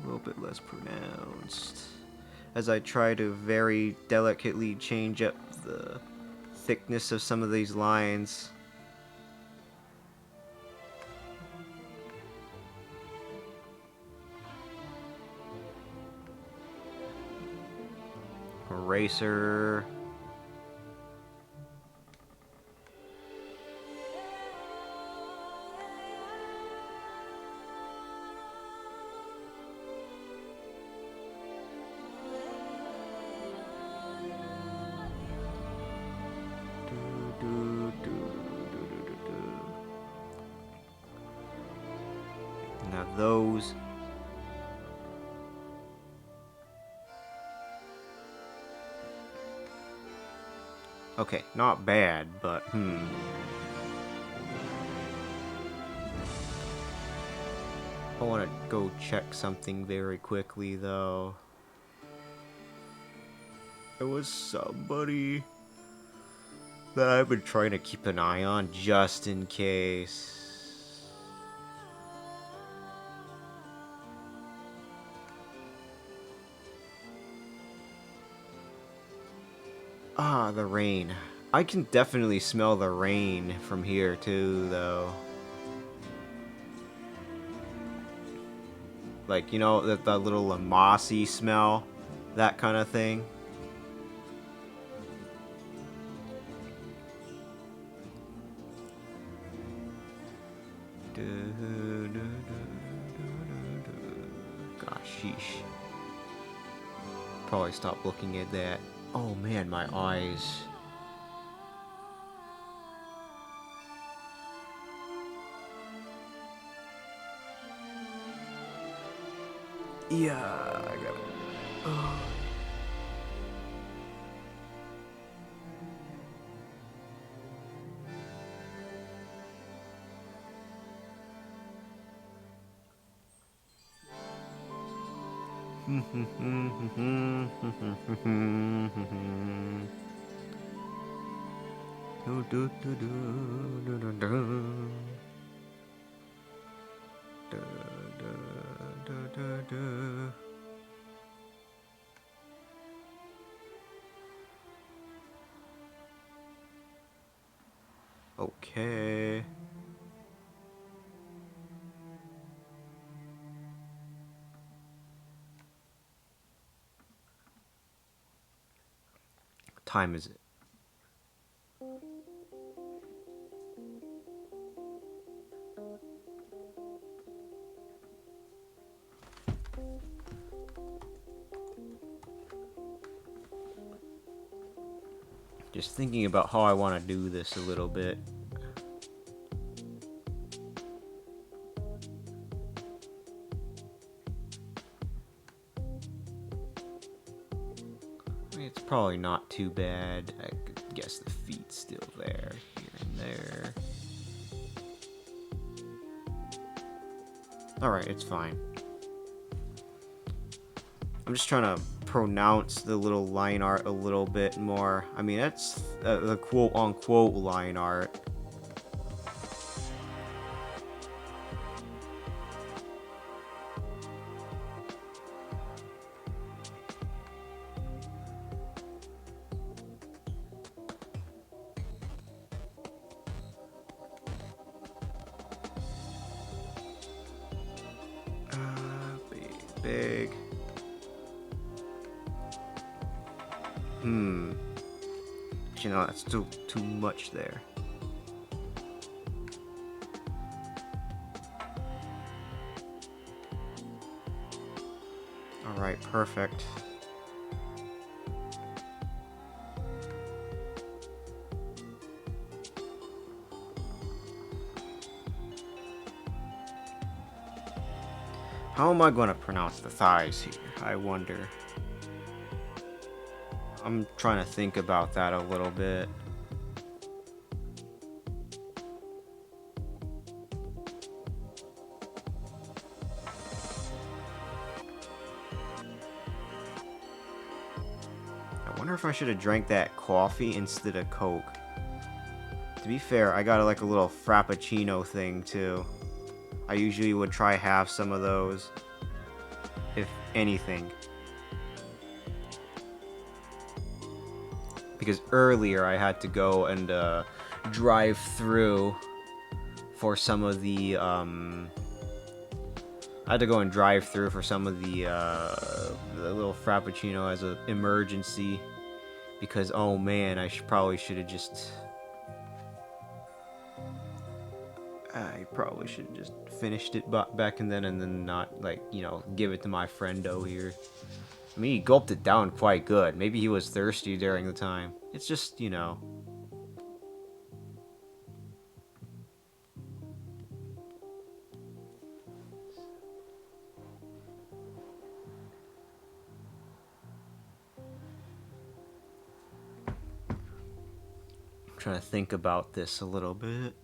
A little bit less pronounced. As I try to very delicately change up the thickness of some of these lines. Eraser. Now those. Okay, not bad, but I want to go check something very quickly, though. There was somebody that I've been trying to keep an eye on just in case. Ah, the rain. I can definitely smell the rain from here too, though. Like, you know, that little mossy smell, that kind of thing. Gosh, sheesh. Probably stop looking at that. Oh man, my eyes. Yeah, I got it. Oh. Okay. What time is it? Just thinking about how I want to do this a little bit. It's probably not too bad. I could guess the feet's still there, here and there. Alright, it's fine. I'm just trying to pronounce the little line art a little bit more. I mean, that's the quote-unquote line art. Big. You know, that's still too much there. Alright, perfect. How am I going to pronounce the thighs here? I wonder. I'm trying to think about that a little bit. I wonder if I should have drank that coffee instead of Coke. To be fair, I got like a little frappuccino thing too. I usually would try have some of those, if anything. Because earlier I had to go and drive through for some of the I had to go and drive through for some of the little frappuccino as an emergency, because oh man, probably should have just finished it back and then not, like, you know, give it to my friendo here. I mean, he gulped it down quite good. Maybe he was thirsty during the time. It's just, you know. I'm trying to think about this a little bit.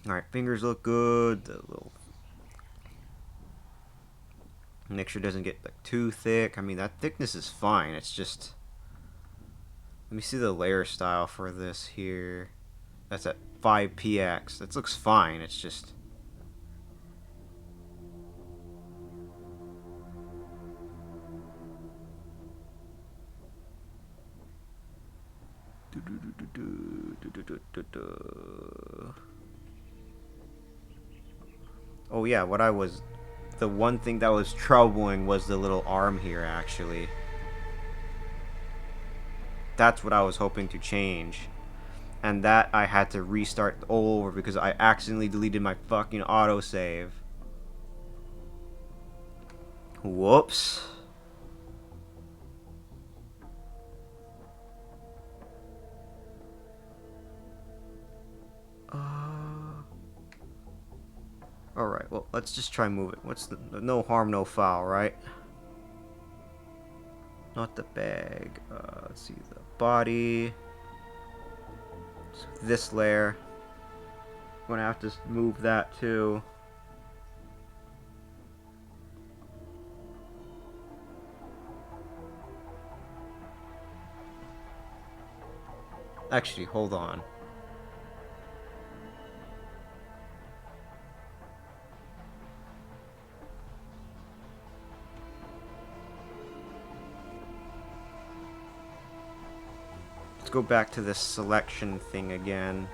Alright, fingers look good. The little mixture doesn't get like too thick. I mean, that thickness is fine. It's just, let me see the layer style for this here. That's at 5px. That looks fine. It's just, oh yeah, the one thing that was troubling was the little arm here, actually. That's what I was hoping to change. And that I had to restart all over because I accidentally deleted my fucking autosave. Whoops. Alright, well, let's just try move it. What's the... No harm, no foul, right? Not the bag. Let's see, the body. So this layer. I'm gonna have to move that too. Actually, hold on. Let's go back to this selection thing again.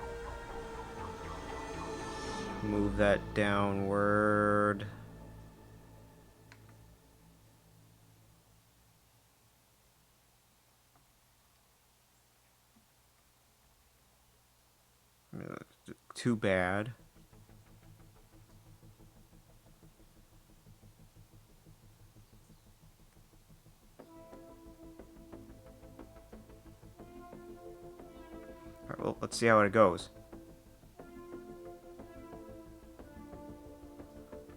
Move that downward. Too bad. Alright, well, let's see how it goes.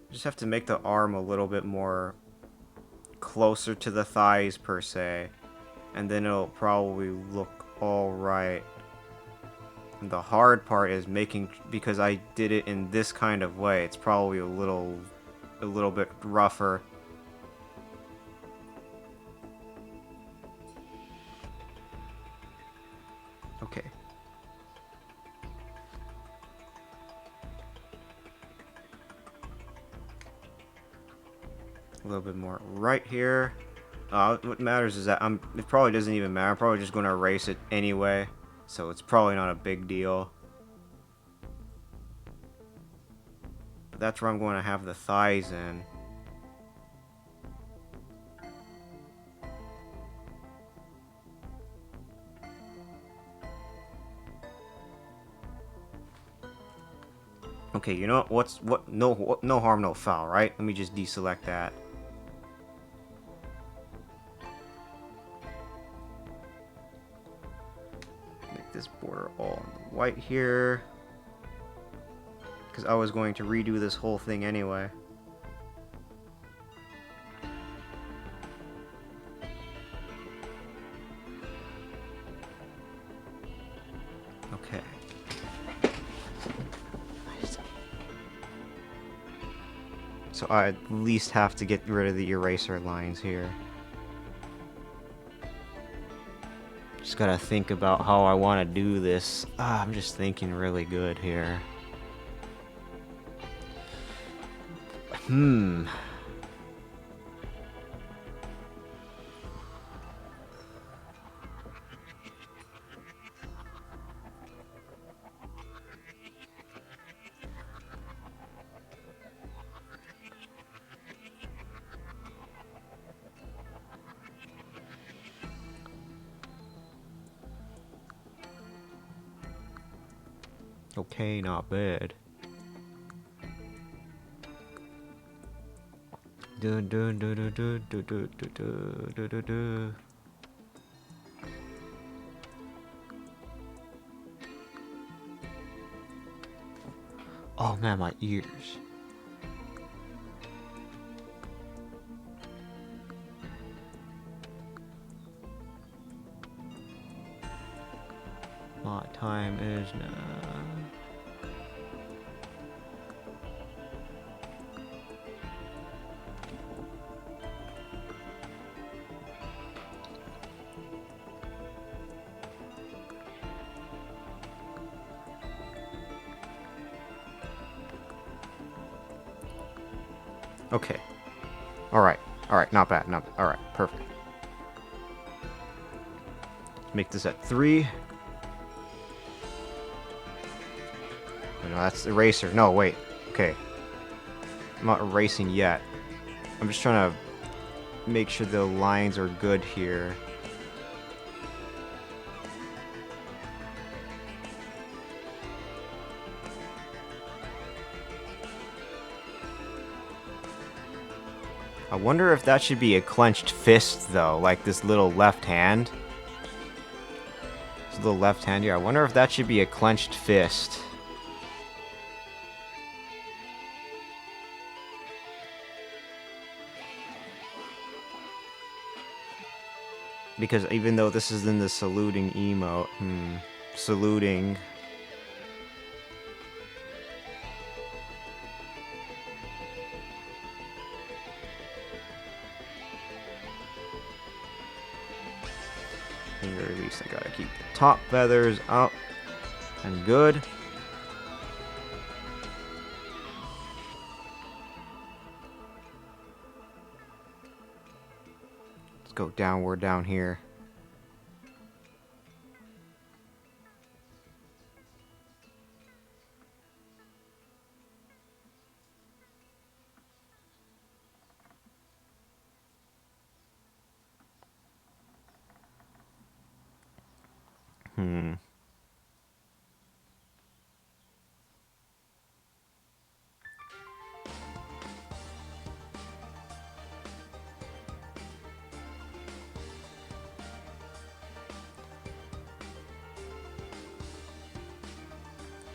Just have to make the arm a little bit more closer to the thighs, per se. And then it'll probably look alright. The hard part is making, because I did it in this kind of way, it's probably a little bit rougher. Okay. A little bit more right here. What matters is that it probably doesn't even matter. I'm probably just going to erase it anyway. So it's probably not a big deal. But that's where I'm going to have the thighs in. Okay, you know what? No harm, no foul, right? Let me just deselect that. Make this border all white here, because I was going to redo this whole thing anyway. Okay. So I at least have to get rid of the eraser lines here. Just gotta think about how I want to do this. I'm just thinking really good here. Okay, not bad. Dun dun dun dun dun dun dun dun dun dun dun. Oh man, my ears. My time is now. Okay. Alright. Alright, not bad. Alright, perfect. Make this at 3. No, that's eraser. No, wait. Okay. I'm not erasing yet. I'm just trying to make sure the lines are good here. I wonder if that should be a clenched fist, though, like this little left hand. This little left hand here. I wonder if that should be a clenched fist. Because even though this is in the saluting emote, saluting. Finger release. I gotta keep the top feathers up and good. Let's go downward down here.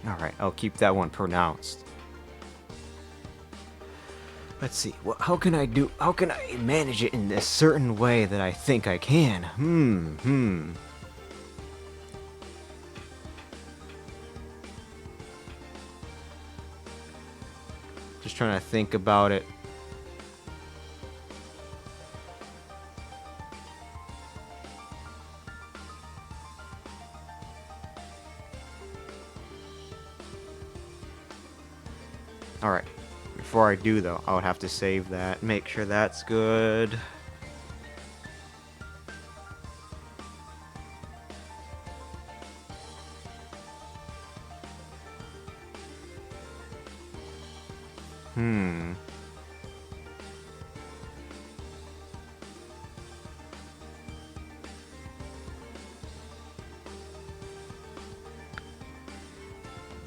Alright, I'll keep that one pronounced. Let's see, how can I manage it in a certain way that I think I can? Just trying to think about it. Alright, before I do though, I would have to save that, make sure that's good.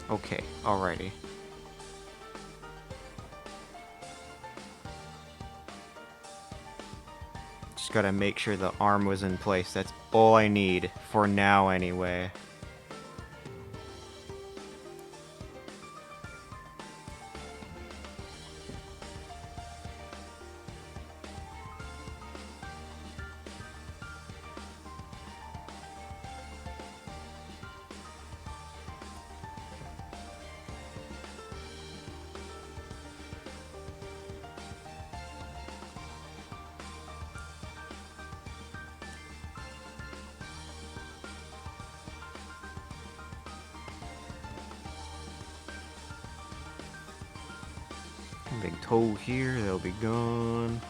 Okay, alrighty. Just gotta make sure the arm was in place. That's all I need, for now anyway. Big toe here, they'll be gone.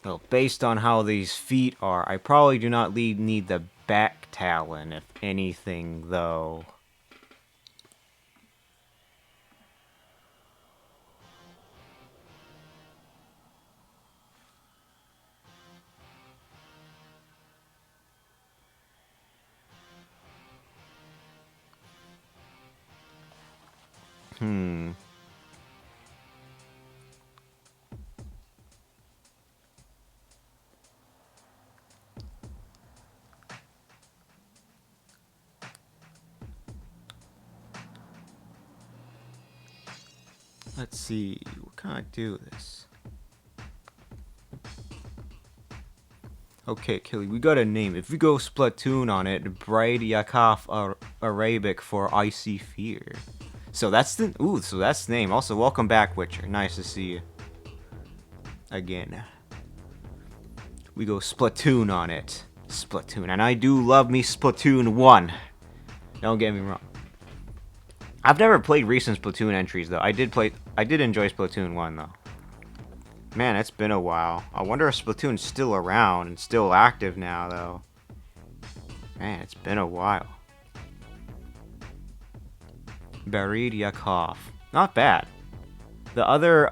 Well, based on how these feet are, I probably do not need the back talon, if anything, though. Let's see, what can I do this? Okay, Kelly, we got a name. If we go Splatoon on it, Braid Yakov Arabic for Icy Fear. So that's the name. Also, welcome back, Witcher. Nice to see you again. We go Splatoon on it. Splatoon, and I do love me Splatoon 1. Don't get me wrong. I've never played recent Splatoon entries though. I did enjoy Splatoon 1 though. Man, it's been a while. I wonder if Splatoon's still around and still active now though. Man, it's been a while. Barid Yakov. Not bad. The other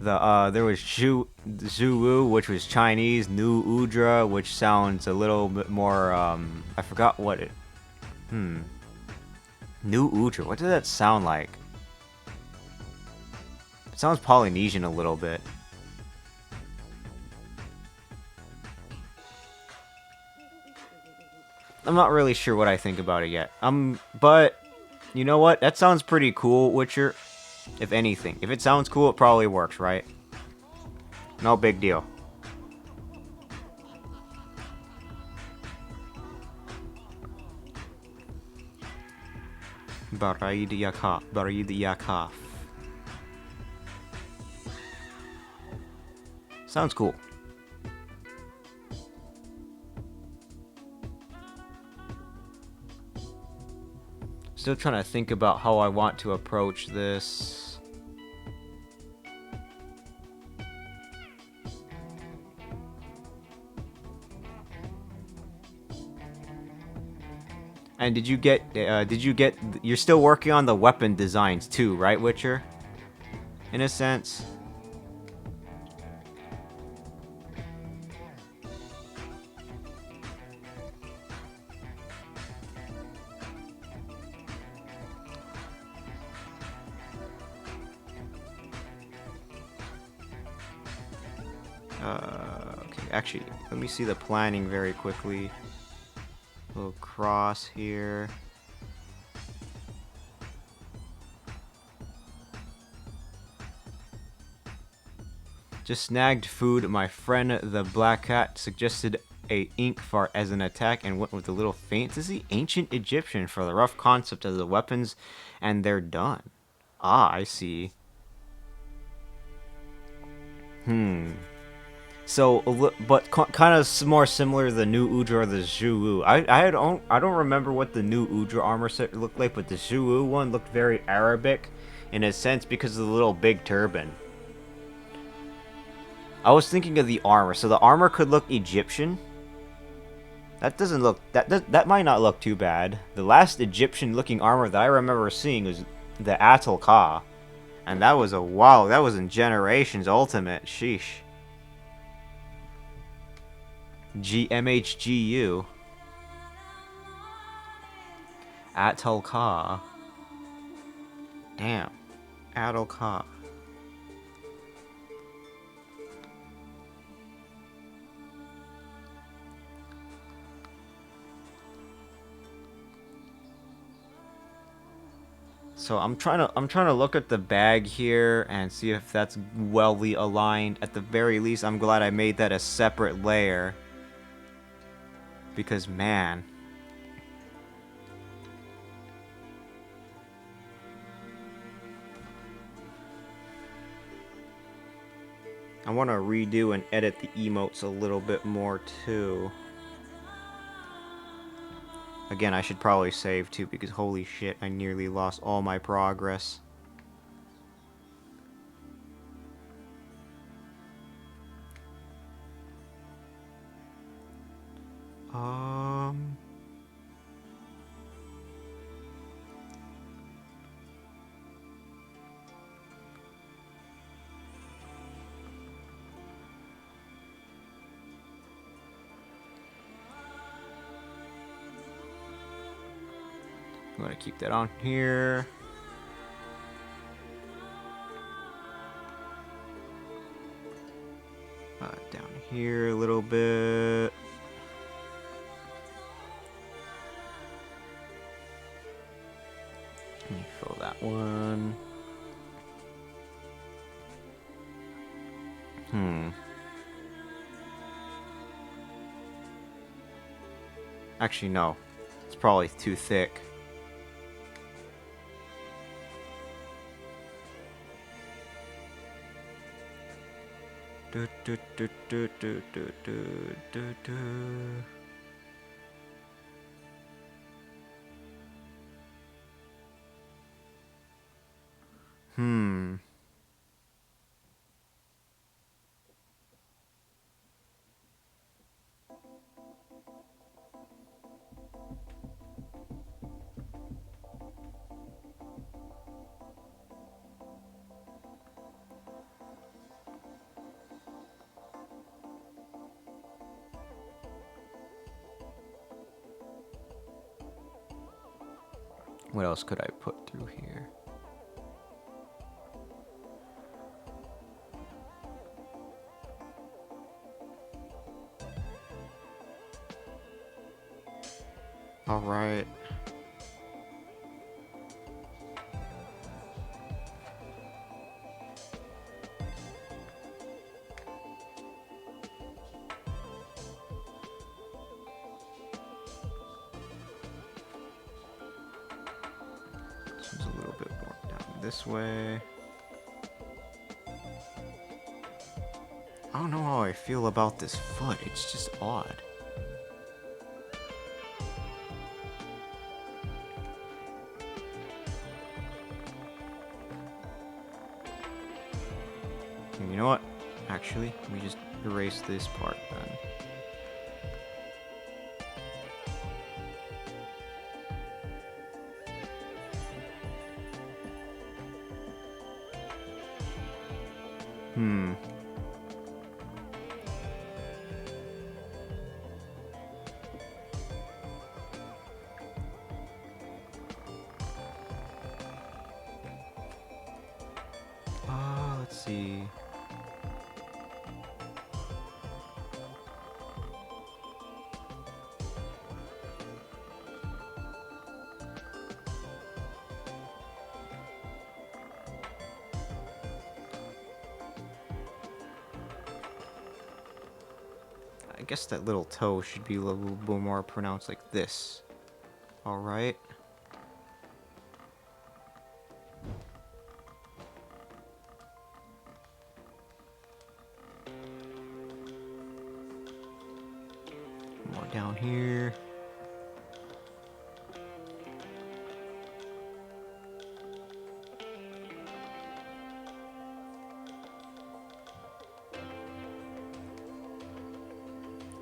there was Zhuwu, which was Chinese, New Udra, which sounds a little bit more I forgot what it New Udra, what does that sound like? It sounds Polynesian a little bit. I'm not really sure what I think about it yet. But you know what? That sounds pretty cool, Witcher. If anything. If it sounds cool, it probably works, right? No big deal. Barid Yakov. Sounds cool. Still trying to think about how I want to approach this. And did you get, you're still working on the weapon designs too, right, Witcher? In a sense. Okay, actually, let me see the planning very quickly. Little cross here. Just snagged food. My friend the Black Cat suggested a ink fart as an attack and went with a little fantasy ancient Egyptian for the rough concept of the weapons, and they're done. Ah, I see. So, but kind of more similar to the new Udra or the Zhuwu. I don't remember what the new Udra armor set looked like, but the Zhuwu one looked very Arabic in a sense because of the little big turban. I was thinking of the armor, so the armor could look Egyptian. That doesn't look that might not look too bad. The last Egyptian-looking armor that I remember seeing was the Atal Ka, And that was wow, that was in Generations Ultimate. Sheesh. MHGU. Atolka. Damn. Atolka. So I'm trying to look at the bag here and see if that's wellly aligned. At the very least, I'm glad I made that a separate layer. Because man, I want to redo and edit the emotes a little bit more too. Again, I should probably save too, because holy shit, I nearly lost all my progress. I'm gonna keep that on here. Down here a little bit. Let me fill that one. Actually, no. It's probably too thick. Do, do, do, do, do, do, do, do, do. What else could I put through here? All right. This one's a little bit more down this way. I don't know how I feel about this foot. It's just odd. And you know what? Actually, let me just erase this part then. Let's see. I guess that little toe should be a little bit more pronounced like this. All right. More down here.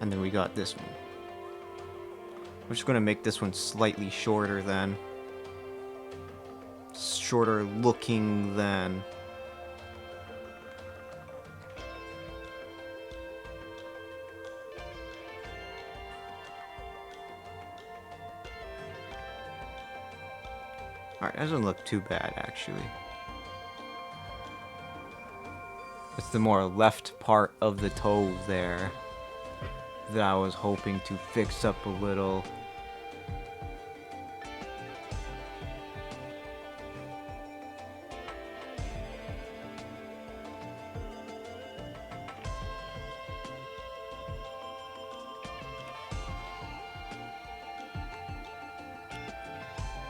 And then we got this one. I'm just going to make this one slightly shorter then. shorter looking than... Alright, doesn't look too bad, actually. It's the more left part of the toe there that I was hoping to fix up a little.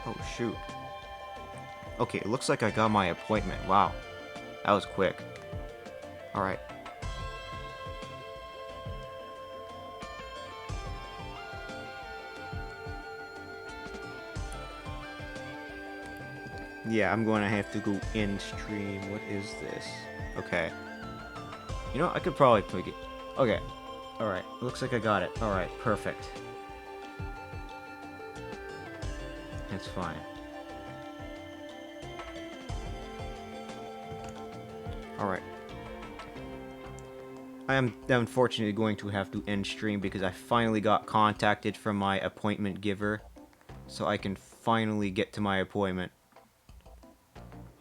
Oh, shoot. Okay, it looks like I got my appointment. Wow. That was quick. Alright. Yeah, I'm going to have to go in stream. What is this? Okay. You know, I could probably pick it. Okay. Alright. Looks like I got it. Alright, perfect. That's fine. Alright. I am unfortunately going to have to end stream because I finally got contacted from my appointment giver. So I can finally get to my appointment.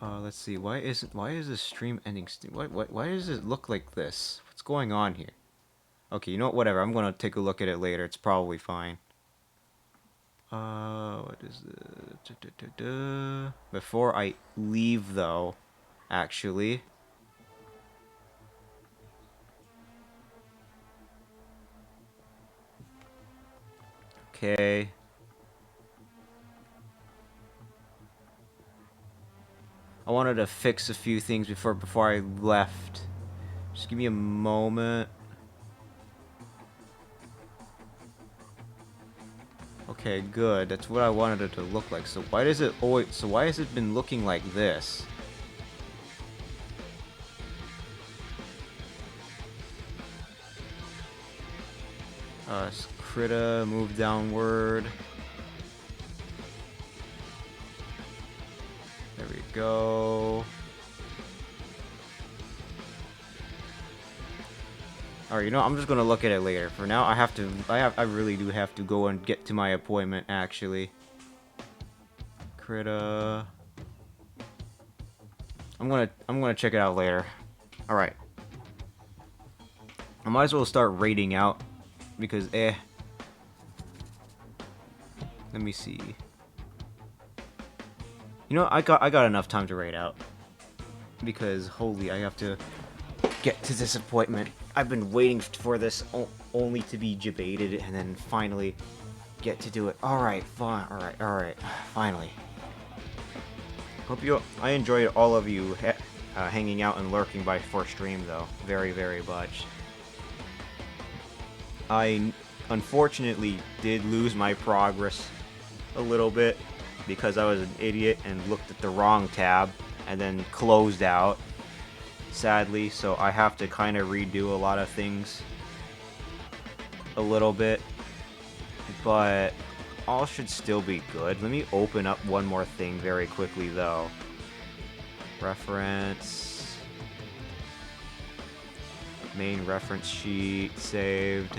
Let's see. Why is this stream ending? Why does it look like this? What's going on here? Okay, you know what? Whatever. I'm gonna take a look at it later. It's probably fine. What is this? Before I leave, though, actually. Okay. I wanted to fix a few things before I left. Just give me a moment. Okay, good. That's what I wanted it to look like. So why does it always... So why has it been looking like this? Critta, move downward. There we go. Alright, you know, I'm just gonna look at it later. For now, I really do have to go and get to my appointment, actually. Critta. I'm gonna check it out later. Alright. I might as well start rating out. Because, Let me see. You know, I got enough time to rate out. Because, holy, I have to get to this appointment. I've been waiting for this only to be debated and then finally get to do it. Alright, fine. Alright. Finally. I enjoyed all of you hanging out and lurking before stream, though. Very, very much. I unfortunately did lose my progress a little bit because I was an idiot and looked at the wrong tab and then closed out, sadly, so I have to kind of redo a lot of things a little bit, but all should still be good. Let me open up one more thing very quickly, though. Reference. Main reference sheet saved.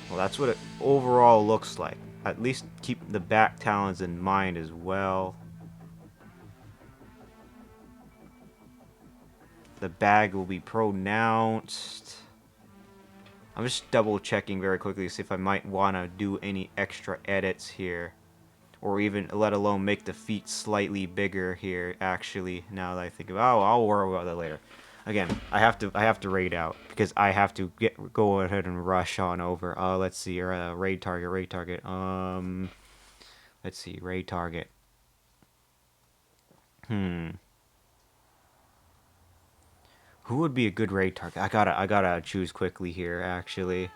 Well, that's what it overall looks like. At least keep the back talons in mind as well. The bag will be pronounced. I'm just double checking very quickly to see if I might want to do any extra edits here. Or even, let alone, make the feet slightly bigger here, actually, now that I think about it. Oh, I'll worry about that later. Again, I have to raid out, because I have to go ahead and rush on over. Let's see, raid target. Let's see, raid target. Who would be a good raid target? I gotta choose quickly here, actually.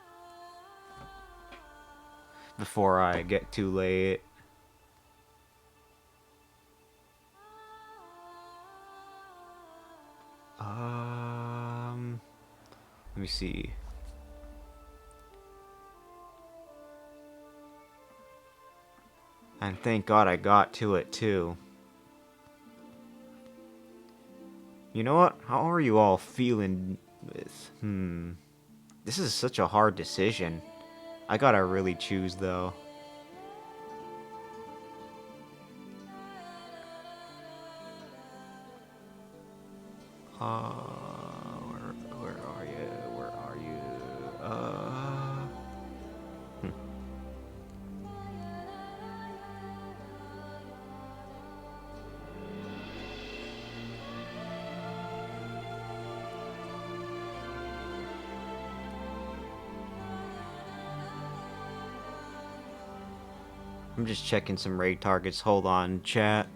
Before I get too late. Let me see. And thank God I got to it too. You know what? How are you all feeling with... This is such a hard decision. I gotta really choose, though. Where are you? Where are you? Hmm. I'm just checking some raid targets. Hold on, chat.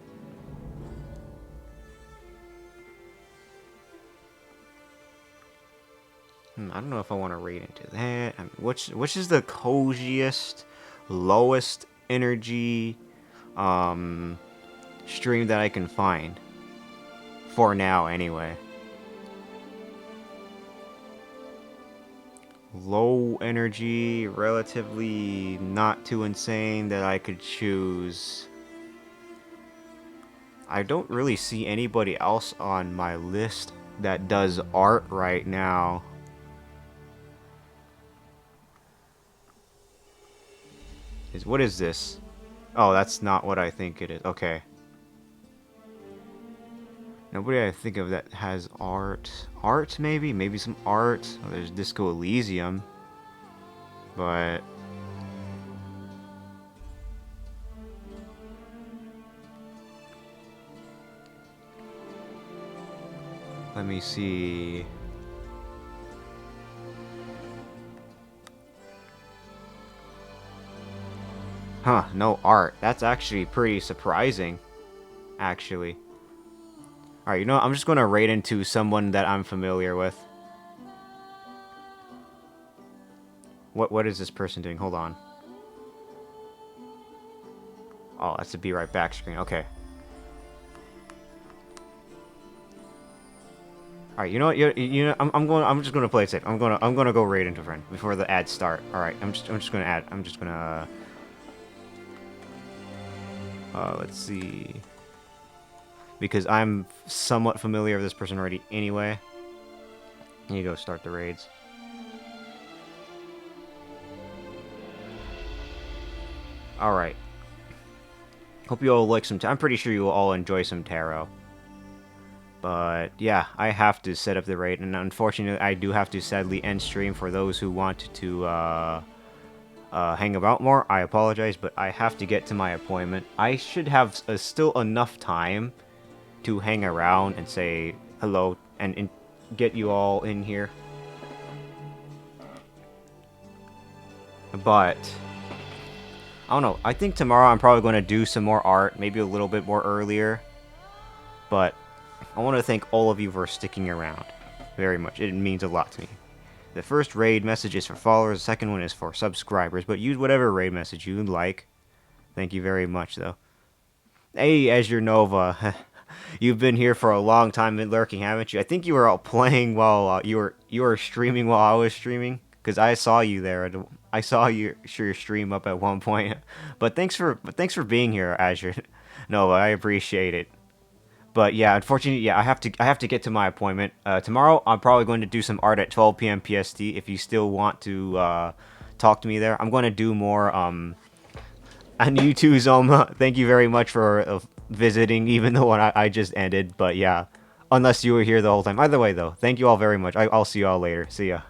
I don't know if I want to raid into that. I mean, which is the coziest, lowest energy stream that I can find? For now, anyway. Low energy, relatively not too insane that I could choose. I don't really see anybody else on my list that does art right now. What is this? Oh, that's not what I think it is. Okay. Nobody I think of that has art. Art, maybe? Maybe some art. Oh, there's Disco Elysium. But... let me see... Huh, no art. That's actually pretty surprising. Actually. Alright, you know what? I'm just gonna raid into someone that I'm familiar with. What is this person doing? Hold on. Oh, that's the be right back screen. Okay. Alright, you know what? You know, I'm just gonna play it safe. I'm gonna go raid into a friend before the ads start. Alright, I'm just gonna add. I'm just gonna let's see. Because I'm somewhat familiar with this person already anyway. I need to go start the raids. Alright. Hope you all like some... I'm pretty sure you will all enjoy some tarot. But, yeah, I have to set up the raid. And unfortunately, I do have to sadly end stream for those who want to hang about more. I apologize, but I have to get to my appointment. I should have still enough time to hang around and say hello and get you all in here. But... I don't know. I think tomorrow I'm probably going to do some more art, maybe a little bit more earlier. But I want to thank all of you for sticking around very much. It means a lot to me. The first raid message is for followers, the second one is for subscribers, but use whatever raid message you like. Thank you very much, though. Hey, Azure Nova. You've been here for a long time and lurking, haven't you? I think you were all playing while you were streaming while I was streaming. Because I saw you there. I saw your stream up at one point. But thanks for being here, Azure. No, I appreciate it. But yeah, unfortunately, yeah, I have to get to my appointment. Tomorrow, I'm probably going to do some art at 12 p.m. PST. If you still want to talk to me there, I'm going to do more. And you too, Zoma. Thank you very much for visiting, even the one I just ended. But yeah, unless you were here the whole time. Either way, though, thank you all very much. I'll see you all later. See ya.